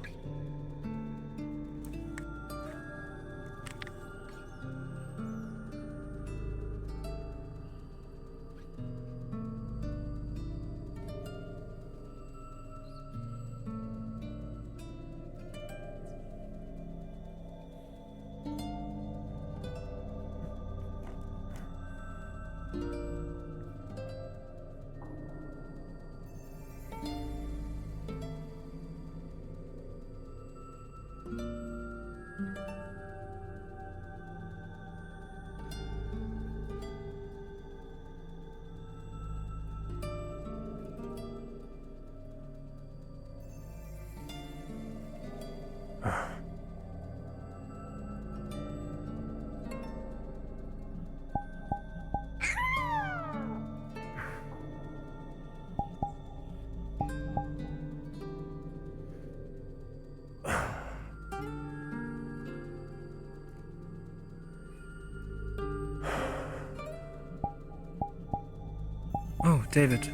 Oh, David.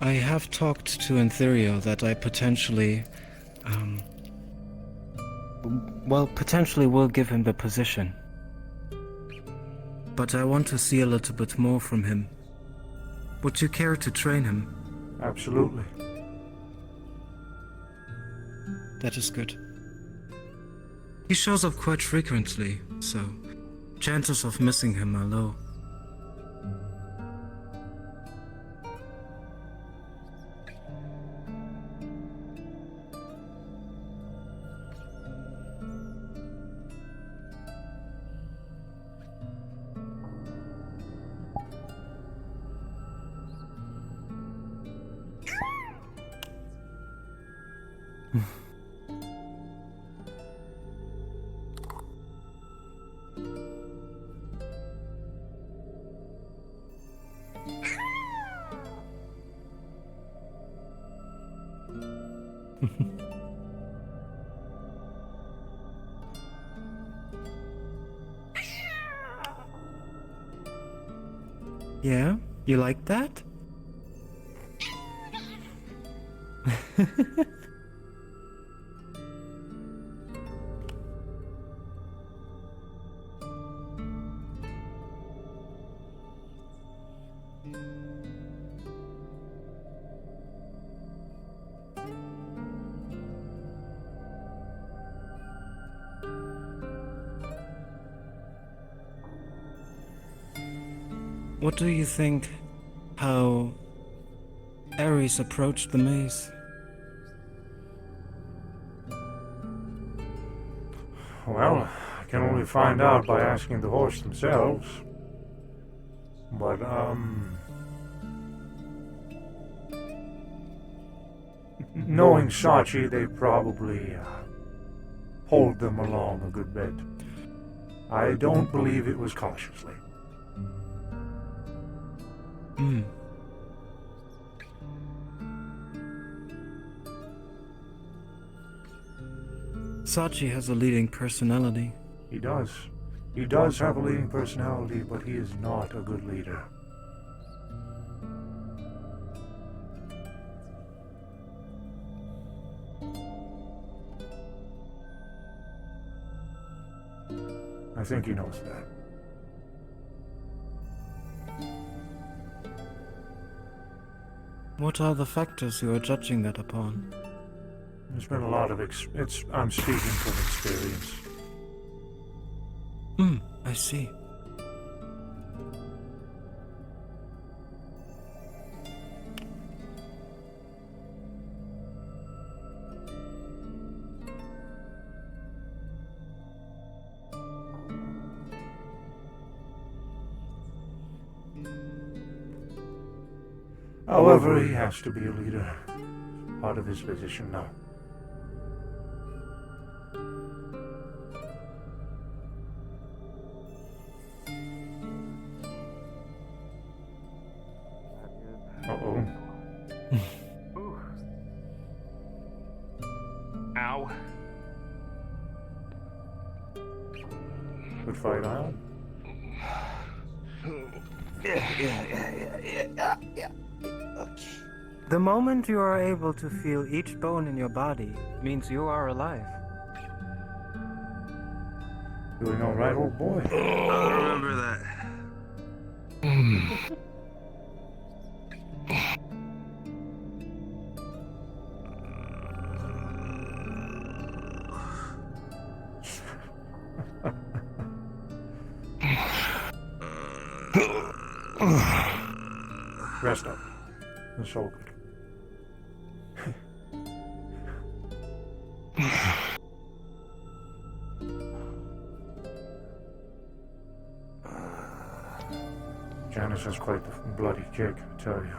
I have talked to Antherio that I potentially, potentially will give him the position. But I want to see a little bit more from him. Would you care to train him? Absolutely. That is good. He shows up quite frequently, so chances of missing him are low. Yeah? You like that? What do you think how Ares approached the maze? Well, I can only find out by asking the horse themselves. But, knowing Sachi, they probably pulled them along a good bit. I don't believe it was cautiously. Hmm. Sachi has a leading personality. He does. He does have a leading personality, but he is not a good leader. I think he knows that. What are the factors you are judging that upon? There's been a lot of I'm speaking from experience. I see. However, he has to be a leader. Part of his position now. Uh-oh. Ow. Good fight on. Yeah. The moment you are able to feel each bone in your body means you are alive. Doing all right, old boy? I'll remember that. Rest up. It's all good. Janice has quite the bloody kick, I tell you.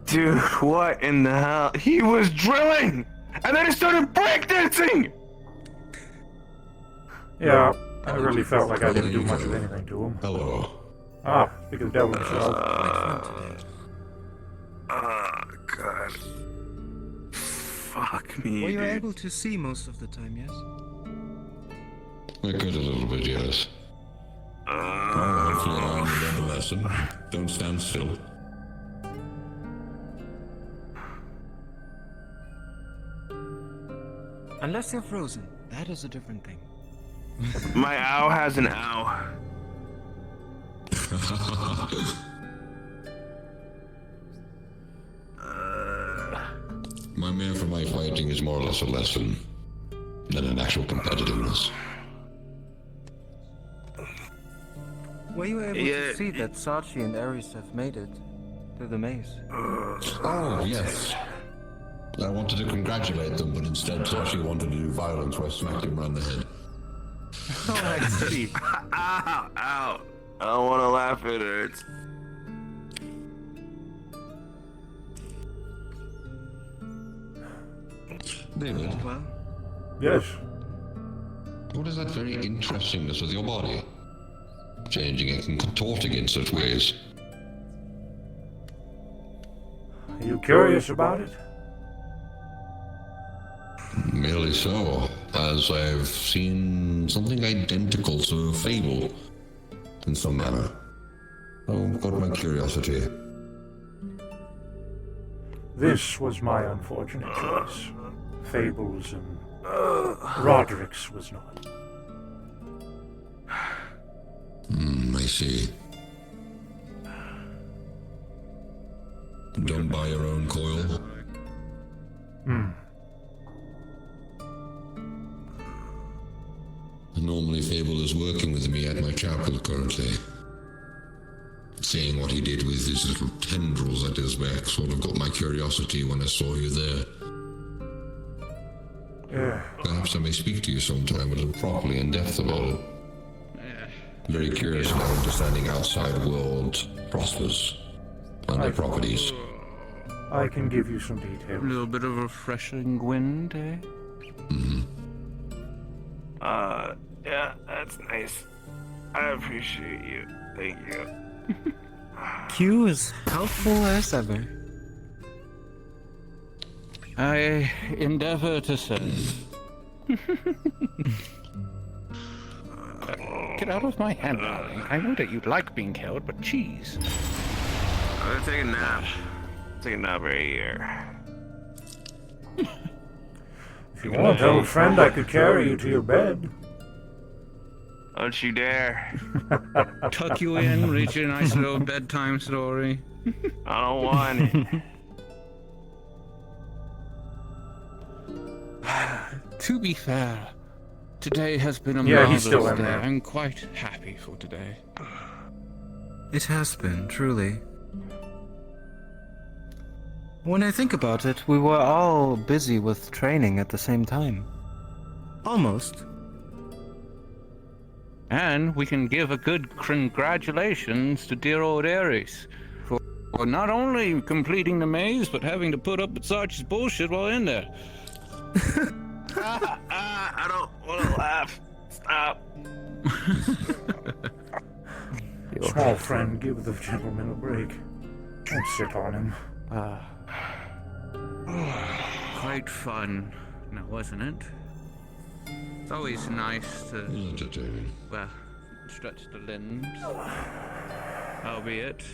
Dude, what in the hell? He was drilling! And then he started breakdancing! Yeah, I really felt like I didn't do much of anything to him. Hello. Ah, speak of the devil himself. God. Fuck me, Were you dude. able to see most of the time, yes? I could a little bit, yes. Hopefully I learned a lesson. Don't stand still. Unless you're frozen, that is a different thing. My ow has an ow. My man for my fighting is more or less a lesson than an actual competitiveness. Were you able to see that Sachi and Ares have made it to the maze? Oh, yes. I wanted to congratulate them, but instead Sashi wanted to do violence where I smacked him around the head. Oh, I see. Ow, ow. I don't want to laugh, it hurts. David? Well? Yes? What is that very interestingness with your body? Changing it and contorting in such ways. Are you curious about it? Merely so, as I've seen something identical to a fable, in some manner. Oh, got my curiosity. This was my unfortunate choice. Fables and Roderick's was not. I see. Don't buy your own coil. Normally Fable is working with me at my chapel currently. Seeing what he did with his little tendrils at his back sort of got my curiosity when I saw you there. Perhaps I may speak to you sometime a little properly in depth about it. Very curious about understanding outside world prospers and their properties. I can give you some details. A little bit of refreshing wind, eh? Yeah, that's nice. I appreciate you. Thank you. Q is helpful as ever. I endeavor to serve. Get out of my hand, darling. I know that you'd like being held, but jeez. I'm gonna take a nap. Take a nap right here. If you want, old friend, I could carry you to your bed. Don't you dare. Tuck you in, read you a nice little bedtime story. I don't want it. To be fair, today has been a Yeah, he's still marvelous in day. there. I'm quite happy for today. It has been, truly. When I think about it, we were all busy with training at the same time. Almost. And we can give a good congratulations to dear old Ares for not only completing the maze, but having to put up with Sarch's bullshit while in there. I don't want to laugh. Stop. Small friend, give the gentleman a break. Don't sit on him. Quite fun, now wasn't it? It's always nice to, well, stretch the limbs. Albeit,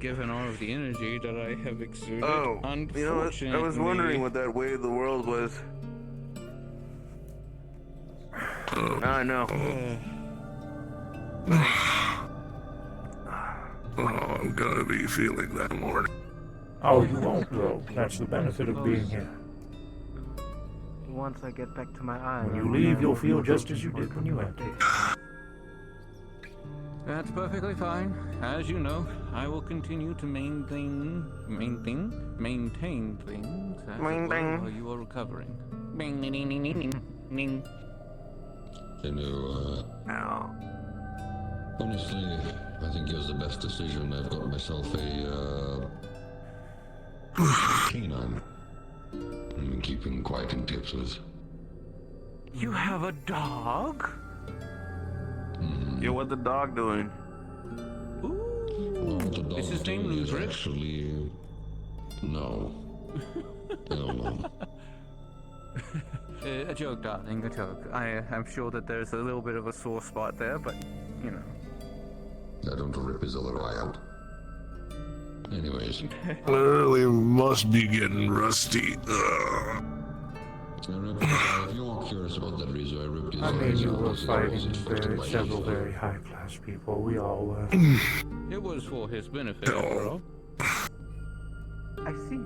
given all of the energy that I have exuded, Oh, you know what? I was wondering what that way of the world was. I know. Oh, I'm gonna be feeling that morning. Oh, you won't, though. That's the benefit of being here. Once I get back to my eye. When you leave, you'll feel just as you did when you entered. That's perfectly fine. As you know, I will continue to maintain things as it were, while you are recovering. You know, Honestly, I think it was the best decision. I've got myself a canine. I've been keeping quite in tips with. You have a dog? Mm-hmm. Yeah, what the dog doing? Well, the dog Is his name is Ludwig? actually no. Hell no. A joke, darling, a joke. I'm sure that there's a little bit of a sore spot there, but, you know. I don't rip his other eye out. Anyways. Clearly must be getting rusty. If you're curious about that reason, I ripped his I mean, eyes you out. were It fighting wasn't very, several very high-class people. We all were. It was for his benefit, after all. I see.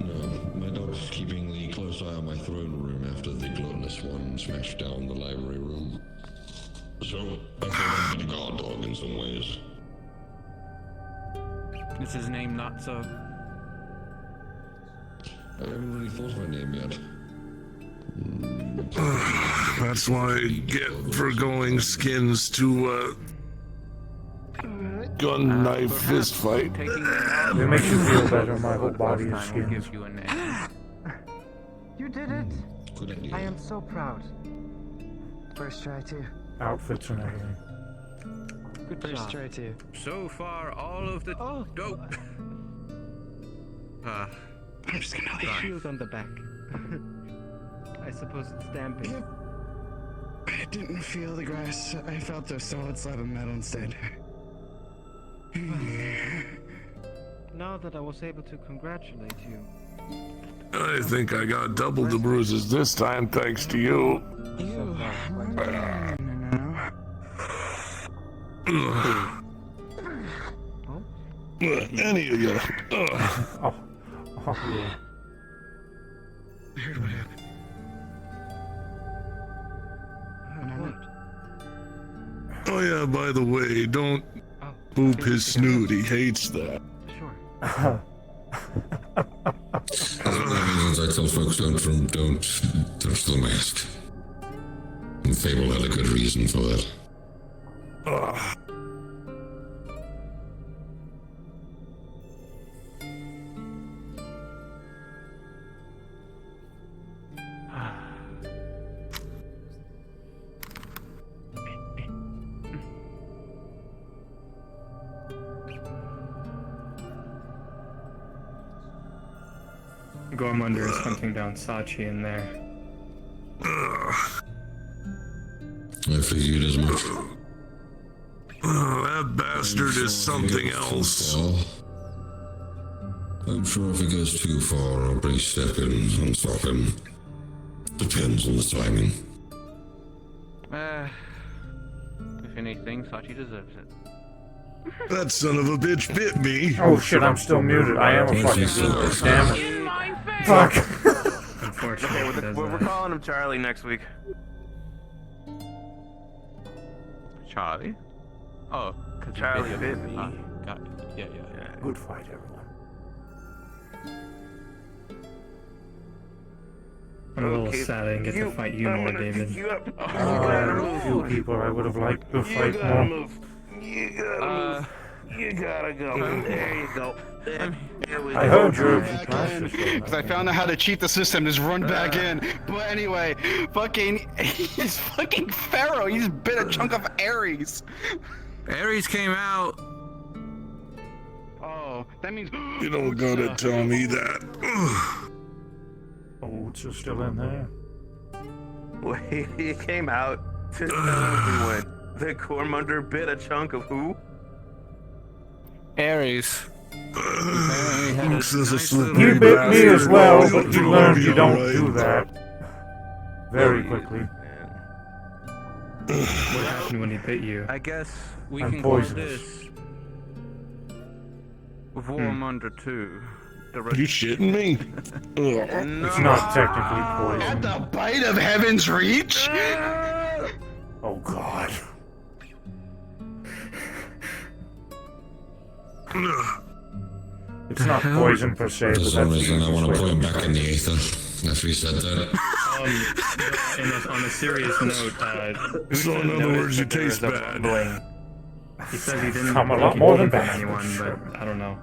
No, my dog's keeping the close eye on my throne room after the gluttonous one smashed down the library room. So, I thought I'd be the guard dog in some ways. Is his name not so? I haven't really thought of my name yet. That's what I get for going skins to gun knife fist fight. It makes you feel better. My whole body is We'll skins. give you a name. You did it! Good idea. I am so proud. First try too. Outfits and everything. Good First try too. So far, all of the dope. I'm just gonna leave. The shield on the back. I suppose it's damping. I didn't feel the grass. I felt a solid slab of metal instead. Now that I was able to congratulate you. I think I got double the bruises this time thanks to you. Any of you. Oh, yeah. I heard what happened. Oh yeah, by the way, don't boop his snoot. He hates that. One of the reasons I tell folks don't touch the mask. And Fable had a good reason for that. Gormunder is hunting down Sachi in there. I figured as much. That bastard is something else. I'm sure if he goes too far, I'll bring step in and stop him. Depends on the timing. If anything, Sachi deserves it. That son of a bitch bit me. Oh shit, I'm still muted. I am a fucking super. Damn it. Fuck. Okay, we're calling him Charlie next week. Charlie? Oh, because Charlie bit me. Got it. Yeah. Good fight, everyone. I'm a little sad I didn't get to fight you more, David. A few people I would have liked to fight more. You gotta go. There you go. I heard you. Because I found out how to cheat the system, just run back in. But anyway, he's fucking Pharaoh. He's bit a chunk of Ares. Ares came out. Oh, that means You don't gotta tell me that. Oh, it's still in there. Wait, he came out to tell everyone that Gormunder bit a chunk of who? Ares. This is a He slippery bit me as bastard. well, but he learned you don't Right. do that. Very quickly. What happened when he bit you? I guess we I'm can call poisonous. this Vormunder 2. You shitting me? It's not technically poison. At the bite of Heaven's Reach? Oh god. It's not poison per se, For but some that's the reason, I want to easiest put way him to back in the ether after he said that. On a serious note, So in other words, you taste bad. rumbling. He says he didn't I'm a think lot he more did than from bad. anyone, but I don't know.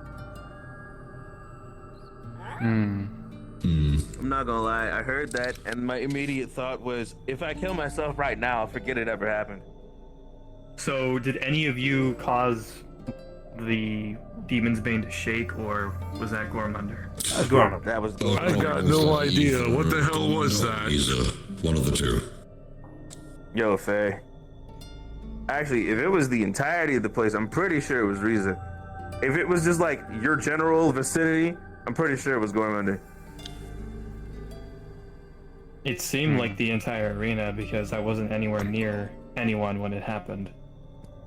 I'm not gonna lie, I heard that, and my immediate thought was, if I kill myself right now, I'll forget it ever happened. So, did any of you cause the Demon's Bane to shake, or was that Gormunder? That was I got no idea. What the hell was that? He's one of the two. Yo, Faye. Actually, if it was the entirety of the place, I'm pretty sure it was Riza. If it was just like your general vicinity, I'm pretty sure it was Gormunder. It seemed like the entire arena because I wasn't anywhere near anyone when it happened.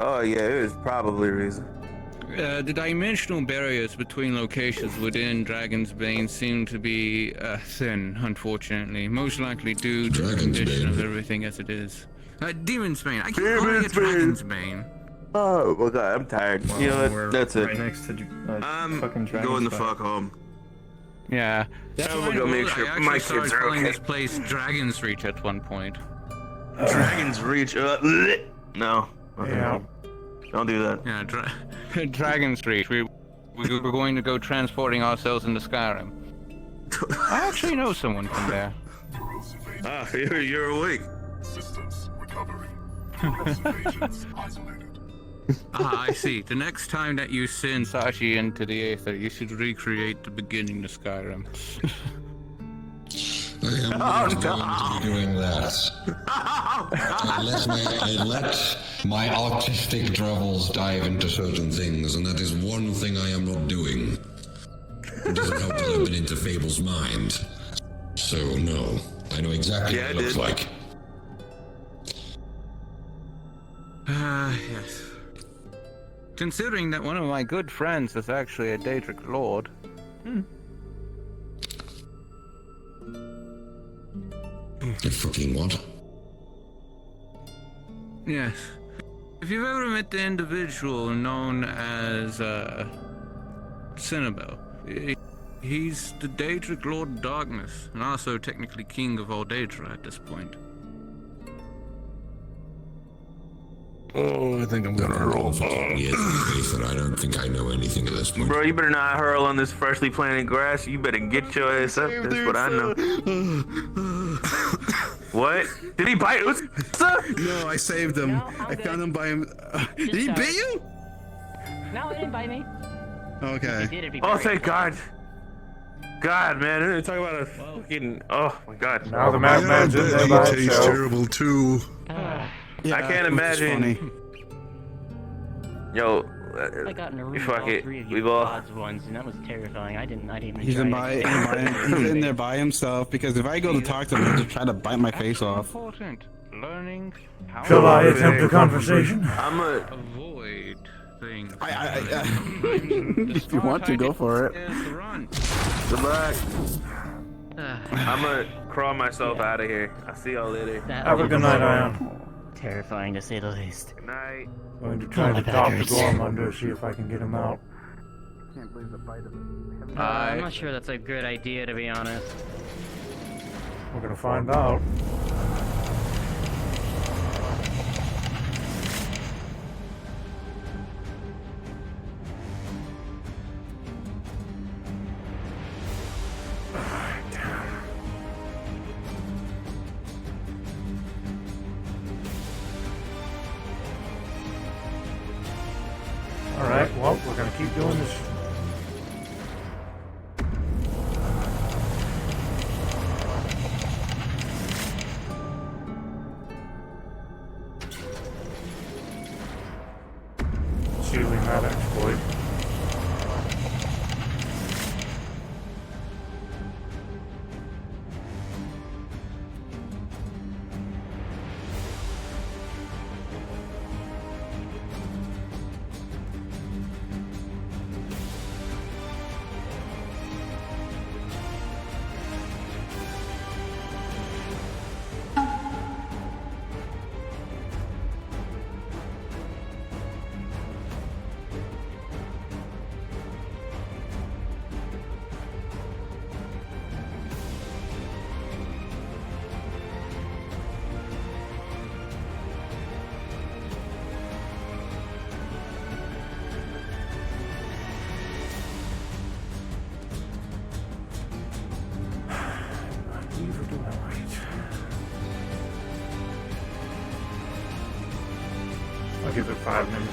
Oh yeah, it was probably Riza. The dimensional barriers between locations within Dragon's Bane seem to be thin, unfortunately. Most likely due to the condition of everything as it is. Demon's Bane. I keep calling it Dragon's Bane. Oh, well, God, I'm tired. You know We're what? That's it. right next to I'm fucking Dragon's going the Bane. fuck home. Yeah. That's I'm why gonna go make I sure actually my started kids are calling okay. this place Dragon's Reach at one point. Dragon's Reach. No. Okay, Yeah. no. Don't do that. Yeah, Dragon's Reach. We're going to go transporting ourselves into Skyrim. I actually know someone from there. Ah, you're awake. Systems recovering. I see. The next time that you send Sashi into the Aether, you should recreate the beginning of Skyrim. I am not going to be doing that. I let my autistic drevels dive into certain things, and that is one thing I am not doing. It doesn't help that I've been into Fable's mind. So, no. I know exactly what it looks like. Yes. Considering that one of my good friends is actually a Daedric Lord. A fucking what? Yes. If you've ever met the individual known as, Cinnabel, he's the Daedric Lord of Darkness, and also technically King of all Daedra at this point. Oh, I think I'm gonna roll off. Yes, Ethan, I don't think I know anything at this point. Bro, you better not hurl on this freshly planted grass. You better get your ass up. That's what I know. What? Did he bite Utsa? No, I saved him. No, I good. found him by him. Did he bit you? No, it didn't bite me. Okay. If he did, it'd be Oh, great. thank God. God, man. They're talking about a fucking. Oh, my God. Now the madman's in there by He tastes himself. terrible too. I can't imagine. Yo, I got in a room with fuck all it. three of We've you all. gods once, and that was terrifying. I didn't even He's try in, to- he's in there by himself because if I go to talk to him, he'll just try to bite my face off. Important. Learning how Shall I attempt a conversation? I'm a. avoid things. If you want to, go for it. Good luck. I'm gonna crawl myself out of here. I'll see y'all later. That Have a was good night, Ion. terrifying to say the least. Good night. Going to try to talk to Gormunder, see if I can get him out. Can't believe the bite of him. I'm not sure that's a good idea, to be honest. We're gonna find out. Alright, well, we're gonna keep doing this. Sealing that exploit. I'll give it 5 minutes.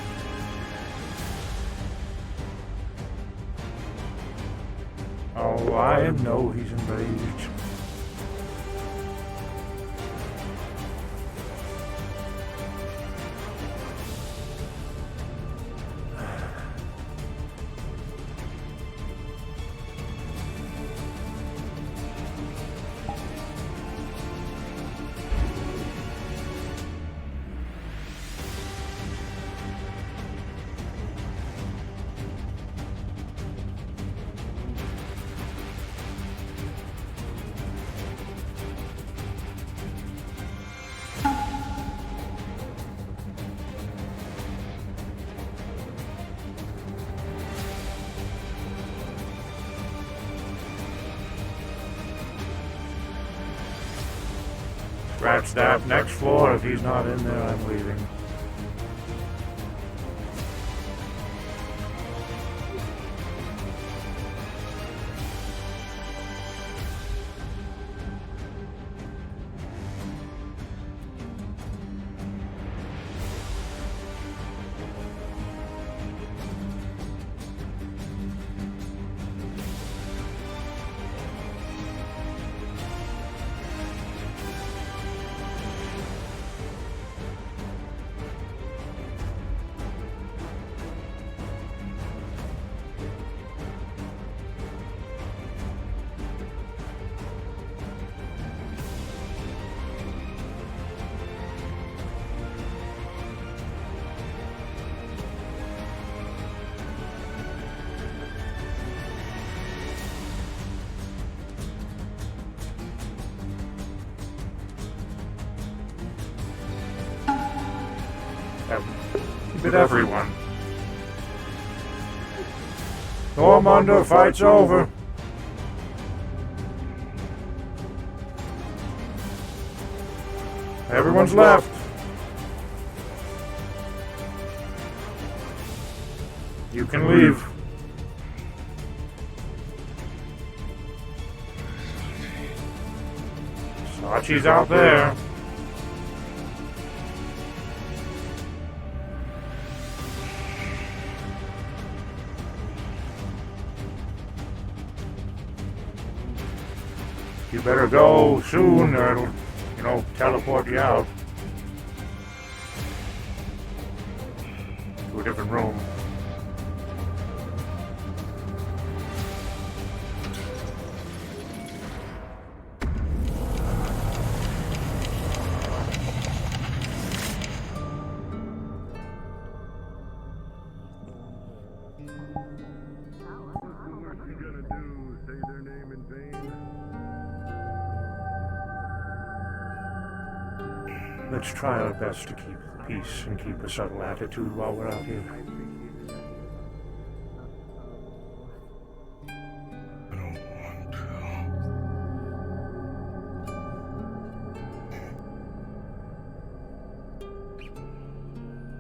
Oh, I know he's enraged. Scratch that. Next floor. If he's not in there, I'm leaving. Keep it everyone. Normunder, fight's over. Everyone's left. You can leave. Sachi's out there. You better go soon, or it'll, teleport you out to a different room. Let's try our best to keep the peace and keep a subtle attitude while we're out here. I don't want to.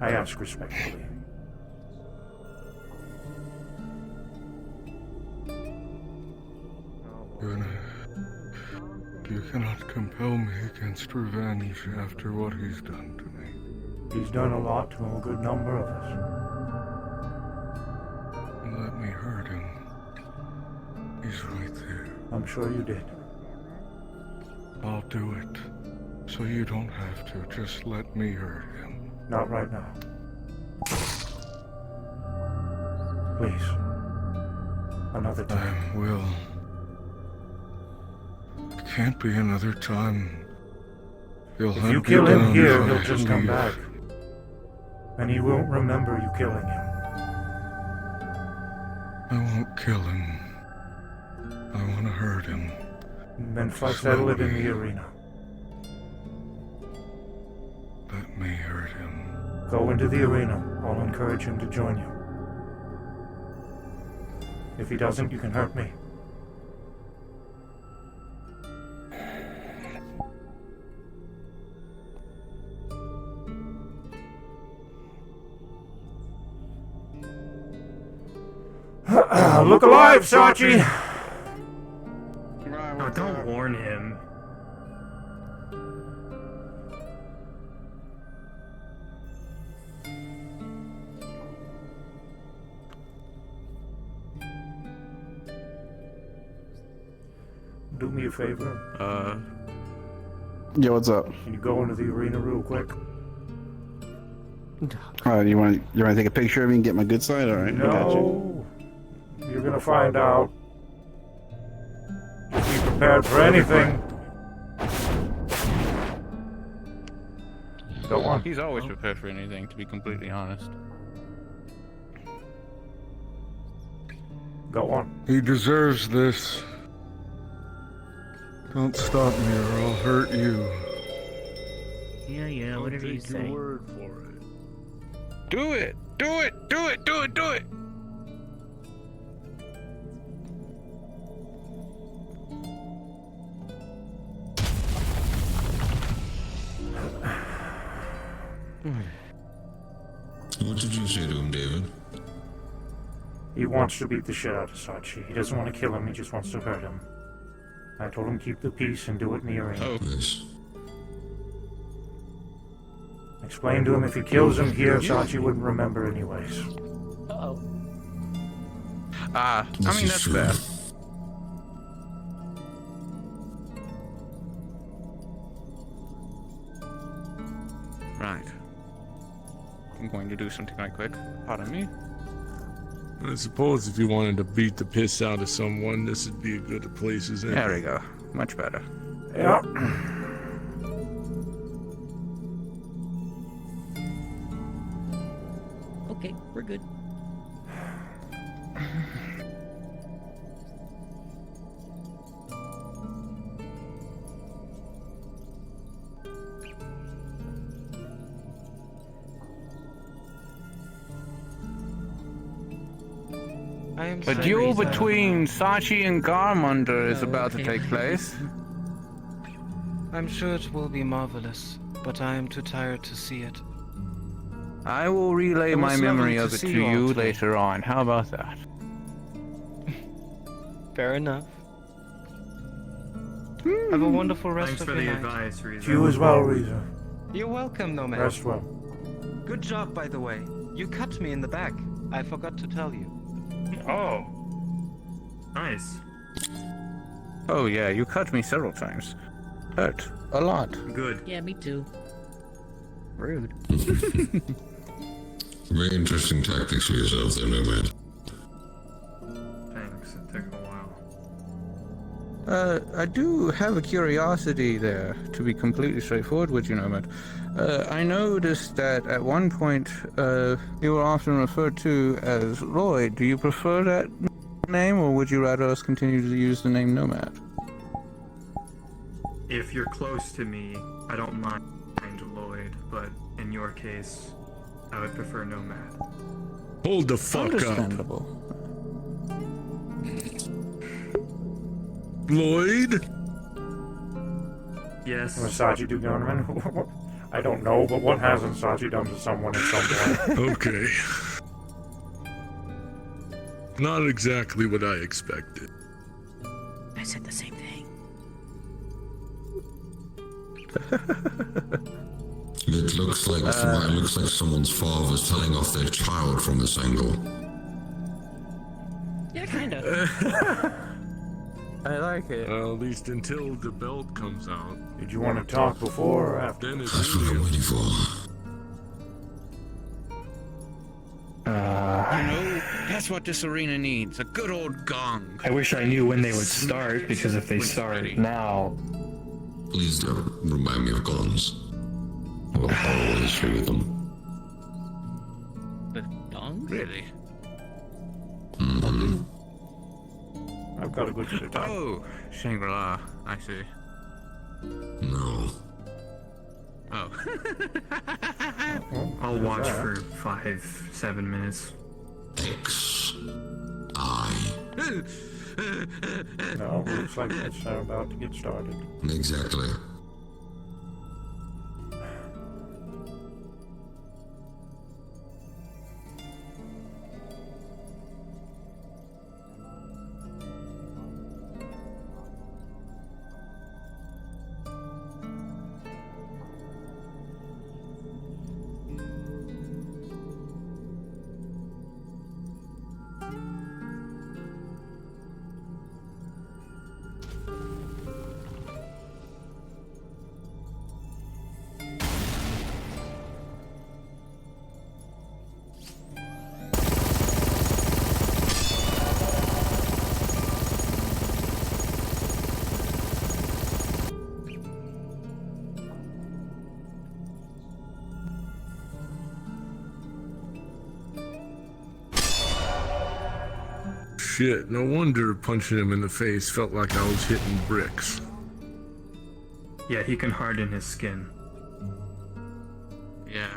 I ask respectfully. You cannot compel me against revenge after what he's done to me. He's done a lot to a good number of us. Let me hurt him. He's right there. I'm sure you did. I'll do it. So you don't have to. Just let me hurt him. Not right now. Please. Another time. I will. Can't be another time. If you kill him here, he'll just come back. And he won't remember you killing him. I won't kill him. I want to hurt him. Then settle it in the arena. Let me hurt him. Go into the arena. I'll encourage him to join you. If he doesn't, you can hurt me. Look alive, Sachi! Oh, don't warn him. do me a favor? Yeah, what's up? Can you go into the arena real quick? You want to take a picture of me and get my good side? All right, I got you. No. You're gonna find out. Just be prepared for anything. Go on. He's always prepared for anything, to be completely honest. Go on. He deserves this. Don't stop me or I'll hurt you. Yeah, whatever you say. Word for it. Do it! Do it! Do it! Do it! Do it! What did you say to him, David? He wants to beat the shit out of Sachi. He doesn't want to kill him, he just wants to hurt him. I told him keep the peace and do it in the arena. Oh. Nice. Explain to him if he kills him here, Sachi wouldn't remember anyways. Uh-oh. I mean, that's fair. Right. I'm going to do something right quick. Pardon me. I suppose if you wanted to beat the piss out of someone, this would be a good place as any. There we go. Much better. Yeah. Okay, we're good. A duel between Sachi and Garmunder is about to take place. I'm sure it will be marvelous, but I am too tired to see it. I will relay It was my memory lovely to of it see to you all you today. later on. How about that? Fair enough. Have a wonderful rest Thanks of for your the night. advice, Reza. You as well, Reza. You're welcome, Nomad. Rest well. Good job, by the way. You cut me in the back. I forgot to tell you. Oh. Nice. Oh yeah, you cut me several times. Hurt. A lot. Good. Yeah, me too. Rude. Very interesting tactics for yourself there, Nomad. Thanks, it took a while. I do have a curiosity there, to be completely straightforward with you, Nomad. I noticed that at one point, you were often referred to as Lloyd. Do you prefer that name, or would you rather us continue to use the name Nomad? If you're close to me, I don't mind Lloyd, but in your case, I would prefer Nomad. Hold the fuck up. Understandable. Lloyd? Yes. What Sachi do, Gunman? I don't know, but what hasn't Sachi done to someone at some point? Okay. Not exactly what I expected. I said the same thing. It looks like someone's father's telling off their child from this angle. Yeah, kinda. I like it. At least until the belt comes out. Did you want to talk before or after? Then it's That's what I'm waiting for. You know, that's what this arena needs. A good old gong. I wish I knew when they would start, because if they start now... Please don't remind me of guns. I will always fear them. The dong? Really? Mm-hmm. I've got a good bit of time. Oh, Shangri-La. I see. No. Oh. I'll watch for 5-7 minutes. No, looks like it's about to get started. Exactly. shit. No wonder punching him in the face felt like I was hitting bricks. Yeah, he can harden his skin. Yeah.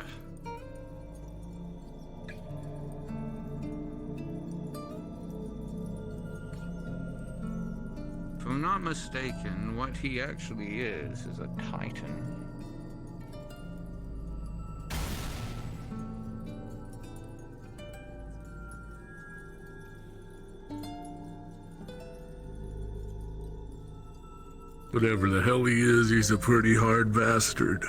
If I'm not mistaken, what he actually is a titan. Whatever the hell he is, he's a pretty hard bastard.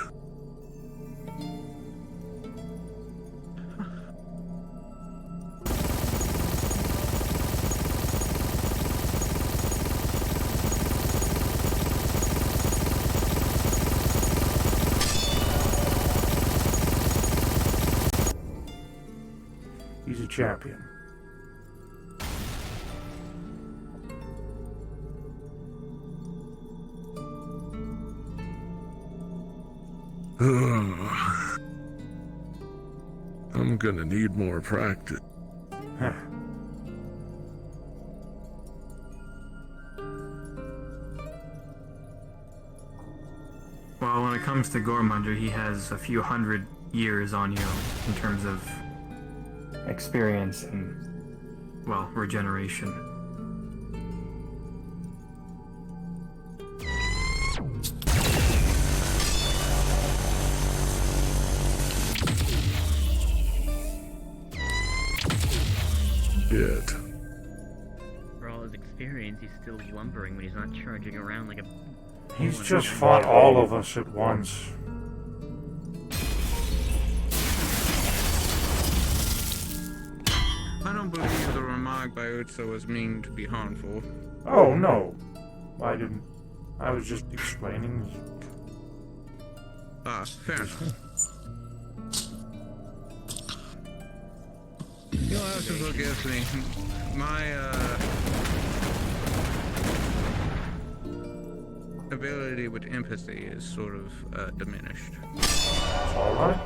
He's a champion. I'm gonna need more practice. Huh. Well, when it comes to Gormunder, he has a few hundred years on you in terms of experience and, well, regeneration. Shit. For all his experience, he's still lumbering when he's not charging around like a... He's just fought all of us at once. I don't believe the remark by Utsu was meant to be harmful. Oh, no. I didn't. I was just explaining. Ah, fair enough. You'll have to forgive me. My, ability with empathy is sort of, diminished. Alright.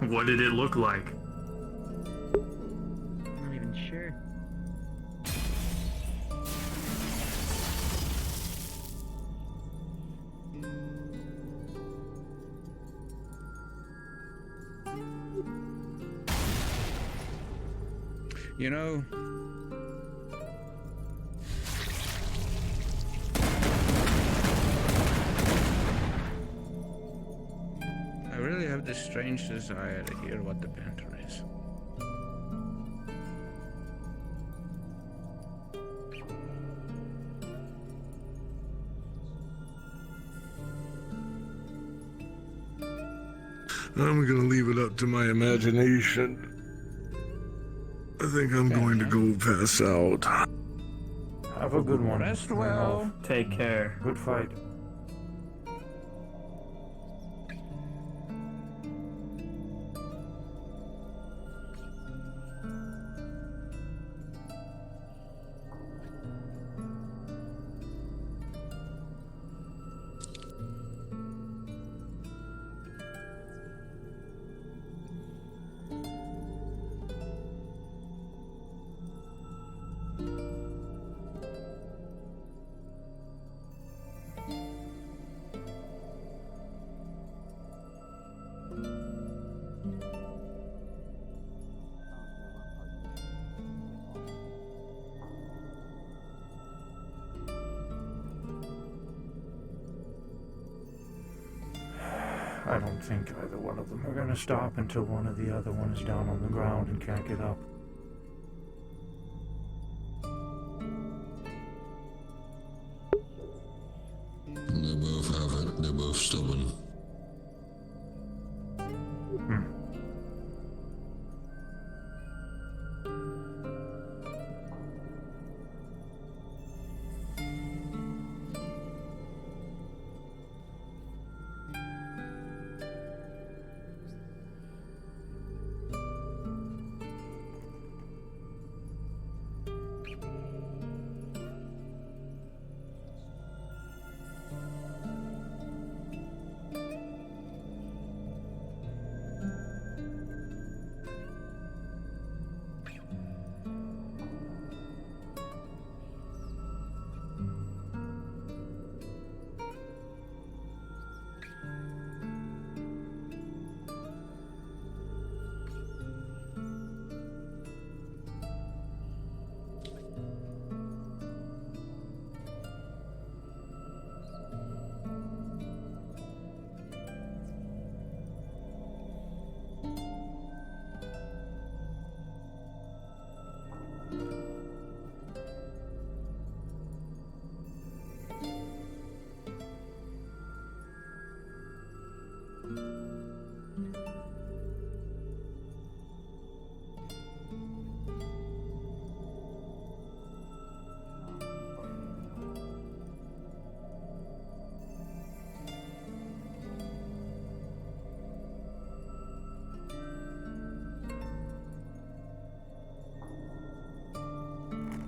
What did it look like? I'm not even sure. You know, I really have this strange desire to hear what the banter is. I'm gonna leave it up to my imagination. I think I'm going to go pass out. Have a good one. Rest well. Take care. Good fight. I don't think either one of them are going to stop until one or the other one is down on the ground and can't get up. They both have it. They're both stubborn.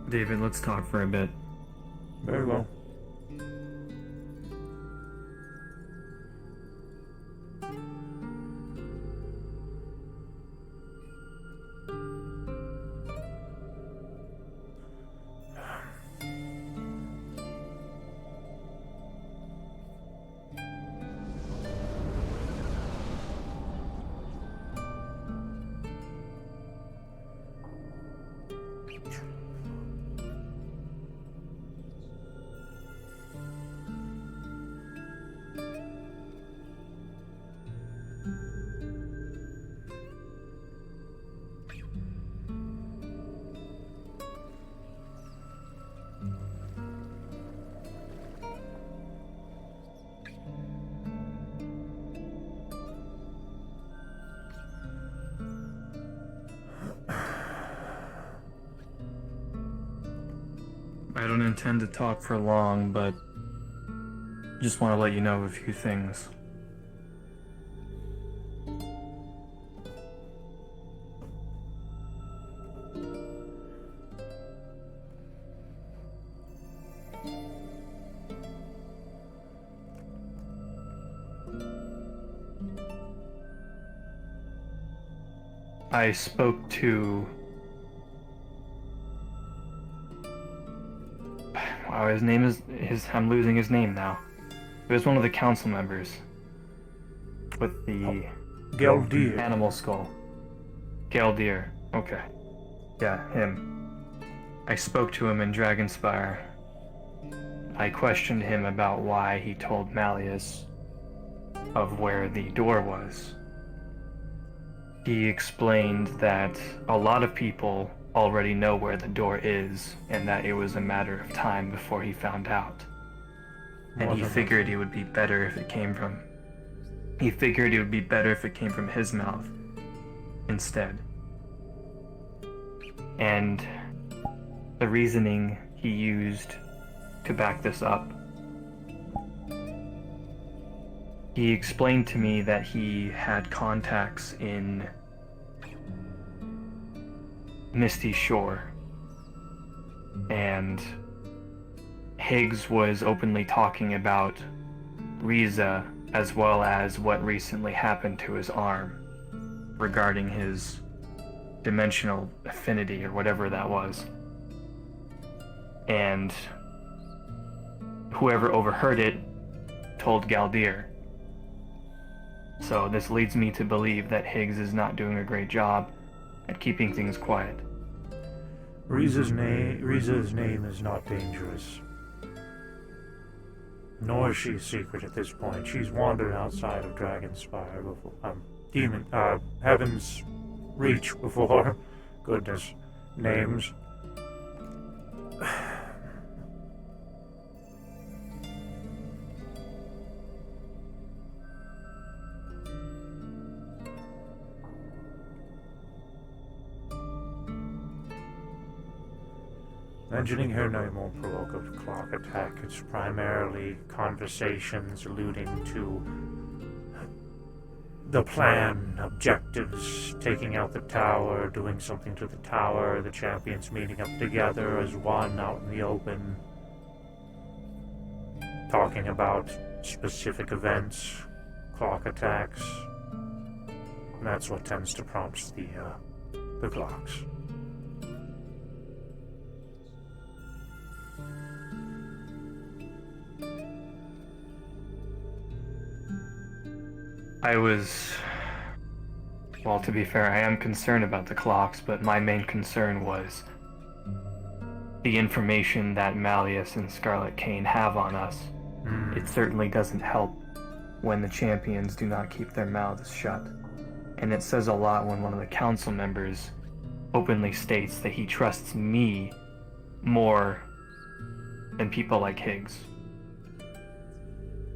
David, let's talk for a bit. Very well. I don't intend to talk for long, but just want to let you know a few things. I spoke to... Wow, his name is... I'm losing his name now. It was one of the council members. With the... Galdir. Animal skull. Galdir. Okay. Yeah, him. I spoke to him in Dragonspire. I questioned him about why he told Malleus of where the door was. He explained that a lot of people already know where the door is, and that it was a matter of time before he found out. And he figured it would be better if it came from... He figured it would be better if it came from his mouth instead. And the reasoning he used to back this up, he explained to me that he had contacts in Misty Shore, and Higgs was openly talking about Riza as well as what recently happened to his arm regarding his dimensional affinity or whatever that was. And whoever overheard it told Galdir. So this leads me to believe that Higgs is not doing a great job at keeping things quiet. Riza's name is not dangerous. Nor is she secret at this point. She's wandered outside of Dragonspire before, Heaven's Reach before. Goodness, names. Mentioning her name won't provoke a clock attack. It's primarily conversations alluding to the plan, objectives, taking out the tower, doing something to the tower, the champions meeting up together as one out in the open, talking about specific events, clock attacks. And that's what tends to prompt the clocks. Well, to be fair, I am concerned about the clocks, but my main concern was the information that Malleus and Scarlet Cane have on us. It certainly doesn't help when the champions do not keep their mouths shut. And it says a lot when one of the council members openly states that he trusts me more than people like Higgs.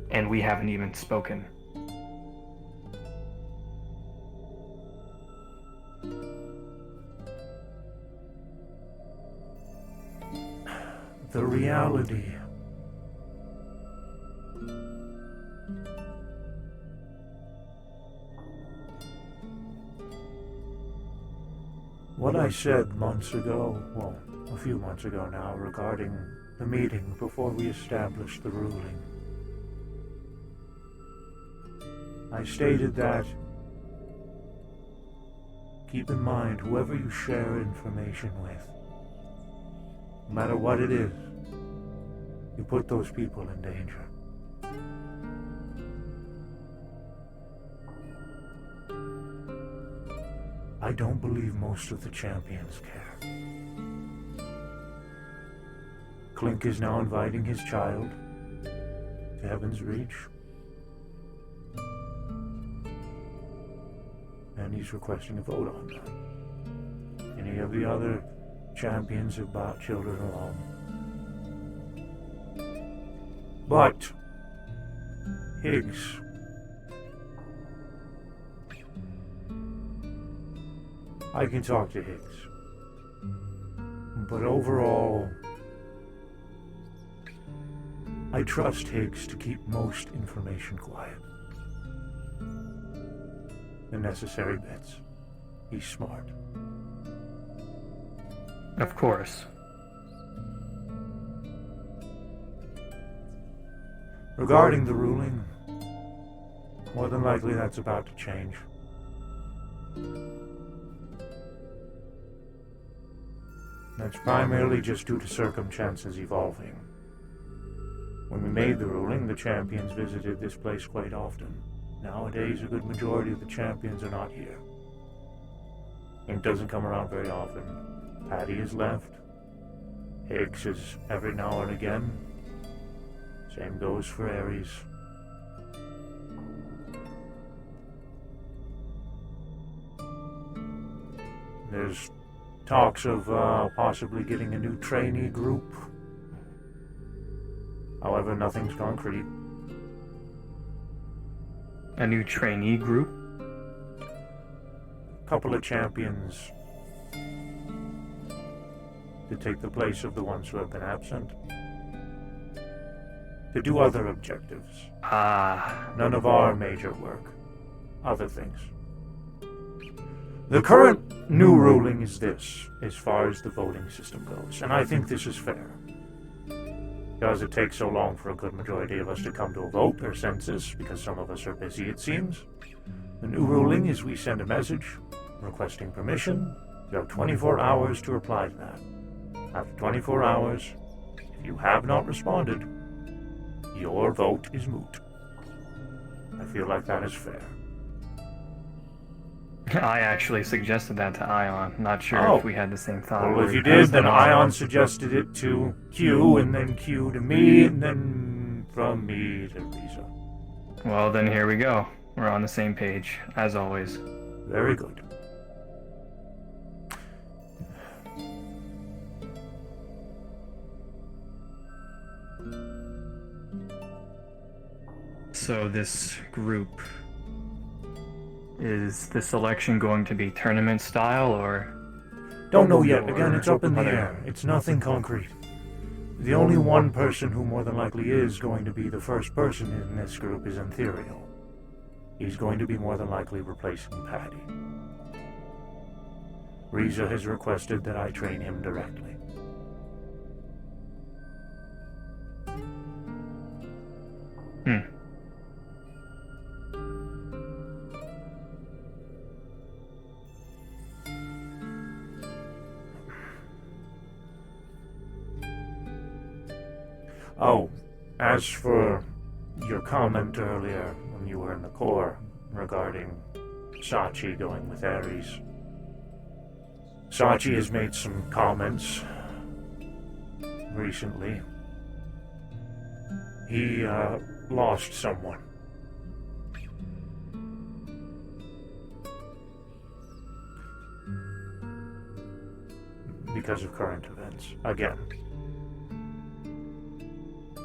And we haven't even spoken. The reality. What I said months ago, well, a few months ago now, regarding the meeting before we established the ruling. I stated that, keep in mind whoever you share information with, no matter what it is, you put those people in danger. I don't believe most of the champions care. Clink is now inviting his child to Heaven's Reach. And he's requesting a vote on that. Any of the other champions have brought children along. But Higgs, I can talk to Higgs. But overall, I trust Higgs to keep most information quiet. The necessary bits. He's smart. Of course. Regarding the ruling, more than likely that's about to change. That's primarily just due to circumstances evolving. When we made the ruling, the champions visited this place quite often. Nowadays, a good majority of the champions are not here. It doesn't come around very often. Patty has left. Higgs is every now and again. Same goes for Ares. There's talks of possibly getting a new trainee group. However, nothing's concrete. A new trainee group? A couple of champions to take the place of the ones who have been absent. To do other objectives. None of our major work. Other things. The current new ruling is this, as far as the voting system goes, and I think this is fair. Because it takes so long for a good majority of us to come to a vote or census, because some of us are busy, it seems. The new ruling is we send a message requesting permission. You have 24 hours to reply to that. After 24 hours, if you have not responded, your vote is moot. I feel like that is fair. I actually suggested that to Ion. Not sure if we had the same thought. Well, if you did, then Ion suggested it to Q, and then Q to me, and then from me to Riza. Well, then here we go. We're on the same page, as always. Very good. So this group, is the selection going to be tournament style, or? Don't know yet. Again, it's up in the air. It's nothing concrete. The only one person who more than likely is going to be the first person in this group is Ethereal. He's going to be more than likely replacing Patty. Riza has requested that I train him directly. Oh, as for your comment earlier when you were in the core regarding Sachi going with Ares. Sachi has made some comments recently. He lost someone. Because of current events. Again.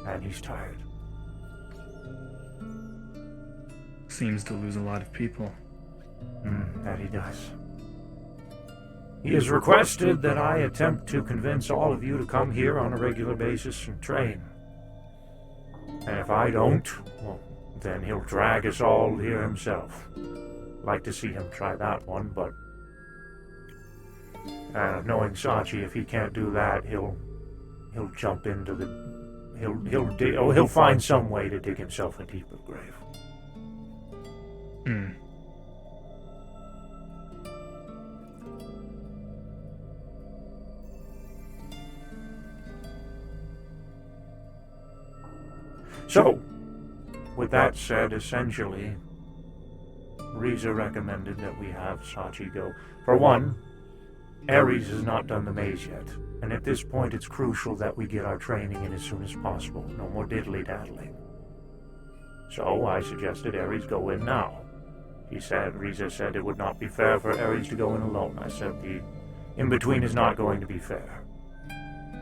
And he's tired. Seems to lose a lot of people. That he does. He has requested that I attempt to convince all of you to come here on a regular basis and train. And if I don't, well, then he'll drag us all here himself. Like to see him try that one, but Knowing Sachi, if he can't do that, he'll jump into the... He'll find some way to dig himself a deeper grave. Hmm. So, with that said, essentially, Riza recommended that we have Sachi go. For one, Ares has not done the maze yet, and at this point it's crucial that we get our training in as soon as possible. No more diddly-daddling. So I suggested Ares go in now. Riza said it would not be fair for Ares to go in alone. I said the in-between is not going to be fair.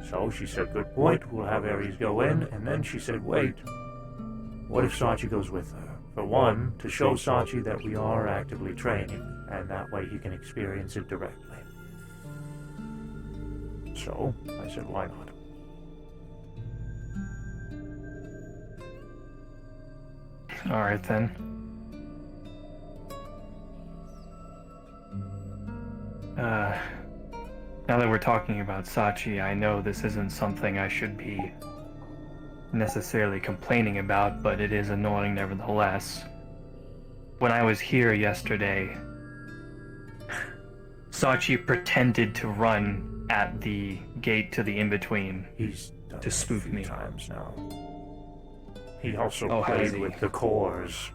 So she said, good point, we'll have Ares go in, and then she said, wait, what if Sachi goes with her? For one, to show Sachi that we are actively training, and that way he can experience it directly. So, I said, why not? Alright then. Now that we're talking about Sachi, I know this isn't something I should be necessarily complaining about, but it is annoying nevertheless. When I was here yesterday, Sachi pretended to run at the gate to the in-between to spoof me. Times now. He also has played he? with the cores.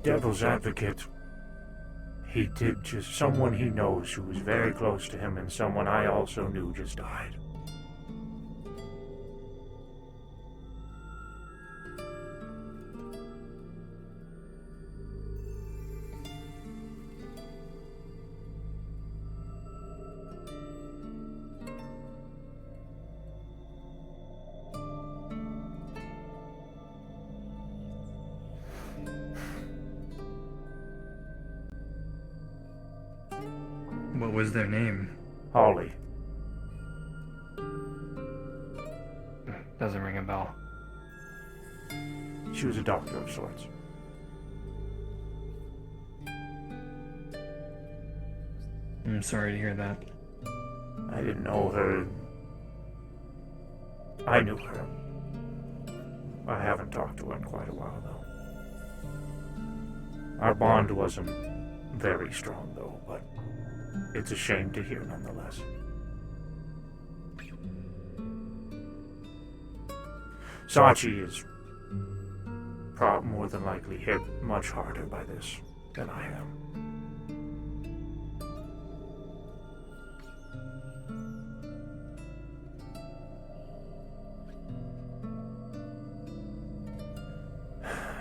Devil's advocate. He did just... Someone he knows who was very close to him and someone I also knew just died. What was their name? Holly. Doesn't ring a bell. She was a doctor of sorts. I'm sorry to hear that. I didn't know her. I knew her. I haven't talked to her in quite a while, though. Our bond wasn't very strong, though, but it's a shame to hear nonetheless. Sachi is more than likely hit much harder by this than I am.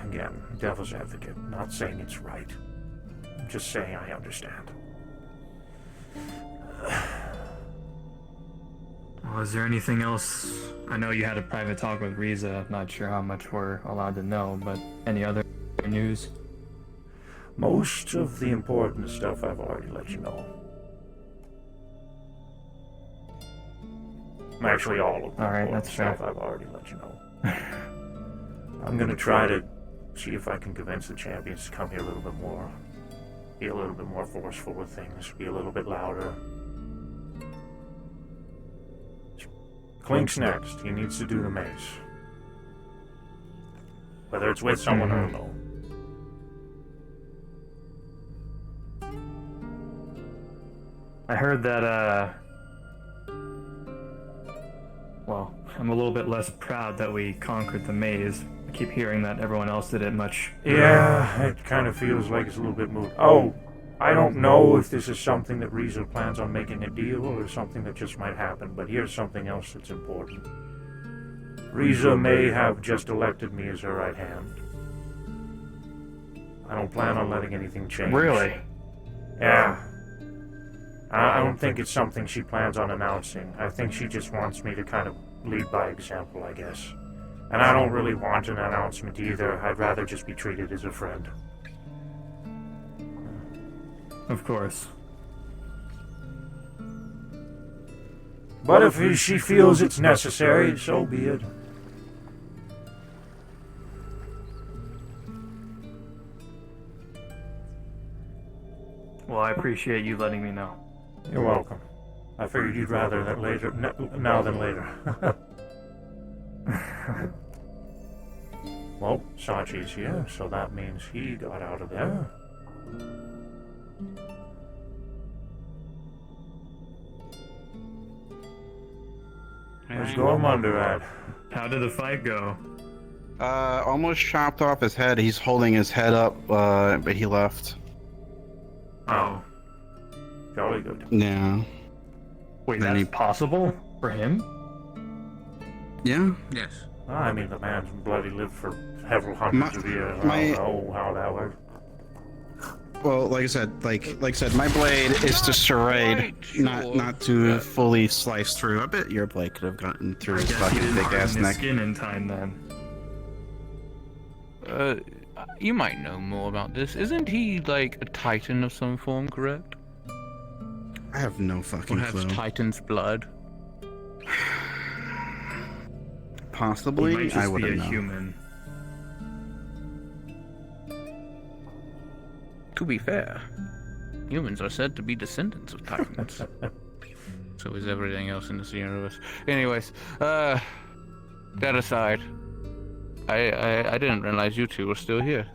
Again, devil's advocate, not saying it's right. I'm just saying I understand. Well, is there anything else? I know you had a private talk with Riza. Not sure how much we're allowed to know, but any other news? Most of the important stuff I've already let you know. Actually, all of the important stuff I've already let you know. I'm gonna try to see if I can convince the champions to come here a little bit more. Be a little bit more forceful with things. Be a little bit louder. Clink's next. He needs to do the maze. Whether it's with someone or alone. I heard that, well, I'm a little bit less proud that we conquered the maze. I keep hearing that everyone else did it much... Yeah, it kind of feels like it's a little bit moved. Oh, I don't know if this is something that Riza plans on making a deal or something that just might happen, but here's something else that's important. Riza may have just elected me as her right hand. I don't plan on letting anything change. Really? Yeah. I don't think it's something she plans on announcing. I think she just wants me to kind of lead by example, I guess. And I don't really want an announcement either. I'd rather just be treated as a friend. Of course. But if she feels it's necessary, so be it. Well, I appreciate you letting me know. You're welcome. I figured you'd rather that later, now than later. Well, Sachi's here, so that means he got out of there. Where's Gormunder at? How did the fight go? Almost chopped off his head. He's holding his head up, but he left. Oh. Jolly good. Yeah. Wait, Then that's possible for him? Yeah. Yes. I mean, the man's bloody lived for several hundreds of years. I don't know how that works. Well, like I said, my blade is to serrade, not to fully slice through. I bet your blade could have gotten through I his guess he fucking didn't big harden ass his neck. skin in time then. You might know more about this. Isn't he like a titan of some form, correct? I have no fucking Perhaps clue. titan's blood? Possibly, He might just I be wouldn't a know. human. To be fair, humans are said to be descendants of titans. So is everything else in this universe. Anyways, that aside, I didn't realize you two were still here.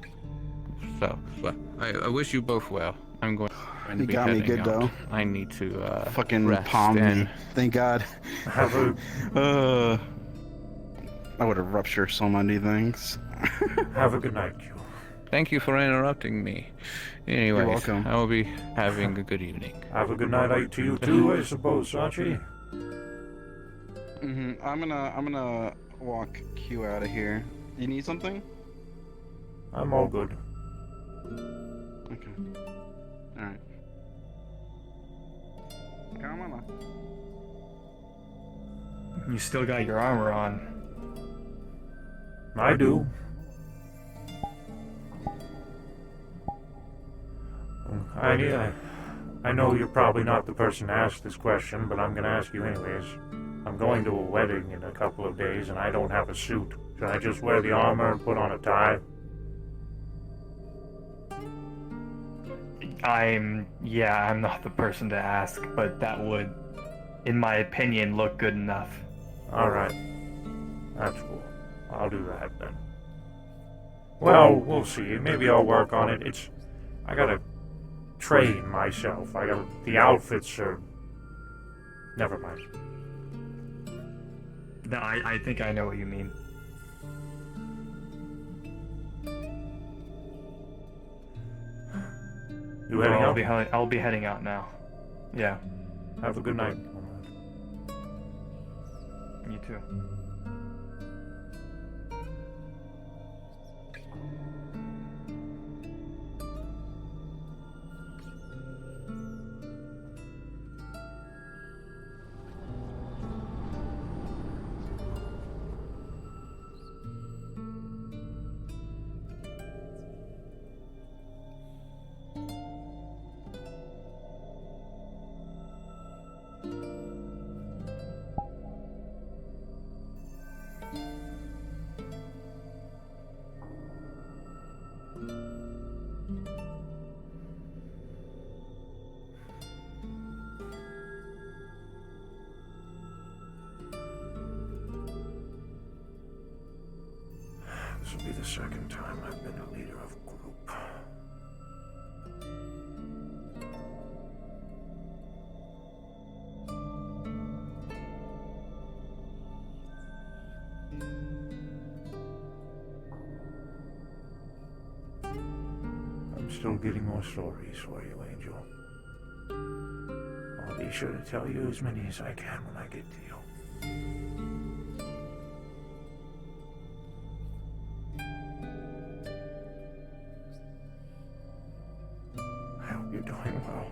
So, well, I wish you both well. I'm going to You be got me heading good, out. though. I need to Fucking rest palm and me. Thank God. Have a I would have ruptured so many things. have a good night, Q. Thank you for interrupting me. Anyways, welcome. I will be having a good evening. Have a good night to you too, I suppose, Sachi. I'm gonna walk Q out of here. You need something? I'm all good. Okay. All right. Come on. You still got your armor on. I do. I know you're probably not the person to ask this question, but I'm going to ask you anyways. I'm going to a wedding in a couple of days, and I don't have a suit. Should I just wear the armor and put on a tie? I'm not the person to ask, but that would, in my opinion, look good enough. Alright. That's cool. I'll do that then. Well, we'll see. Maybe I'll work on it. I gotta train myself. The outfits are... Never mind. No, I think I know what you mean. You heading out? I'll be heading out now. Yeah. Have a good night. You too. This will be the second time I've been a leader of a group. I'm still getting more stories for you, Angel. I'll be sure to tell you as many as I can when I get to you. I hope you're doing well.